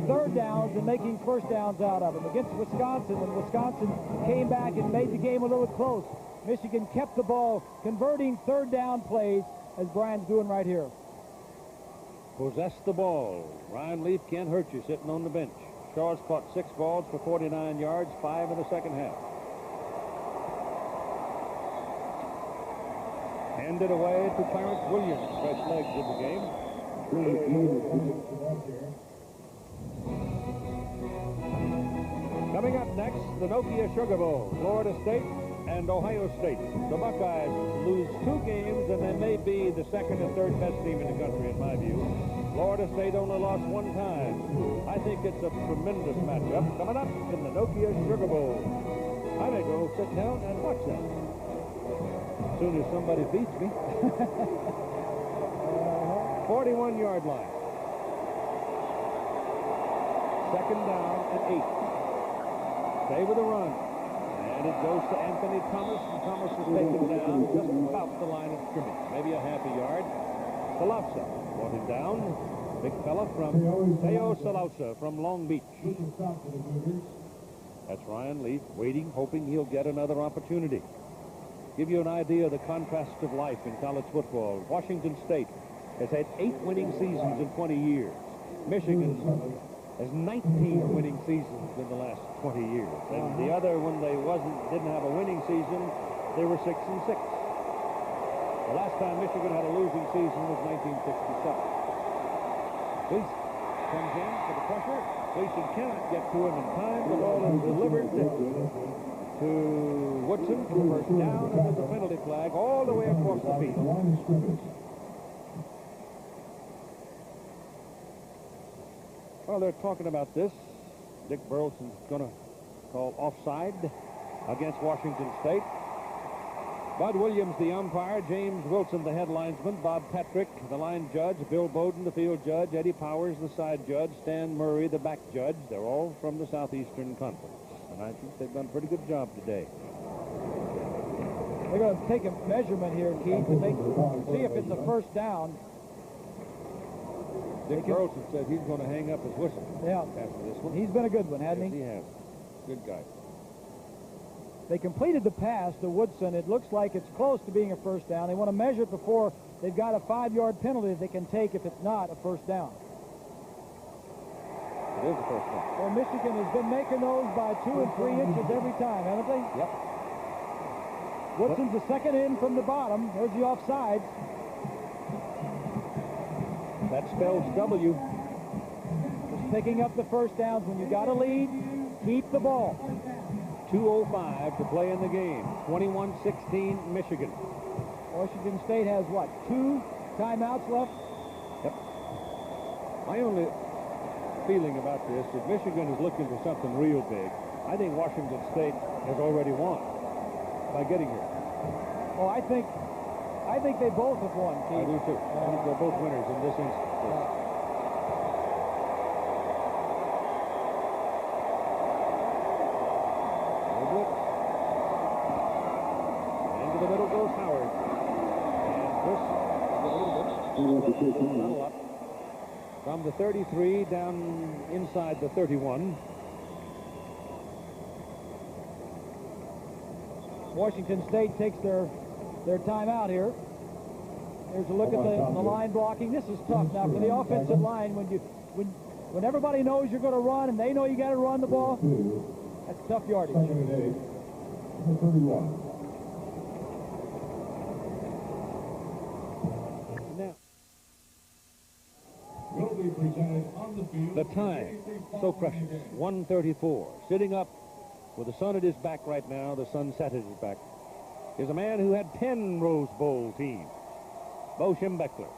3rd downs and making first downs out of them. Against Wisconsin, when Wisconsin came back and made the game a little close, Michigan kept the ball, converting 3rd down plays, as Brian's doing right here. Possess the ball. Ryan Leaf can't hurt you sitting on the bench. Shaw's caught 6 balls for 49 yards, 5 in the second half. Handed away to Clarence Williams, fresh legs in the game. Coming up next, the Nokia Sugar Bowl, Florida State and Ohio State. The Buckeyes lose 2 games, and they may be the 2nd and 3rd best team in the country, in my view. Florida State only lost 1 time. I think it's a tremendous matchup coming up in the Nokia Sugar Bowl. I may go sit down and watch that. As soon as somebody beats me. 41-yard line. 2nd down and 8. Stay with the run. And it goes to Anthony Thomas, and Thomas is taken down just about the line of scrimmage. Maybe a half a yard. Salausa brought him down. Big fella from Teo Salausa from Long Beach. That's Ryan Leaf waiting, hoping he'll get another opportunity. Give you an idea of the contrast of life in college football. Washington State has had 8 winning seasons in 20 years. Michigan has 19 winning seasons in the last 20 years. And the other, when they didn't have a winning season, they were 6-6. The last time Michigan had a losing season was 1967. Gleason comes in for the pressure. Gleason cannot get to him in time. The ball is delivered to Woodson for first down, and there's a penalty flag all the way across the field. Well, they're talking about this. Dick Burleson's going to call offside against Washington State. Bud Williams, the umpire. James Wilson, the head linesman. Bob Patrick, the line judge. Bill Bowden, the field judge. Eddie Powers, the side judge. Stan Murray, the back judge. They're all from the Southeastern Conference. And I think they've done a pretty good job today. They're going to take a measurement here, Keith, to see if it's a first down. Dick Carlson says he's going to hang up his whistle after this one. He's been a good one, hasn't he? Yes, he has. Good guy. They completed the pass to Woodson. It looks like it's close to being a first down. They want to measure it before they've got a 5-yard penalty they can take if it's not a first down. It is a first down. Well, Michigan has been making those by 2 and 3 inches every time, haven't they? Yep. Woodson's the second in from the bottom. There's the offsides. That spells W. Just picking up the first downs. When you got a lead, keep the ball. 2:05 to play in the game. 21-16 Michigan. Washington State has, what, 2 timeouts left? Yep. My only feeling about this, if Michigan is looking for something real big, I think Washington State has already won by getting here. Oh, I think they both have won, Keith. I do too. I think they're both winners in this instance. Into the middle goes Howard. And Chris from the 33 down inside the 31. Washington State takes their timeout here. There's a look at the line blocking. This is tough now for the offensive line. When everybody knows you're going to run and they know you got to run the ball, that's tough yardage. Now, the time, so precious, 1:34. Sitting up with the sun at his back right now, the sunset at his back, is a man who had 10 Rose Bowl teams. Bo Schembechler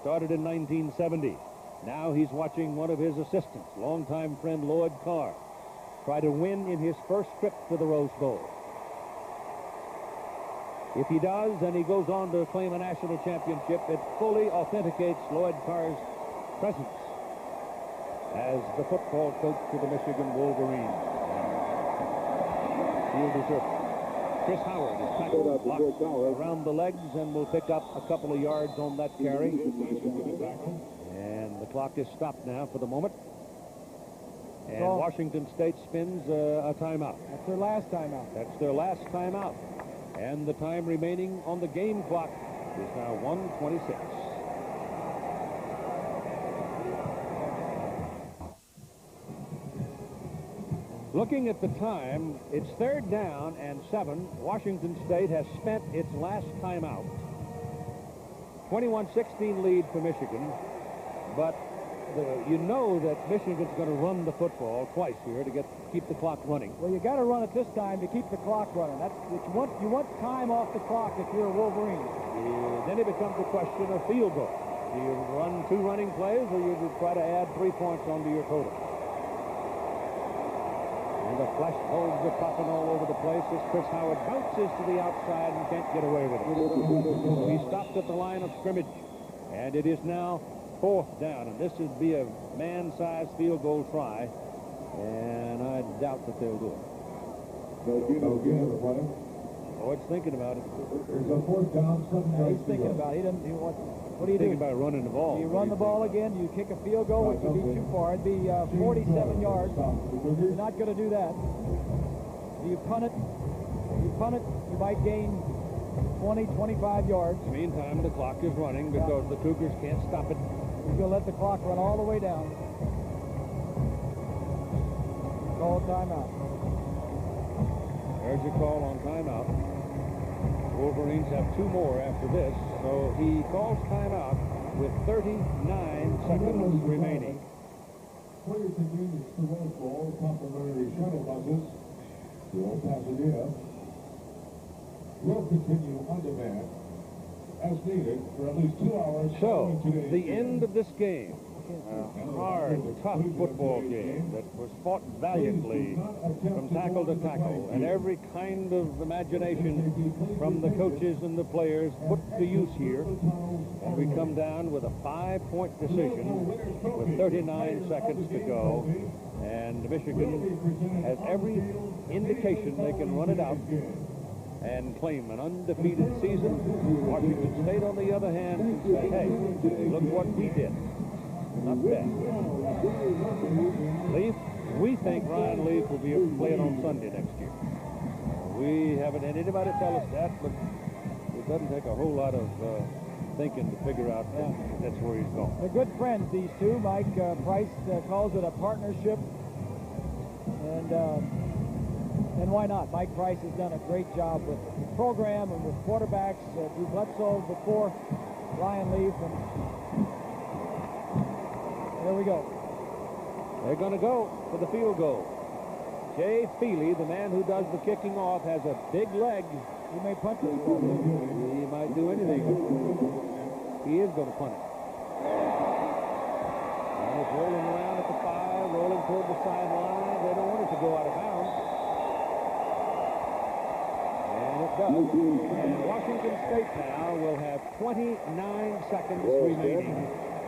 started in 1970. Now he's watching one of his assistants, longtime friend Lloyd Carr, try to win in his first trip to the Rose Bowl. If he does, and he goes on to claim a national championship, it fully authenticates Lloyd Carr's presence as the football coach to the Michigan Wolverines. Field reserve. Chris Howard is tackled, blocked around the legs, and will pick up a couple of yards on that carry. And the clock is stopped now for the moment. And Washington State spins a timeout. That's their last timeout. That's their last timeout. And the time remaining on the game clock is now 1:26. Looking at the time, it's 3rd down and 7. Washington State has spent its last timeout. 21-16 lead for Michigan, but you know that Michigan's going to run the football twice here to keep the clock running. Well, you got to run it this time to keep the clock running. That's what you want time off the clock if you're a Wolverine. Then it becomes a question of field goal. Do you run 2 running plays, or you try to add 3 points onto your total? And the flash bulbs are popping all over the place as Chris Howard bounces to the outside and can't get away with it. He stopped at the line of scrimmage, and it is now 4th down, and this would be a man-sized field goal try, and I doubt that they'll do it. Lloyd's thinking about it. There's a 4th down, 7 yards. He's thinking about it. What do you do? Thinking about running the ball. You run the ball again, you kick a field goal, which would be too far. It'd be 47 yards. You're not going to do that. Do you punt it? You might gain 20, 25 yards. In the meantime, the clock is running because the Cougars can't stop it. You're going to let the clock run all the way down. Call timeout. There's your call on timeout. Wolverines have 2 more after this, so he calls timeout with 39 seconds remaining. For your convenience, the Rose Bowl complimentary shuttle buses to Old Pasadena will continue on demand as needed for at least 2 hours. So, the end of this game, hard, tough football game that was fought valiantly from tackle to tackle, and every kind of imagination from the coaches and the players put to use here. And we come down with a 5-point decision with 39 seconds to go, and Michigan has every indication they can run it out and claim an undefeated season. Washington State, on the other hand, can say, hey, look what we did. Not bad. Leaf, we think Ryan Leaf will be playing on Sunday next year. We haven't had anybody tell us that, but it doesn't take a whole lot of thinking to figure out that's where he's going. They're good friends, these two. Mike Price calls it a partnership. And why not? Mike Price has done a great job with the program and with quarterbacks. Drew Bledsoe before Ryan Leaf. And there we go. They're going to go for the field goal. Jay Feely, the man who does the kicking off, has a big leg. He may punt it. He might do anything. He is going to punt it. And it's rolling around at the 5, rolling toward the sideline. They don't want it to go out of bounds. And it does. And Washington State now will have 29 seconds remaining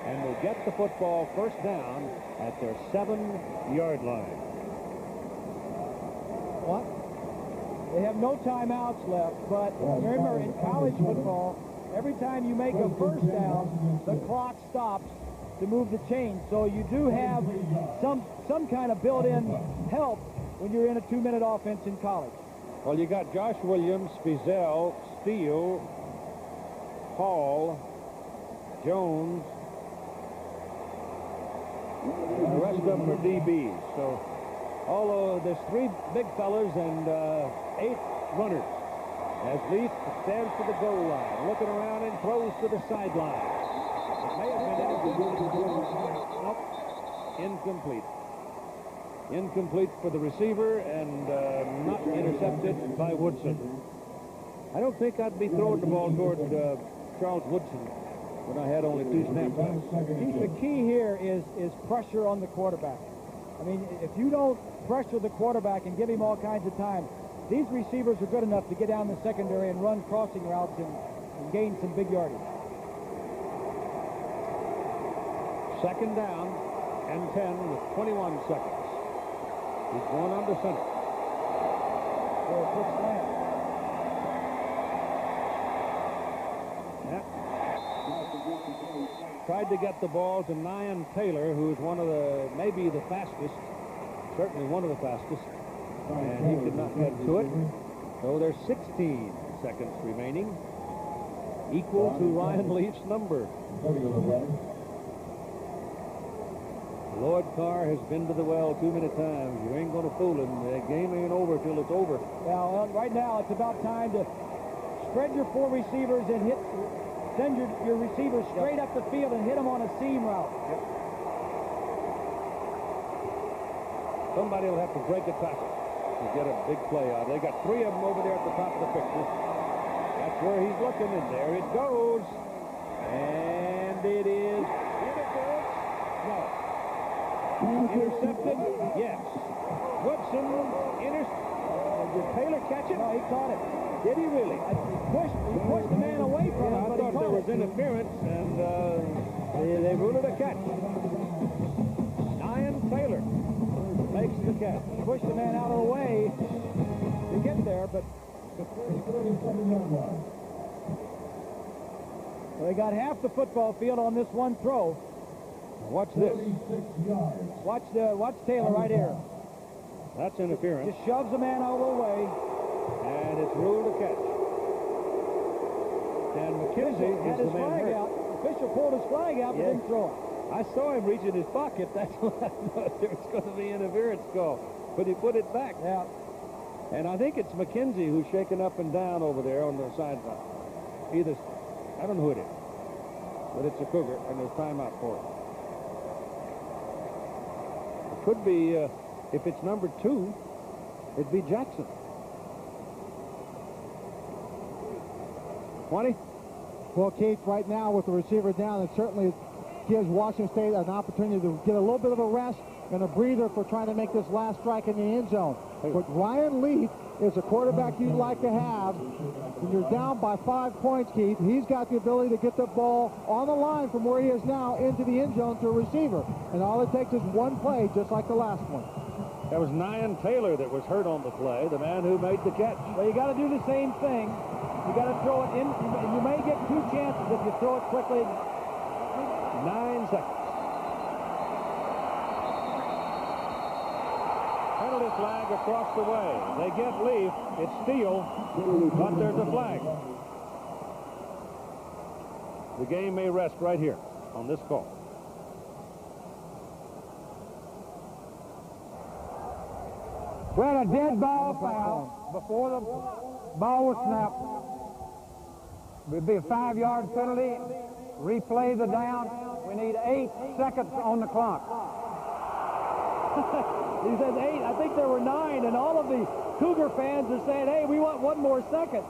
and will get the football first down at their 7-yard line. What? They have no timeouts left, but remember, in college football, every time you make a first down, the clock stops to move the chain. So you do have some kind of built-in help when you're in a 2-minute offense in college. Well, you got Josh Williams, Spizel, Steele, Hall, Jones. The rest of them are DBs. So, although there's 3 big fellas and 8 runners, as Leaf stands to the goal line, looking around and throws to the sideline. It may have been nope, incomplete. Incomplete for the receiver and not intercepted by Woodson. I don't think I'd be throwing the ball toward Charles Woodson when I had only 2 snaps. The key here is pressure on the quarterback. I mean, if you don't pressure the quarterback and give him all kinds of time, these receivers are good enough to get down the secondary and run crossing routes and gain some big yardage. 2nd down and 10 with 21 seconds. He's going under center. For a quick slant. Yep. Tried to get the ball to Nyan Taylor, who's one of the, maybe the fastest, certainly one of the fastest, and he could not get to it. So there's 16 seconds remaining, equal to Ryan Leaf's number. Lloyd Carr has been to the well too many times. You ain't going to fool him. The game ain't over till it's over. Now, right now, it's about time to spread your 4 receivers and send your receivers straight up the field and hit them on a seam route. Yep. Somebody will have to break a tackle to get a big play out. They got 3 of them over there at the top of the picture. That's where he's looking, and there it goes. And it is interference. No. Intercepted? Yes. Woodson did Taylor catch it? No, he caught it. Did he really? He pushed the man away from him, I but thought there was interference, and they ruled it a catch. Nyan Taylor makes the catch. He pushed the man out of the way to get there, but well, they got half the football field on this one throw. Watch this. Watch Taylor right here. That's interference. Just shoves the man out of the way. And it's ruled a catch. And McKenzie had his flag out. The official pulled his flag out, but didn't throw it. I saw him reach in his pocket. That's what I thought there was going to be interference call. But he put it back. Yeah. And I think it's McKenzie who's shaking up and down over there on the sideline. Either, I don't know who it is. But it's a Cougar, and there's timeout for it. It could be, if it's number 2, it'd be Jackson. 20? Well, Keith, right now with the receiver down, it certainly gives Washington State an opportunity to get a little bit of a rest and a breather for trying to make this last strike in the end zone. But Ryan Leaf is a quarterback you'd like to have. When you're down by 5 points, Keith, he's got the ability to get the ball on the line from where he is now into the end zone to a receiver. And all it takes is one play, just like the last one. That was Nyan Taylor that was hurt on the play, the man who made the catch. Well, you got to do the same thing. You got to throw it in. You may get 2 chances if you throw it quickly. 9 seconds. Penalty flag across the way. They get Leaf. It's Steele, but there's a flag. The game may rest right here on this call. Well, a dead ball foul before the ball was snapped. It would be a 5-yard penalty. Replay the down. We need 8 seconds on the clock. He says 8. I think there were 9, and all of the Cougar fans are saying, hey, we want 1 more second.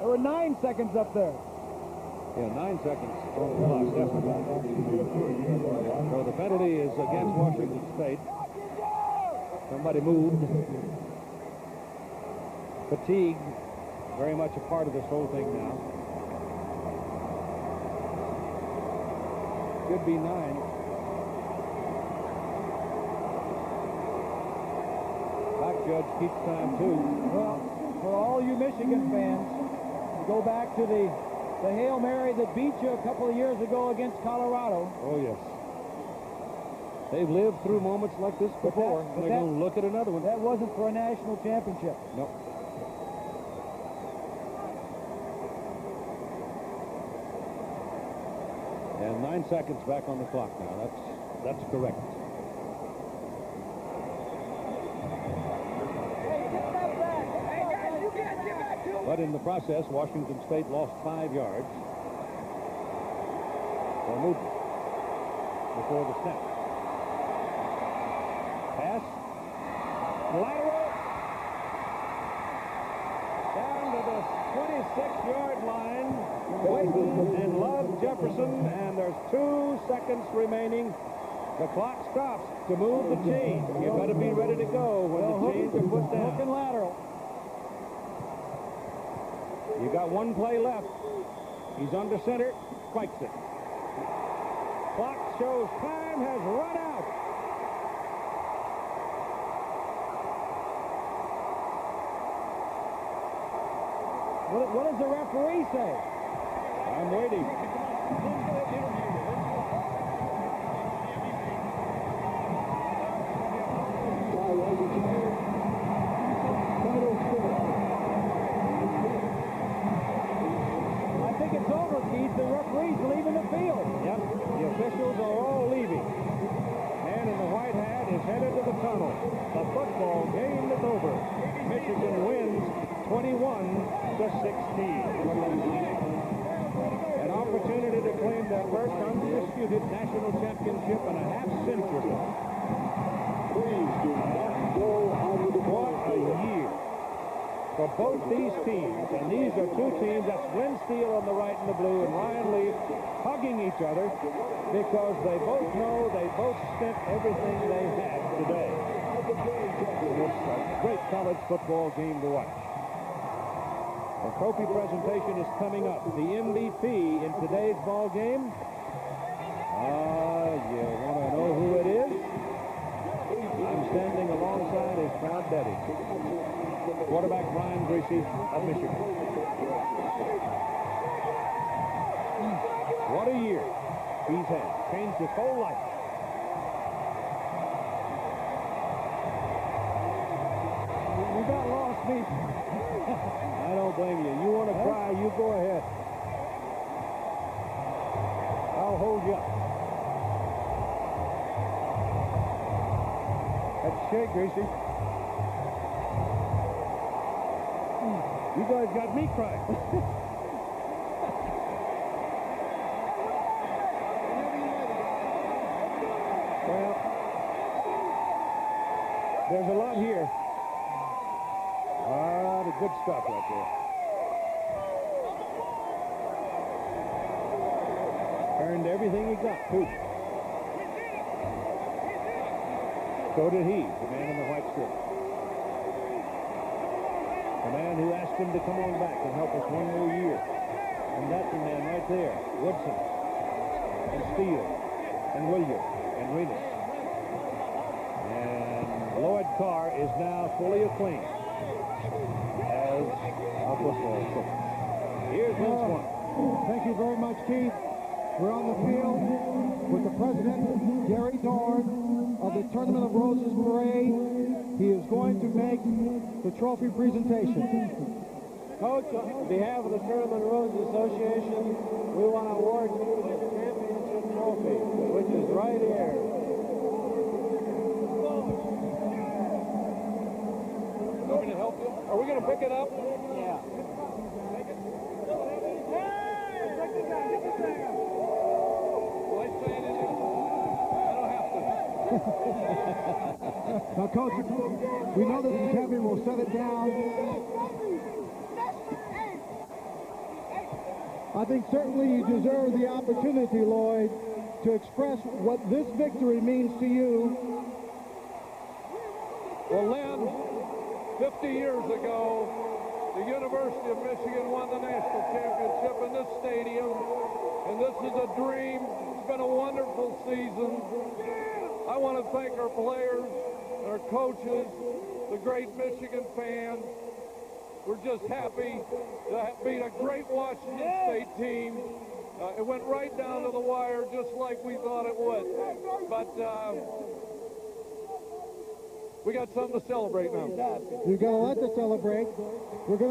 There were 9 seconds up there. Yeah, 9 seconds on the clock, definitely. So the penalty is against Washington State. Somebody moved. Fatigue, very much a part of this whole thing now. Could be 9. Back judge keeps time too. Well, for all you Michigan fans, you go back to the Hail Mary that beat you a couple of years ago against Colorado. Oh, yes. They've lived through moments like this before. They're going to look at another one. That wasn't for a national championship. Nope. And 9 seconds back on the clock now. That's correct. But in the process, Washington State lost 5 yards for movement before the snap. Pass. Lateral. Down to the 26-yard line. Waiting and Love Jefferson, and there's 2 seconds remaining. The clock stops to move the chain. You better be ready to go when the chains are put down. Hook and lateral. You got 1 play left. He's under center. Strikes it. Clock shows time has run out. What does the referee say? I'm waiting. I think it's over, Keith. The referee's leaving the field. Yep, the officials are all leaving. Man in the white hat is headed to the tunnel. The football game is over. Michigan wins 21-16. An opportunity to claim their first undisputed national championship in a half-century. What a year for both these teams. And these are 2 teams. That's Glenn Steele on the right in the blue and Ryan Leaf hugging each other because they both know they both spent everything they had today. It's a great college football game to watch. A trophy presentation is coming up. The MVP in today's ball game. You want to know who it is? I'm standing alongside his proud daddy, quarterback Brian Griese of Michigan. What a year he's had. Changed his whole life. You got lost, me. I don't blame you. You want to cry, you go ahead. I'll hold you up. That's shake, Griese. You guys got me crying. Well, there's a lot here. A lot of good stuff right there. Earned everything he got, too. So did he, the man in the white strip. The man who asked him to come on back and help us one more year. And that's the man right there, Woodson, and Steele, and Williams, and Remus. And Lloyd Carr is now fully acclaimed as a football coach. Here's Vince Swan. Thank you very much, Keith. We're on the field with the president, Gary Dorn, of the Tournament of Roses Parade. He is going to make the trophy presentation. Coach, on behalf of the Tournament of Roses Association, we want to award you the championship trophy, which is right here. Want me to help you? Are we going to pick it up? Yeah. Now, Coach, we know this is heavy. We'll set it down. I think certainly you deserve the opportunity, Lloyd, to express what this victory means to you. Well, Lynn, 50 years ago, the University of Michigan won the national championship in this stadium, and this is a dream. It's been a wonderful season. I want to thank our players, our coaches, the great Michigan fans. We're just happy to beat a great Washington State team. It went right down to the wire just like we thought it would. But we got something to celebrate now. You've got a lot to celebrate. We're going to